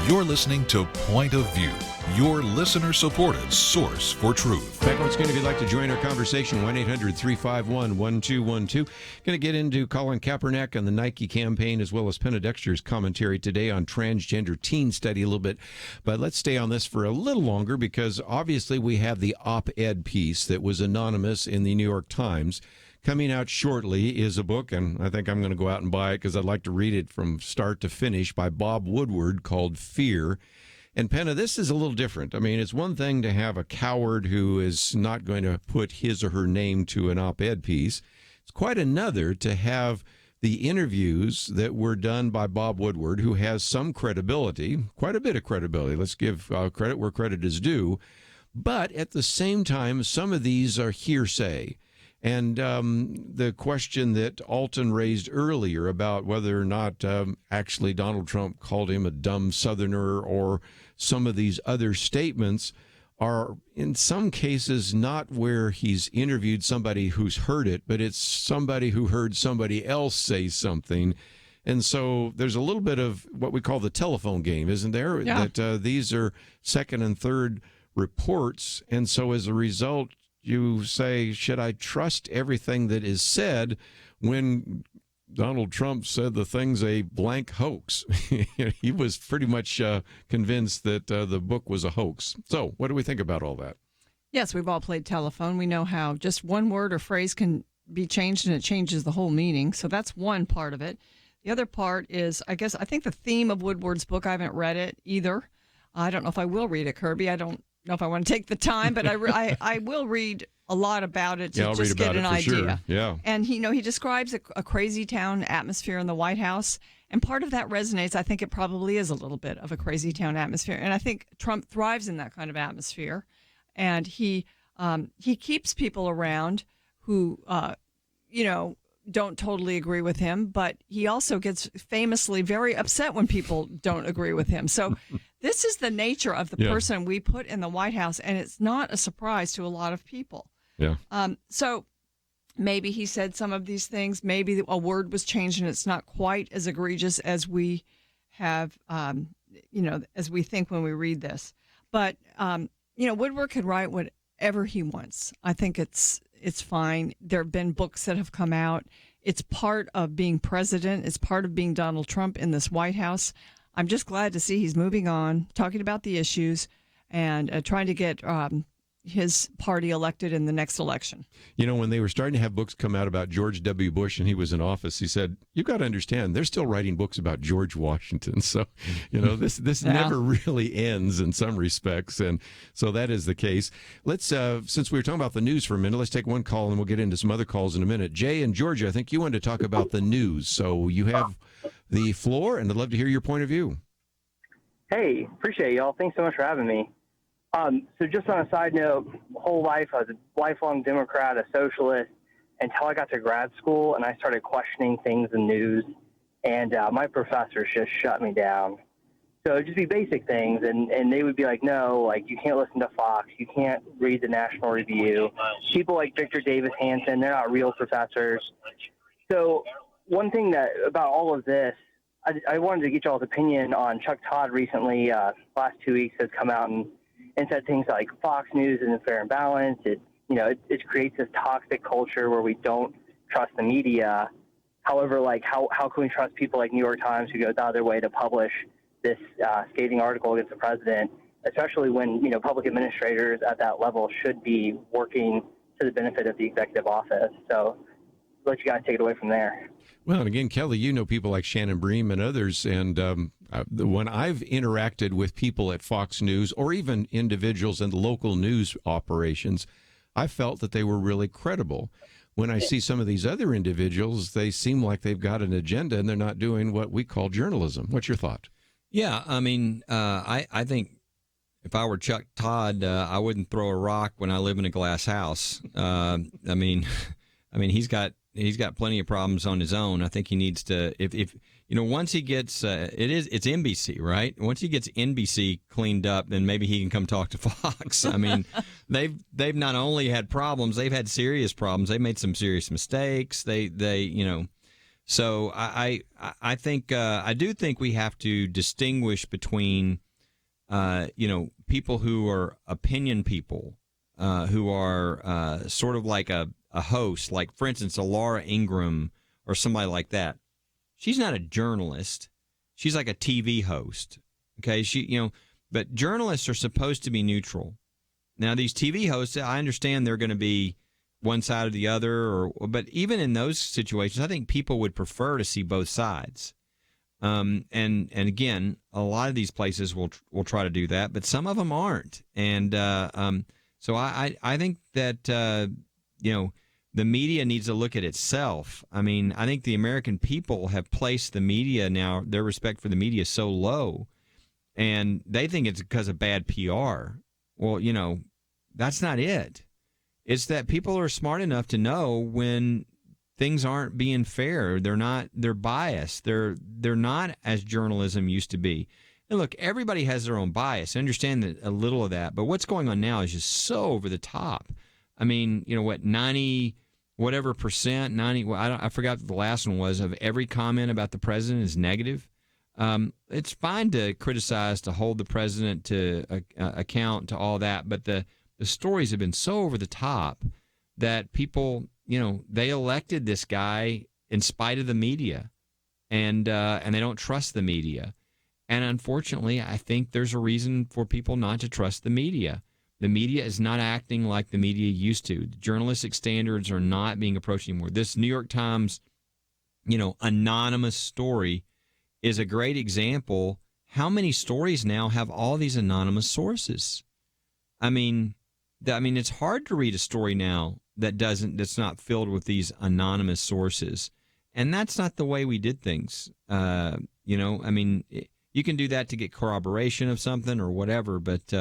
You're listening to Point of View, your listener-supported source for truth. Back once again, if you'd like to join our conversation, 1-800-351-1212. Going to get into Colin Kaepernick and the Nike campaign, as well as Penna Dexter's commentary today on transgender teen study a little bit. But let's stay on this for a little longer, because obviously we have the op-ed piece that was anonymous in the New York Times. Coming out shortly is a book, and I think I'm going to go out and buy it because I'd like to read it from start to finish, by Bob Woodward, called Fear. And Penna, this is a little different. I mean, it's one thing to have a coward who is not going to put his or her name to an op-ed piece. It's quite another to have the interviews that were done by Bob Woodward, who has some credibility, quite a bit of credibility. Let's give credit where credit is due. But at the same time, some of these are hearsay. And the question that Alton raised earlier about whether or not actually Donald Trump called him a dumb Southerner, or some of these other statements are in some cases not where he's interviewed somebody who's heard it, but it's somebody who heard somebody else say something. And so there's a little bit of what we call the telephone game, isn't there? Yeah. That these are second and third reports. And so as a result, you say, should I trust everything that is said when Donald Trump said the thing's a blank hoax? He was pretty much convinced that the book was a hoax. So what do we think about all that? Yes, we've all played telephone. We know how just one word or phrase can be changed and it changes the whole meaning. So that's one part of it. The other part is, I think the theme of Woodward's book, I haven't read it either. I don't know if I will read it, Kerby. I don't know if I want to take the time, but I will read a lot about it to just get an idea. Sure. Yeah. And he describes a crazy town atmosphere in the White House, And part of that resonates. I think it probably is a little bit of a crazy town atmosphere. And I think Trump thrives in that kind of atmosphere. And he keeps people around who, don't totally agree with him, but he also gets famously very upset when people don't agree with him. So this is the nature of the person we put in the White House, and it's not a surprise to a lot of people. Yeah. So maybe he said some of these things. Maybe a word was changed, and it's not quite as egregious as we have, as we think when we read this. But, Woodward could write whatever he wants. I think it's fine. There have been books that have come out. It's part of being president. It's part of being Donald Trump in this White House. I'm just glad to see he's moving on, talking about the issues, and trying to get his party elected in the next election. When they were starting to have books come out about George W. Bush and he was in office, he said, "You've got to understand, they're still writing books about George Washington." So, this never really ends in some respects. And so that is the case. Let's, since we were talking about the news for a minute, let's take one call and we'll get into some other calls in a minute. Jay in Georgia, I think you wanted to talk about the news. So you have the floor, and I'd love to hear your point of view. Hey, appreciate y'all. Thanks so much for having me. So just on a side note, whole life I was a lifelong Democrat, a socialist, until I got to grad school and I started questioning things in news, and my professors just shut me down. So it'd just be basic things, and they would be like, no, like, you can't listen to Fox, you can't read the National Review. People like Victor Davis Hanson, they're not real professors. So one thing about all of this, I wanted to get y'all's opinion on Chuck Todd recently, last 2 weeks, has come out and said things like Fox News isn't fair and balanced. It creates this toxic culture where we don't trust the media. However, like, how can we trust people like New York Times, who goes out of their way to publish this scathing article against the president, especially when, public administrators at that level should be working to the benefit of the executive office. So I'll let you guys take it away from there. Well, and again, Kelly, people like Shannon Bream and others, and when I've interacted with people at Fox News or even individuals in local news operations, I felt that they were really credible. When I see some of these other individuals, they seem like they've got an agenda and they're not doing what we call journalism. What's your thought? Yeah, I mean, I think if I were Chuck Todd, I wouldn't throw a rock when I live in a glass house. I mean, he's got plenty of problems on his own. I think he needs to, if once he gets, it's NBC, right? Once he gets NBC cleaned up, then maybe he can come talk to Fox. I mean, they've not only had problems, they've had serious problems. They made some serious mistakes. So I think, I do think we have to distinguish between, people who are opinion people, who are sort of like a host, like, for instance, a Laura Ingraham or somebody like that. She's not a journalist. She's like a TV host. Okay. But journalists are supposed to be neutral. Now, these TV hosts, I understand they're going to be one side or the other, but even in those situations, I think people would prefer to see both sides. And again, a lot of these places will try to do that, but some of them aren't. And so I think that the media needs to look at itself. I mean, I think the American people have placed the media now, their respect for the media, so low, and they think it's because of bad PR. Well, that's not it. It's that people are smart enough to know when things aren't being fair. They're biased. They're not as journalism used to be. And look, everybody has their own bias. I understand a little of that, but what's going on now is just so over the top. I mean, 90 whatever percent, 90, I forgot what the last one was, of every comment about the president is negative. It's fine to criticize, to hold the president to account, to all that, but the stories have been so over the top that people, they elected this guy in spite of the media, and they don't trust the media. And unfortunately, I think there's a reason for people not to trust the media. The media is not acting like the media used to. The journalistic standards are not being approached anymore. This New York Times, anonymous story is a great example. How many stories now have all these anonymous sources? I mean, it's hard to read a story now that's not filled with these anonymous sources. And that's not the way we did things. You can do that to get corroboration of something or whatever, but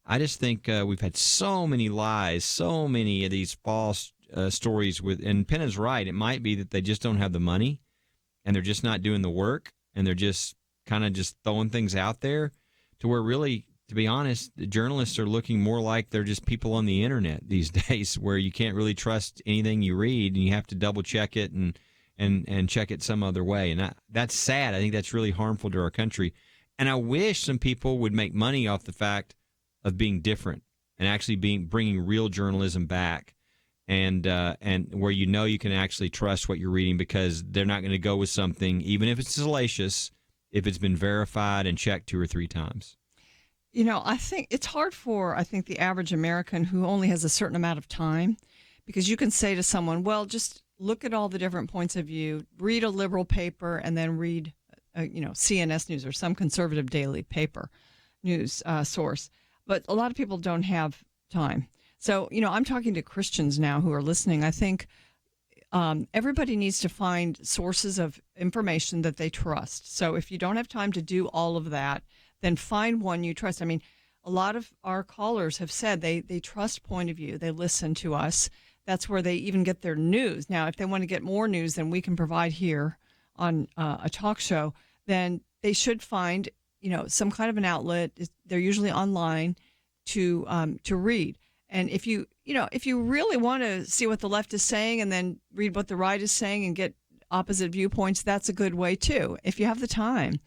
I just think we've had so many lies, so many of these false stories and Penna's right. It might be that they just don't have the money and they're just not doing the work and they're just kind of just throwing things out there to where really, to be honest, the journalists are looking more like they're just people on the internet these days where you can't really trust anything you read and you have to double check it and check it some other way. And that's sad. I think that's really harmful to our country. And I wish some people would make money off the fact of being different and actually bringing real journalism back and where you can actually trust what you're reading because they're not going to go with something, even if it's salacious, if it's been verified and checked 2 or 3 times. I think it's hard for, the average American who only has a certain amount of time, because you can say to someone, well, just look at all the different points of view, read a liberal paper, and then read, CNS News or some conservative daily paper news source. But a lot of people don't have time. So, I'm talking to Christians now who are listening. I think everybody needs to find sources of information that they trust. So if you don't have time to do all of that, then find one you trust. I mean, a lot of our callers have said they trust Point of View. They listen to us. That's where they even get their news. Now, if they want to get more news than we can provide here on a talk show, then they should find, some kind of an outlet. They're usually online to read. And if you really want to see what the left is saying and then read what the right is saying and get opposite viewpoints, that's a good way too, if you have the time.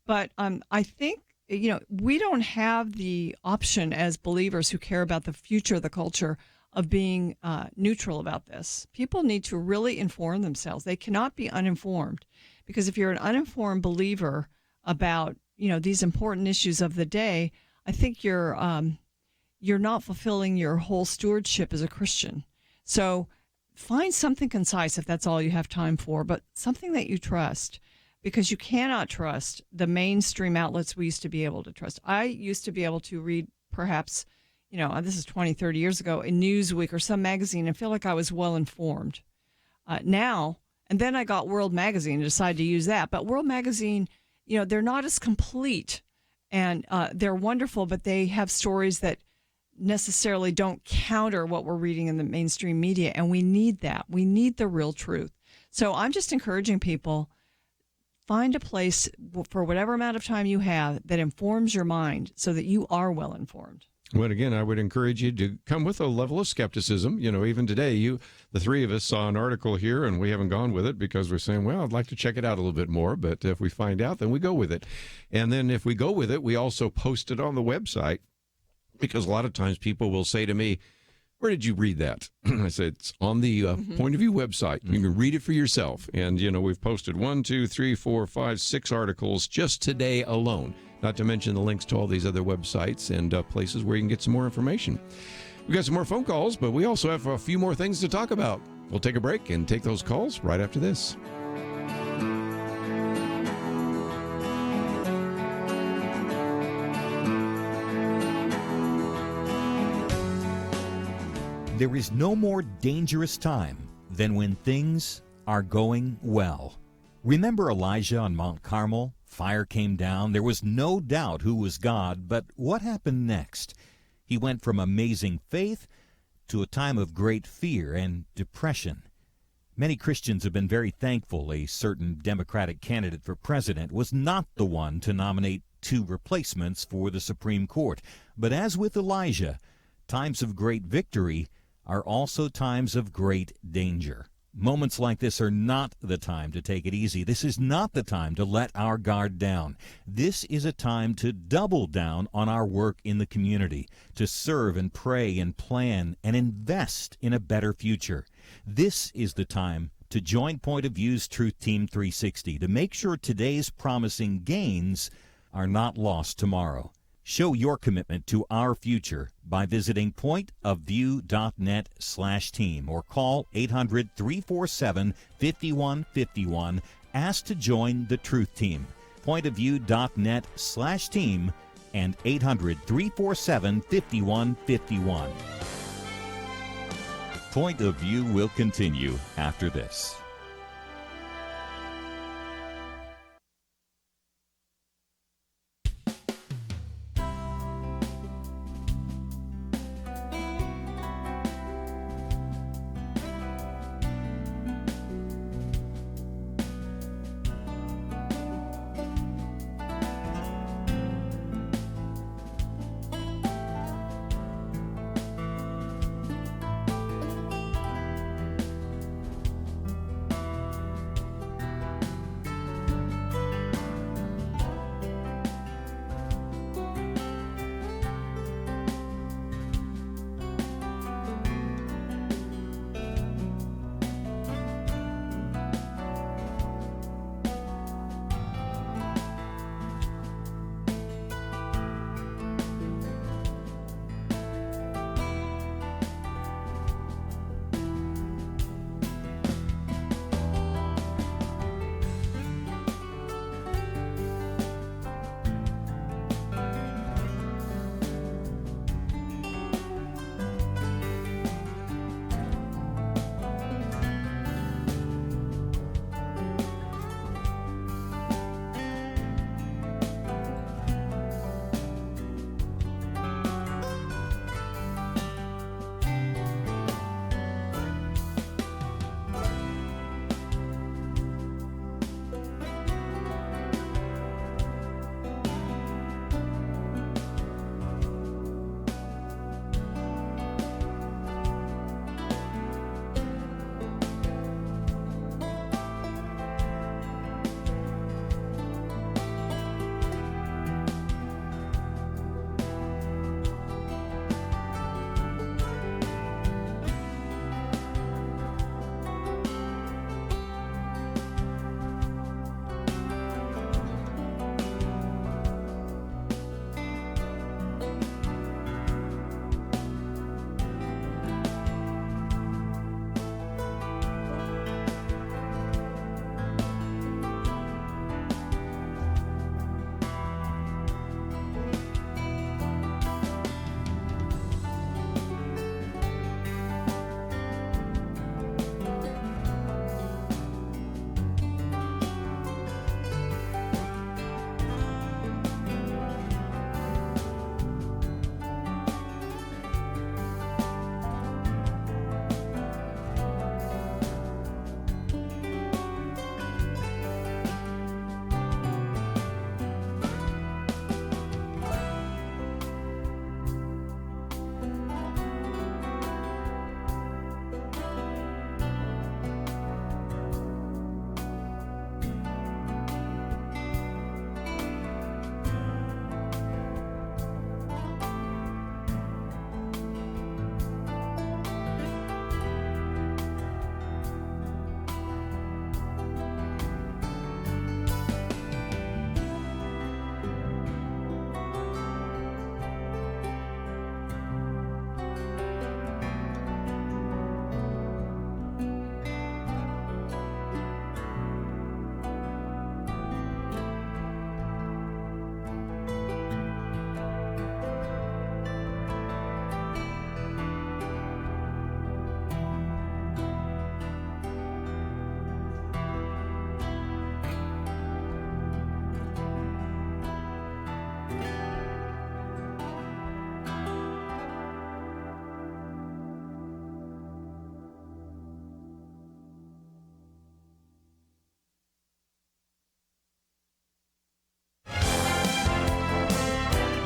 But I think, we don't have the option as believers who care about the future of the culture of being neutral about this. People need to really inform themselves. They cannot be uninformed, because if you're an uninformed believer about, these important issues of the day, I think you're not fulfilling your whole stewardship as a Christian. So find something concise if that's all you have time for, but something that you trust, because you cannot trust the mainstream outlets we used to be able to trust. I used to be able to read perhaps, this is 20, 30 years ago, in Newsweek or some magazine and feel like I was well informed. Now, and then I got World Magazine and decided to use that. But World Magazine, they're not as complete, and they're wonderful, but they have stories that necessarily don't counter what we're reading in the mainstream media, and we need that. We need the real truth. So I'm just encouraging people, find a place for whatever amount of time you have that informs your mind so that you are well informed. Well, again, I would encourage you to come with a level of skepticism. Even today, the three of us saw an article here, and we haven't gone with it because we're saying, well, I'd like to check it out a little bit more. But if we find out, then we go with it. And then if we go with it, we also post it on the website, because a lot of times people will say to me, where did you read that? I said, it's on the Point of View website. You can read it for yourself. And, we've posted 1, 2, 3, 4, 5, 6 articles just today alone. Not to mention the links to all these other websites and places where you can get some more information. We've got some more phone calls, but we also have a few more things to talk about. We'll take a break and take those calls right after this. There is no more dangerous time than when things are going well. Remember Elijah on Mount Carmel? Fire came down. There was no doubt who was God, but what happened next? He went from amazing faith to a time of great fear and depression. Many Christians have been very thankful a certain Democratic candidate for president was not the one to nominate 2 replacements for the Supreme Court. But as with Elijah, times of great victory are also times of great danger. Moments like this are not the time to take it easy. This is not the time to let our guard down. This is a time to double down on our work in the community, to serve and pray and plan and invest in a better future. This is the time to join Point of View's Truth Team 360 to make sure today's promising gains are not lost tomorrow. Show your commitment to our future by visiting pointofview.net/team or call 800-347-5151. Ask to join the Truth Team. Pointofview.net/team and 800-347-5151. Point of View will continue after this.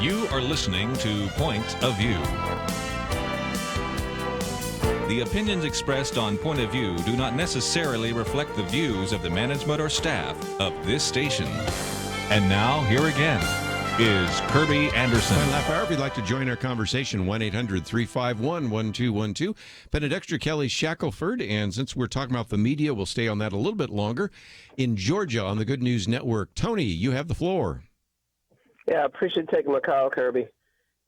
You are listening to Point of View. The opinions expressed on Point of View do not necessarily reflect the views of the management or staff of this station. And now, here again is Kerby Anderson. Final half hour. If you'd like to join our conversation, 1-800-351-1212. Penna, Dexter, Kelly, Shackelford. And since we're talking about the media, we'll stay on that a little bit longer. In Georgia on the Good News Network, Tony, you have the floor. Yeah, I appreciate taking my call, Kerby.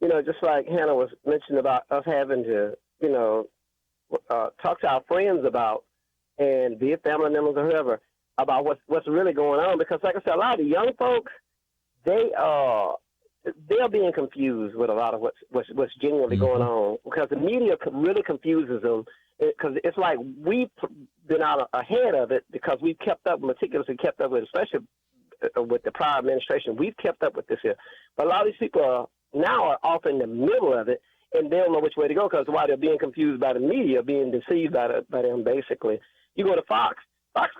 You know, just like Hannah was mentioning about us having to, talk to our friends about, and be it family members or whoever, about what's really going on. Because, like I said, a lot of the young folks, they're being confused with a lot of what's genuinely going on, because the media really confuses them. Because it's like we've been out ahead of it because we've meticulously kept up with, especially with the prior administration. We've kept up with this here. But a lot of these people are off in the middle of it, and they don't know which way to go because while they're being confused by the media, being deceived by them, basically. You go to Fox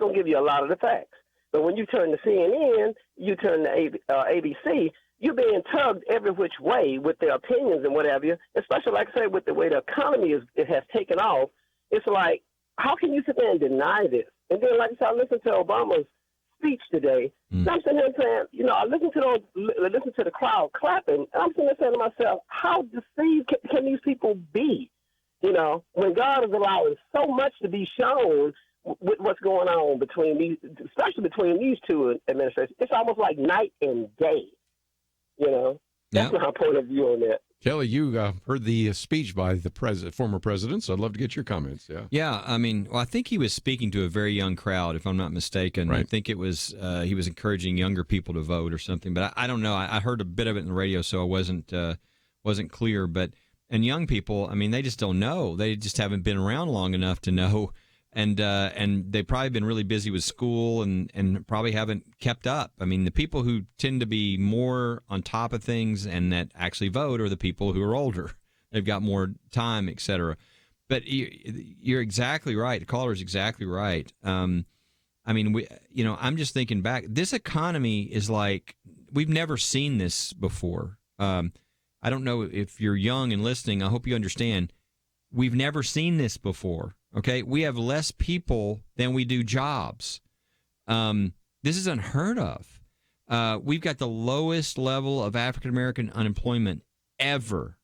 going to give you a lot of the facts. But when you turn to CNN, you turn to ABC, you're being tugged every which way with their opinions and what have you, especially, like I say, with the way the economy has taken off. It's like, how can you sit there and deny this? And then, like I said, I listened to Obama's speech today. And I'm sitting there saying, I listen to the crowd clapping, and I'm sitting there saying to myself, how deceived can these people be? When God is allowing so much to be shown with what's going on especially between these two administrations. It's almost like night and day. That's my point of view on that. Kelly, you heard the speech by the former president, so I'd love to get your comments. Yeah. I think he was speaking to a very young crowd, if I'm not mistaken. Right. I think it was he was encouraging younger people to vote or something, but I don't know. I heard a bit of it in the radio, so I wasn't clear. And young people, they just don't know. They just haven't been around long enough to know. And they've probably been really busy with school and probably haven't kept up. The people who tend to be more on top of things and that actually vote are the people who are older. They've got more time, et cetera. But you're exactly right. The caller is exactly right. I'm just thinking back. This economy is like we've never seen this before. I don't know if you're young and listening. I hope you understand. We've never seen this before. Okay, we have less people than we do jobs. This is unheard of. We've got the lowest level of African-American unemployment ever.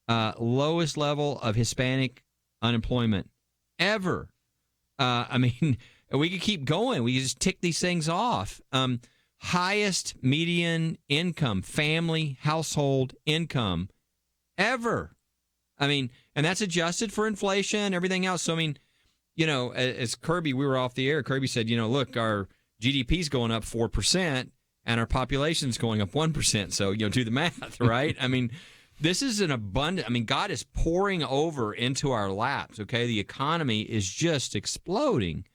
Lowest level of Hispanic unemployment ever. We could keep going. We could just tick these things off. Highest median income, family household income ever. And that's adjusted for inflation, everything else. So, as Kerby, we were off the air, Kerby said, look, our GDP's going up 4% and our population's going up 1%. So, do the math, right? This is an abundant, God is pouring over into our laps, okay? The economy is just exploding.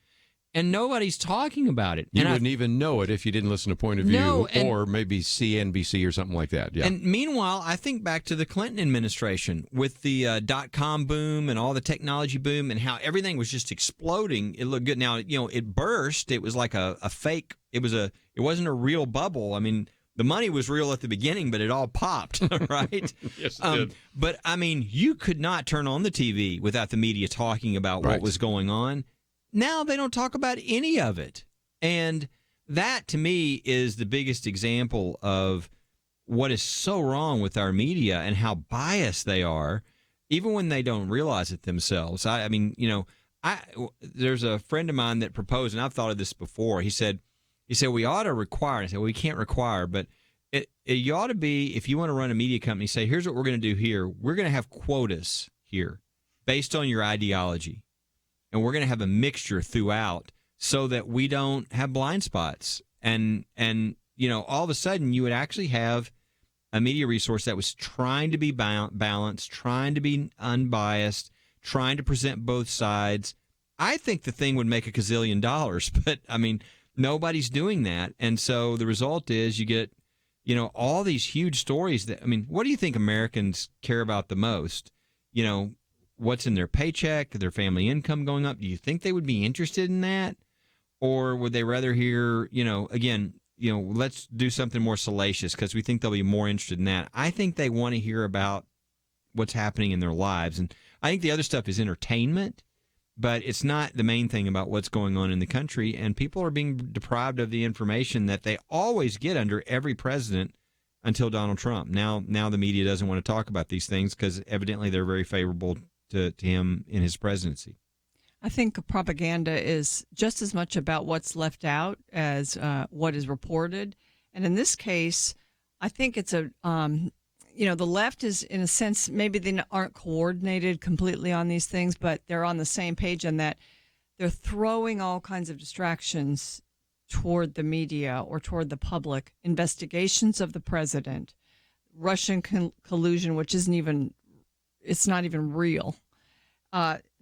And nobody's talking about it. You wouldn't even know it if you didn't listen to Point of View or maybe CNBC or something like that. Yeah. And meanwhile, I think back to the Clinton administration with the dot-com boom and all the technology boom and how everything was just exploding. It looked good. Now, it burst. It was like a fake. It wasn't a real bubble. The money was real at the beginning, but it all popped, right? Yes, it did. But, you could not turn on the TV without the media talking about what was going on. Now they don't talk about any of it. And that, to me, is the biggest example of what is so wrong with our media and how biased they are, even when they don't realize it themselves. There's a friend of mine that proposed, and I've thought of this before. He said we ought to require. And I said, well, we can't require, but it ought to be, if you want to run a media company, say, here's what we're going to do here. We're going to have quotas here based on your ideology. And we're going to have a mixture throughout so that we don't have blind spots. And all of a sudden you would actually have a media resource that was trying to be balanced, trying to be unbiased, trying to present both sides. I think the thing would make $1 gazillion, but nobody's doing that. And so the result is you get, all these huge stories that, what do you think Americans care about the most? What's in their paycheck, their family income going up? Do you think they would be interested in that? Or would they rather hear, again, let's do something more salacious because we think they'll be more interested in that. I think they want to hear about what's happening in their lives. And I think the other stuff is entertainment, but it's not the main thing about what's going on in the country. And people are being deprived of the information that they always get under every president until Donald Trump. Now the media doesn't want to talk about these things because evidently they're very favorable to him in his presidency. I think propaganda is just as much about what's left out as what is reported. And in this case, I think it's the left is, in a sense, maybe they aren't coordinated completely on these things, but they're on the same page in that they're throwing all kinds of distractions toward the media or toward the public. Investigations of the president, Russian collusion, which it's not even real.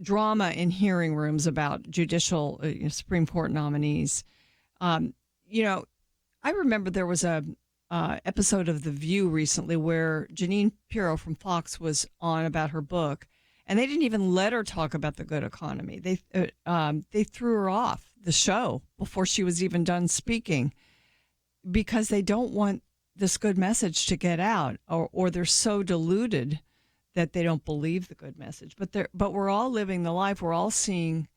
Drama in hearing rooms about judicial Supreme Court nominees. I remember there was a episode of The View recently where Jeanine Pirro from Fox was on about her book, and they didn't even let her talk about the good economy. They threw her off the show before she was even done speaking because they don't want this good message to get out, or they're so deluded that they don't believe the good message. But we're all living the life. We're all seeing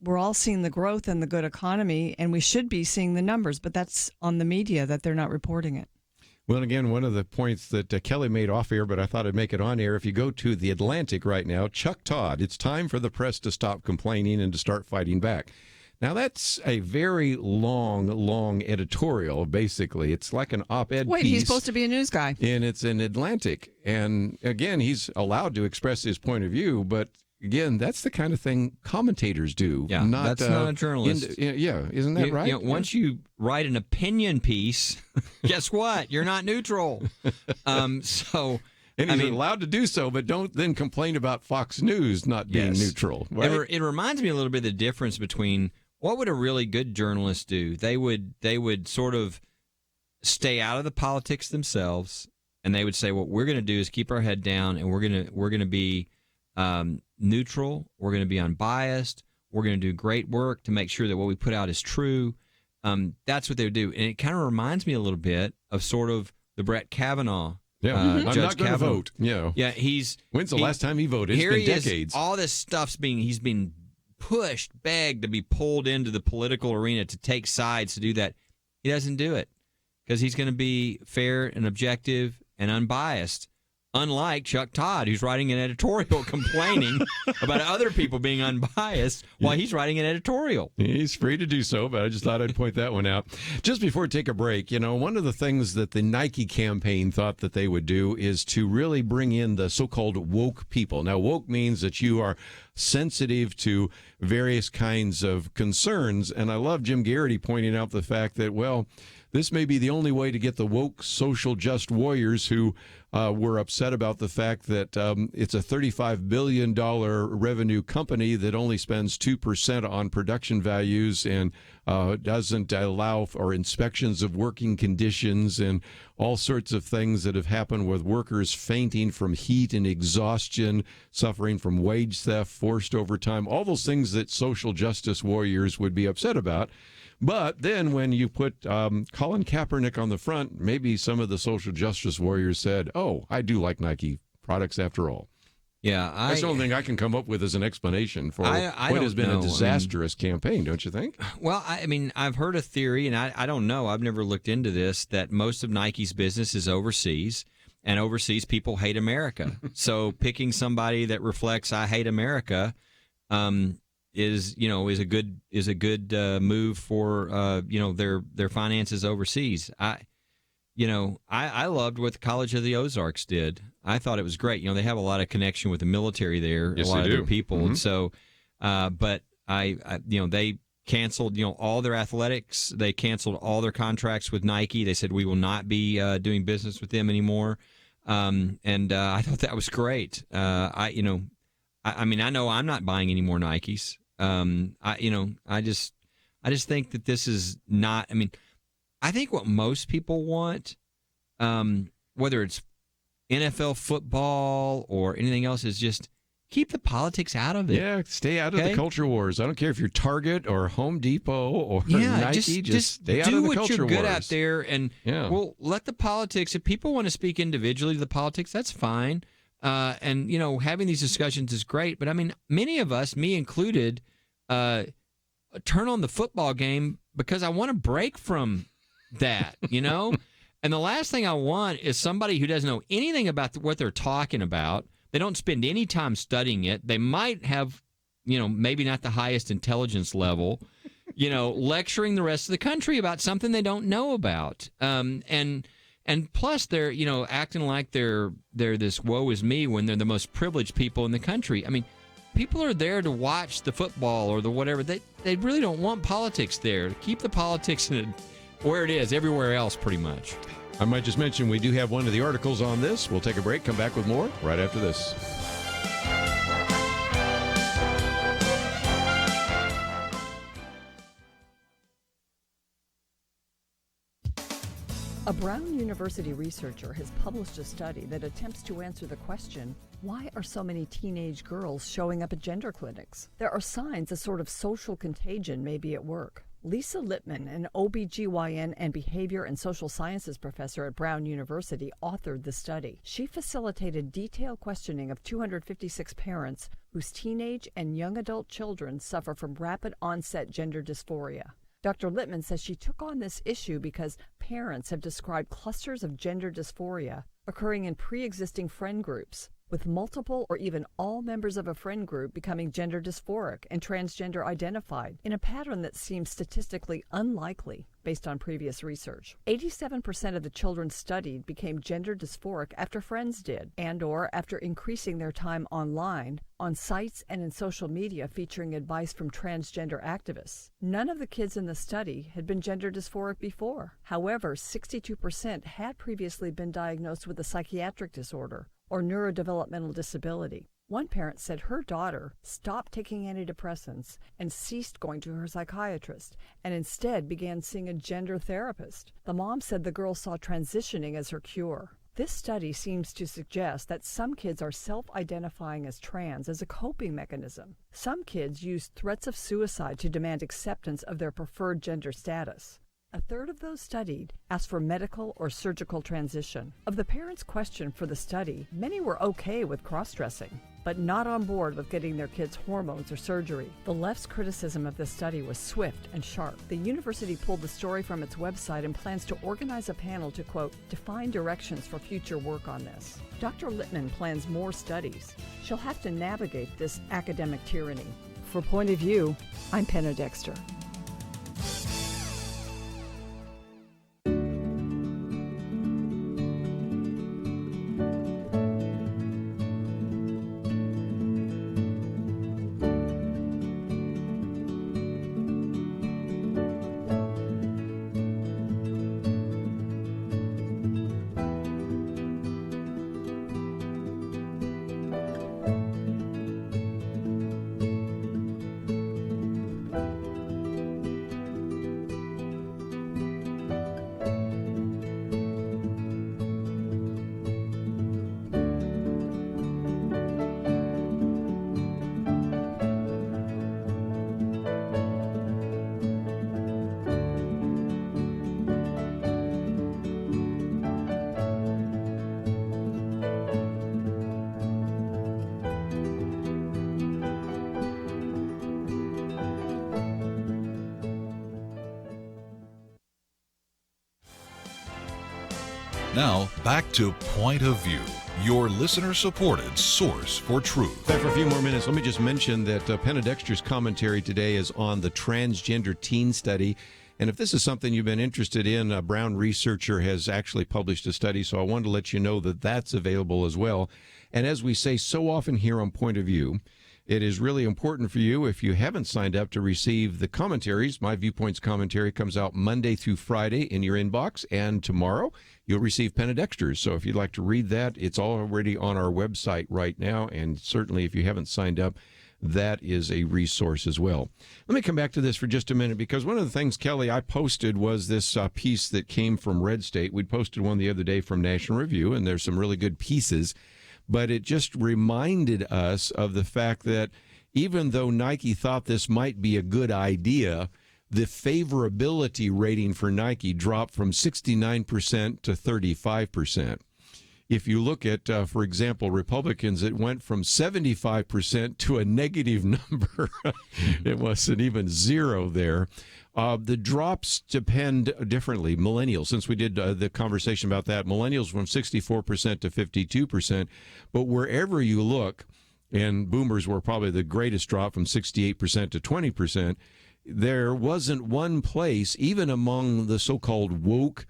the growth in the good economy, and we should be seeing the numbers. But that's on the media that they're not reporting it. Well, again, one of the points that Kelly made off air, but I thought I'd make it on air. If you go to The Atlantic right now, Chuck Todd, it's time for the press to stop complaining and to start fighting back. Now, that's a very long editorial, basically. It's like an op-ed piece. He's supposed to be a news guy. And it's in Atlantic. And, again, he's allowed to express his point of view, but, again, that's the kind of thing commentators do. Yeah, that's not a journalist. Isn't that right? Once you write an opinion piece, guess what? You're not neutral. And he's allowed to do so, but don't then complain about Fox News not being neutral. Right? It reminds me a little bit of the difference between what would a really good journalist do? They would sort of stay out of the politics themselves, and they would say, what we're going to do is keep our head down, and we're going to be neutral. We're going to be unbiased. We're going to do great work to make sure that what we put out is true. That's what they would do. And it kind of reminds me a little bit of sort of the Brett Kavanaugh. I'm Judge not going to Kavanaugh. vote. Yeah. When's the last time he voted? Here It's been he decades. Is, all this stuff's he's been pushed, begged to be pulled into the political arena to take sides to do that. He doesn't do it because he's going to be fair and objective and unbiased. Unlike Chuck Todd, who's writing an editorial complaining about other people being unbiased while he's writing an editorial. He's free to do so, but I just thought I'd point that one out. Just before we take a break, one of the things that the Nike campaign thought that they would do is to really bring in the so-called woke people. Now, woke means that you are sensitive to various kinds of concerns, and I love Jim Garrity pointing out the fact that, this may be the only way to get the woke social just warriors who were upset about the fact that it's a $35 billion revenue company that only spends 2% on production values and doesn't allow for inspections of working conditions and all sorts of things that have happened with workers fainting from heat and exhaustion, suffering from wage theft, forced overtime, all those things that social justice warriors would be upset about. But then when you put Colin Kaepernick on the front, maybe some of the social justice warriors said, I do like Nike products after all. Yeah, that's the only thing I can come up with as an explanation for what has been a disastrous campaign, don't you think? Well, I've heard a theory, and I don't know, I've never looked into this, that most of Nike's business is overseas, and overseas people hate America. So picking somebody that reflects I hate America is a good move for their finances overseas. I loved what the College of the Ozarks did. I thought it was great. They have a lot of connection with the military there, yes, a lot of do. their people, Mm-hmm. and so. But they canceled all their athletics. They canceled all their contracts with Nike. They said we will not be doing business with them anymore. And I thought that was great. I know I'm not buying any more Nikes. I just think that this is not. I think what most people want, whether it's NFL football or anything else, is just keep the politics out of it. Yeah, stay out of the culture wars. I don't care if you're Target or Home Depot or Nike. Just stay out of the culture wars. Do what you're good at there, and well, let the politics. If people want to speak individually to the politics, that's fine. And having these discussions is great. But I mean, many of us, me included, turn on the football game because I want to break from that. And the last thing I want is somebody who doesn't know anything about what they're talking about. They don't spend any time studying it. They might have, maybe not the highest intelligence level, lecturing the rest of the country about something they don't know about. And plus they're, acting like they're this woe is me when they're the most privileged people in the country. I mean, people are there to watch the football or the whatever. They really don't want politics there. Keep the politics where it is, everywhere else, pretty much. I might just mention we do have one of the articles on this. We'll take a break, come back with more right after this. A Brown University researcher has published a study that attempts to answer the question, why are so many teenage girls showing up at gender clinics? There are signs a sort of social contagion may be at work. Lisa Lippman, an OBGYN and behavior and social sciences professor at Brown University, authored the study. She facilitated detailed questioning of 256 parents whose teenage and young adult children suffer from rapid onset gender dysphoria. Dr. Lippman says she took on this issue because parents have described clusters of gender dysphoria occurring in pre-existing friend groups, with multiple or even all members of a friend group becoming gender dysphoric and transgender identified in a pattern that seems statistically unlikely based on previous research. 87% of the children studied became gender dysphoric after friends did, and or after increasing their time online, on sites and in social media featuring advice from transgender activists. None of the kids in the study had been gender dysphoric before. However, 62% had previously been diagnosed with a psychiatric disorder or neurodevelopmental disability. One parent said her daughter stopped taking antidepressants and ceased going to her psychiatrist and instead began seeing a gender therapist. The mom said the girl saw transitioning as her cure. This study seems to suggest that some kids are self-identifying as trans as a coping mechanism. Some kids use threats of suicide to demand acceptance of their preferred gender status. A third of those studied asked for medical or surgical transition. Of the parents questioned for the study, many were okay with cross-dressing, but not on board with getting their kids hormones or surgery. The left's criticism of this study was swift and sharp. The university pulled the story from its website and plans to organize a panel to, quote, define directions for future work on this. Dr. Lippman plans more studies. She'll have to navigate this academic tyranny. For Point of View, I'm Penna Dexter. Now, back to Point of View, your listener-supported source for truth. Back for a few more minutes. Let me just mention that Penna Dexter's commentary today is on the transgender teen study. And if this is something you've been interested in, a Brown researcher has actually published a study, so I wanted to let you know that that's available as well. And as we say so often here on Point of View, it is really important for you, if you haven't signed up, to receive the commentaries. My Viewpoints commentary comes out Monday through Friday in your inbox, and tomorrow you'll receive Penna Dexter's. So if you'd like to read that, it's already on our website right now, and certainly if you haven't signed up, that is a resource as well. Let me come back to this for just a minute, because one of the things, Kelly, I posted was this piece that came from Red State. We posted one the other day from National Review, and there's some really good pieces. but it just reminded us of the fact that even though Nike thought this might be a good idea, the favorability rating for Nike dropped from 69% to 35%. If you look at, for example, Republicans, it went from 75% to a negative number. It wasn't even zero there. The drops depend differently. Millennials, since we did the conversation about that, millennials from 64% to 52%. But wherever you look, and boomers were probably the greatest drop from 68% to 20%, there wasn't one place, even among the so-called woke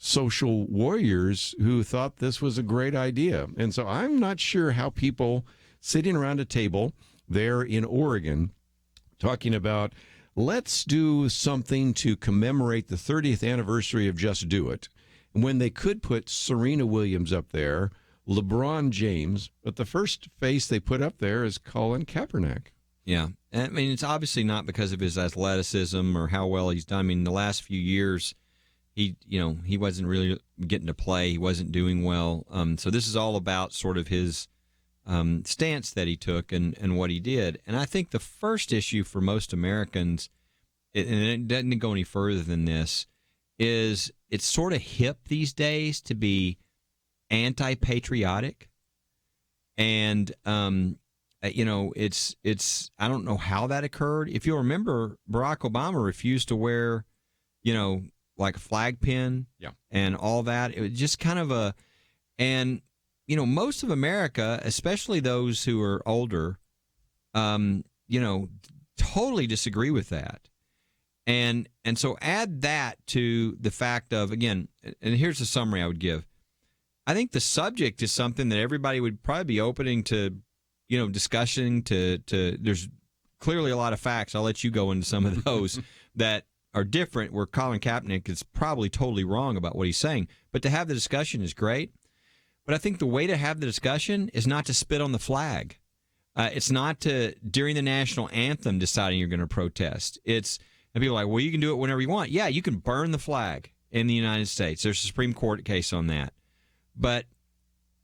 social warriors, who thought this was a great idea. And so I'm not sure how people sitting around a table there in Oregon talking about, let's do something to commemorate the 30th anniversary of Just Do It, when they could put Serena Williams up there, LeBron James, but the first face they put up there is Colin Kaepernick. Yeah. I mean, it's obviously not because of his athleticism or how well he's done. I mean, the last few years, he wasn't really getting to play. He wasn't doing well. So this is all about sort of his stance that he took and what he did. And I think the first issue for most Americans, and it doesn't go any further than this, is it's sort of hip these days to be anti-patriotic. And, it's I don't know how that occurred. If you'll remember, Barack Obama refused to wear, like a flag pin and all that. It was just kind of most of America, especially those who are older, totally disagree with that. And so add that to the fact of, again, and here's the summary I would give. I think the subject is something that everybody would probably be opening to, discussion to there's clearly a lot of facts. I'll let you go into some of those that are different, where Colin Kaepernick is probably totally wrong about what he's saying. But to have the discussion is great. But I think the way to have the discussion is not to spit on the flag. It's not to, during the national anthem, deciding you're going to protest. And people are like, well, you can do it whenever you want. Yeah, you can burn the flag in the United States. There's a Supreme Court case on that. But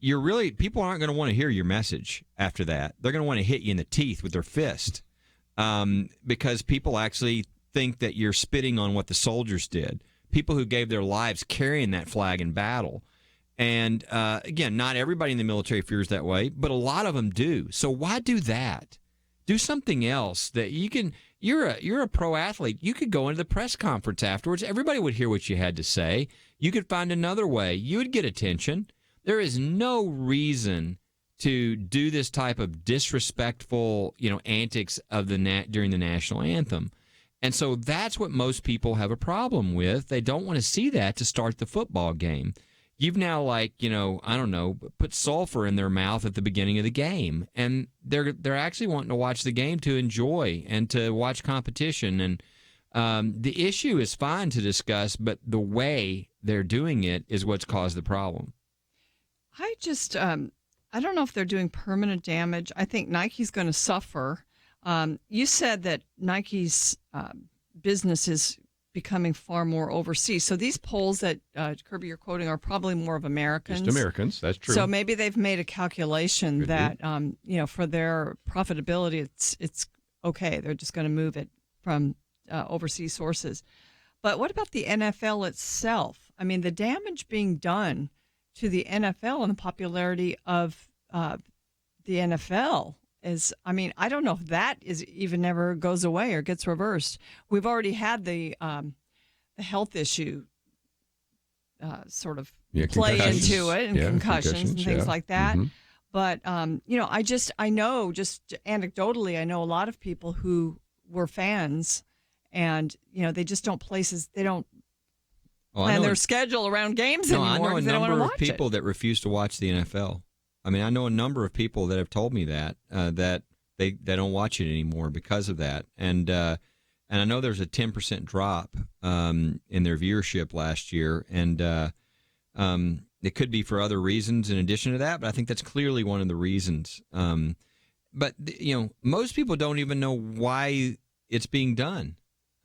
people aren't going to want to hear your message after that. They're going to want to hit you in the teeth with their fist because people actually think that you're spitting on what the soldiers did, people who gave their lives carrying that flag in battle. And again, not everybody in the military feels that way, but a lot of them do. So why do that? Do something else that you can. You're a pro athlete. You could go into the press conference afterwards. Everybody would hear what you had to say. You could find another way. You would get attention. There is no reason to do this type of disrespectful, antics of during the national anthem. And so that's what most people have a problem with. They don't want to see that to start the football game. You've now, put sulfur in their mouth at the beginning of the game, and they're actually wanting to watch the game to enjoy and to watch competition. And the issue is fine to discuss, but the way they're doing it is what's caused the problem. I just, I don't know if they're doing permanent damage. I think Nike's going to suffer. You said that Nike's business is becoming far more overseas. So these polls that Kerby you're quoting are probably more of Americans. Just Americans, that's true. So maybe they've made a calculation that for their profitability, it's okay. They're just going to move it from overseas sources. But what about the NFL itself? I mean, the damage being done to the NFL and the popularity of the NFL is, I don't know if that is even ever goes away or gets reversed. We've already had the health issue sort of play into it, and concussions and things like that. Mm-hmm. But, I know just anecdotally, I know a lot of people who were fans and, they just don't plan their schedule around games anymore. I know a they don't number want of to watch people that refuse to watch the NFL. I know a number of people that have told me that they don't watch it anymore because of that. And I know there's a 10% drop in their viewership last year, and it could be for other reasons in addition to that, but I think that's clearly one of the reasons. But most people don't even know why it's being done.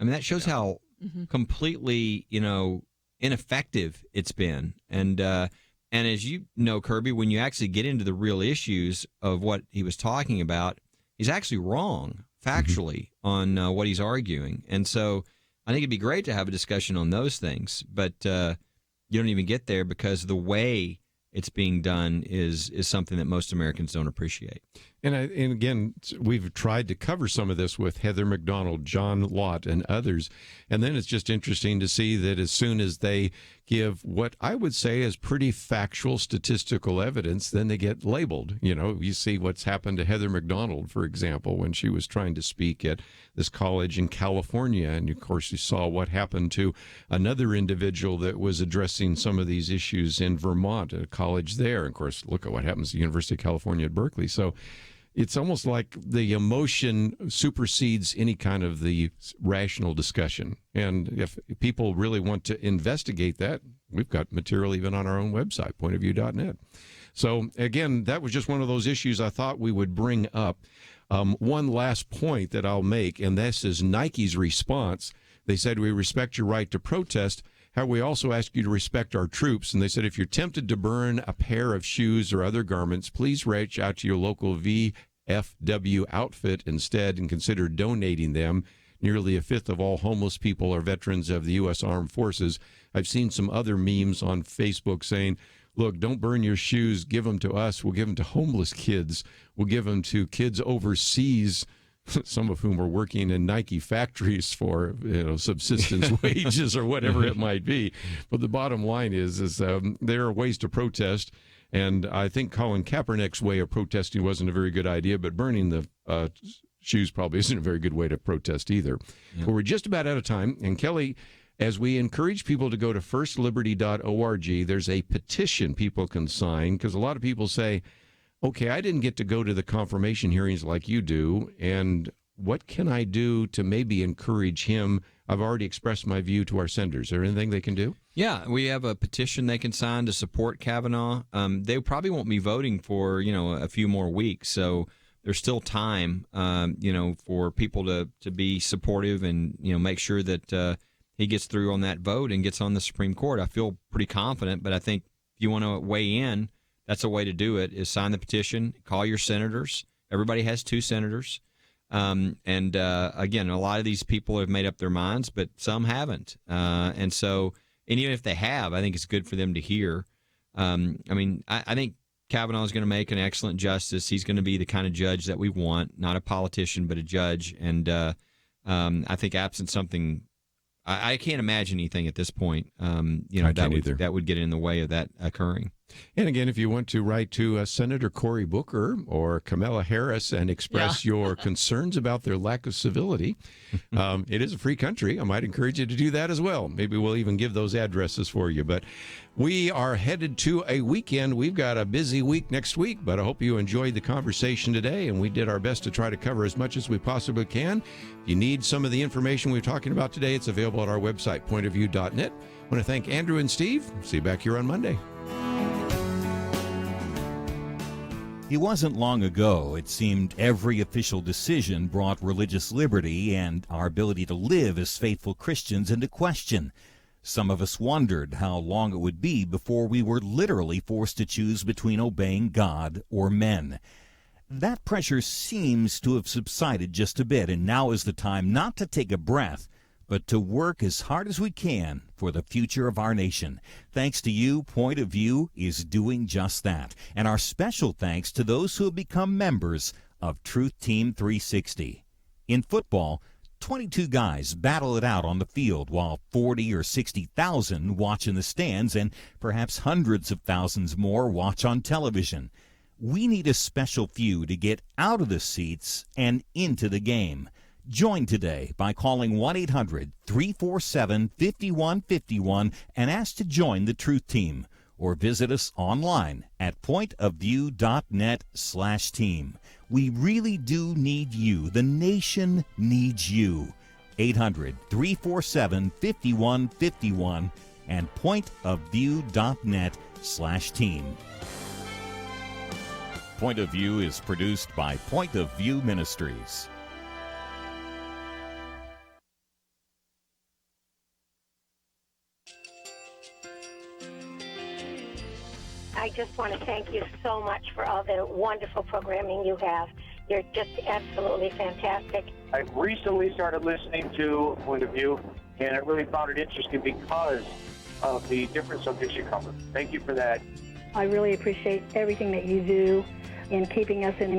That shows how completely ineffective it's been. And And as you know, Kirby, when you actually get into the real issues of what he was talking about, he's actually wrong factually on what he's arguing. And so I think it'd be great to have a discussion on those things, but you don't even get there because the way it's being done is something that most Americans don't appreciate. And again, we've tried to cover some of this with Heather McDonald, John Lott, and others. And then it's just interesting to see that as soon as they give what I would say is pretty factual statistical evidence, then they get labeled. You know, you see what's happened to Heather McDonald, for example, when she was trying to speak at this college in California. And of course, you saw what happened to another individual that was addressing some of these issues in Vermont at a college there. And of course, look at what happens at the University of California at Berkeley. So it's almost like the emotion supersedes any kind of the rational discussion. And if people really want to investigate that, we've got material even on our own website, pointofview.net. So, again, that was just one of those issues I thought we would bring up. One last point that I'll make, and this is Nike's response. They said, we respect your right to protest. How we also ask you to respect our troops. And they said, if you're tempted to burn a pair of shoes or other garments, please reach out to your local VFW outfit instead and consider donating them. Nearly a fifth of all homeless people are veterans of the U.S. Armed Forces. I've seen some other memes on Facebook saying, look, don't burn your shoes. Give them to us. We'll give them to homeless kids. We'll give them to kids overseas, some of whom are working in Nike factories for subsistence wages or whatever it might be. But the bottom line is there are ways to protest, and I think Colin Kaepernick's way of protesting wasn't a very good idea, but burning the shoes probably isn't a very good way to protest either. Yeah. But we're just about out of time, and Kelly, as we encourage people to go to firstliberty.org, there's a petition people can sign, because a lot of people say, okay, I didn't get to go to the confirmation hearings like you do, and what can I do to maybe encourage him? I've already expressed my view to our senators. Is there anything they can do? Yeah, we have a petition they can sign to support Kavanaugh. They probably won't be voting for, a few more weeks, so there's still time, for people to be supportive and, make sure that he gets through on that vote and gets on the Supreme Court. I feel pretty confident, but I think if you want to weigh in, that's a way to do it, is sign the petition, call your senators. Everybody has 2 senators. Again, a lot of these people have made up their minds, but some haven't. And even if they have, I think it's good for them to hear. I think Kavanaugh is going to make an excellent justice. He's going to be the kind of judge that we want, not a politician, but a judge. And I think absent something, I can't imagine anything at this point, that would get in the way of that occurring. And again, if you want to write to Senator Cory Booker or Kamala Harris and express your concerns about their lack of civility, it is a free country. I might encourage you to do that as well. Maybe we'll even give those addresses for you. But we are headed to a weekend. We've got a busy week next week, but I hope you enjoyed the conversation today, and we did our best to try to cover as much as we possibly can. If you need some of the information we're talking about today, it's available at our website, pointofview.net. I want to thank Andrew and Steve. See you back here on Monday. It wasn't long ago, it seemed, every official decision brought religious liberty and our ability to live as faithful Christians into question. Some of us wondered how long it would be before we were literally forced to choose between obeying God or men. That pressure seems to have subsided just a bit, and now is the time not to take a breath, but to work as hard as we can for the future of our nation. Thanks to you, Point of View is doing just that. And our special thanks to those who have become members of Truth Team 360. In football, 22 guys battle it out on the field while 40 or 60,000 watch in the stands and perhaps hundreds of thousands more watch on television. We need a special few to get out of the seats and into the game. Join today by calling 1-800-347-5151 and ask to join the Truth Team, or visit us online at pointofview.net/team. We really do need you. The nation needs you. 800-347-5151 and pointofview.net/team. Point of View is produced by Point of View Ministries. I just want to thank you so much for all the wonderful programming you have. You're just absolutely fantastic. I recently started listening to Point of View, and I really found it interesting because of the different subjects you cover. Thank you for that. I really appreciate everything that you do in keeping us in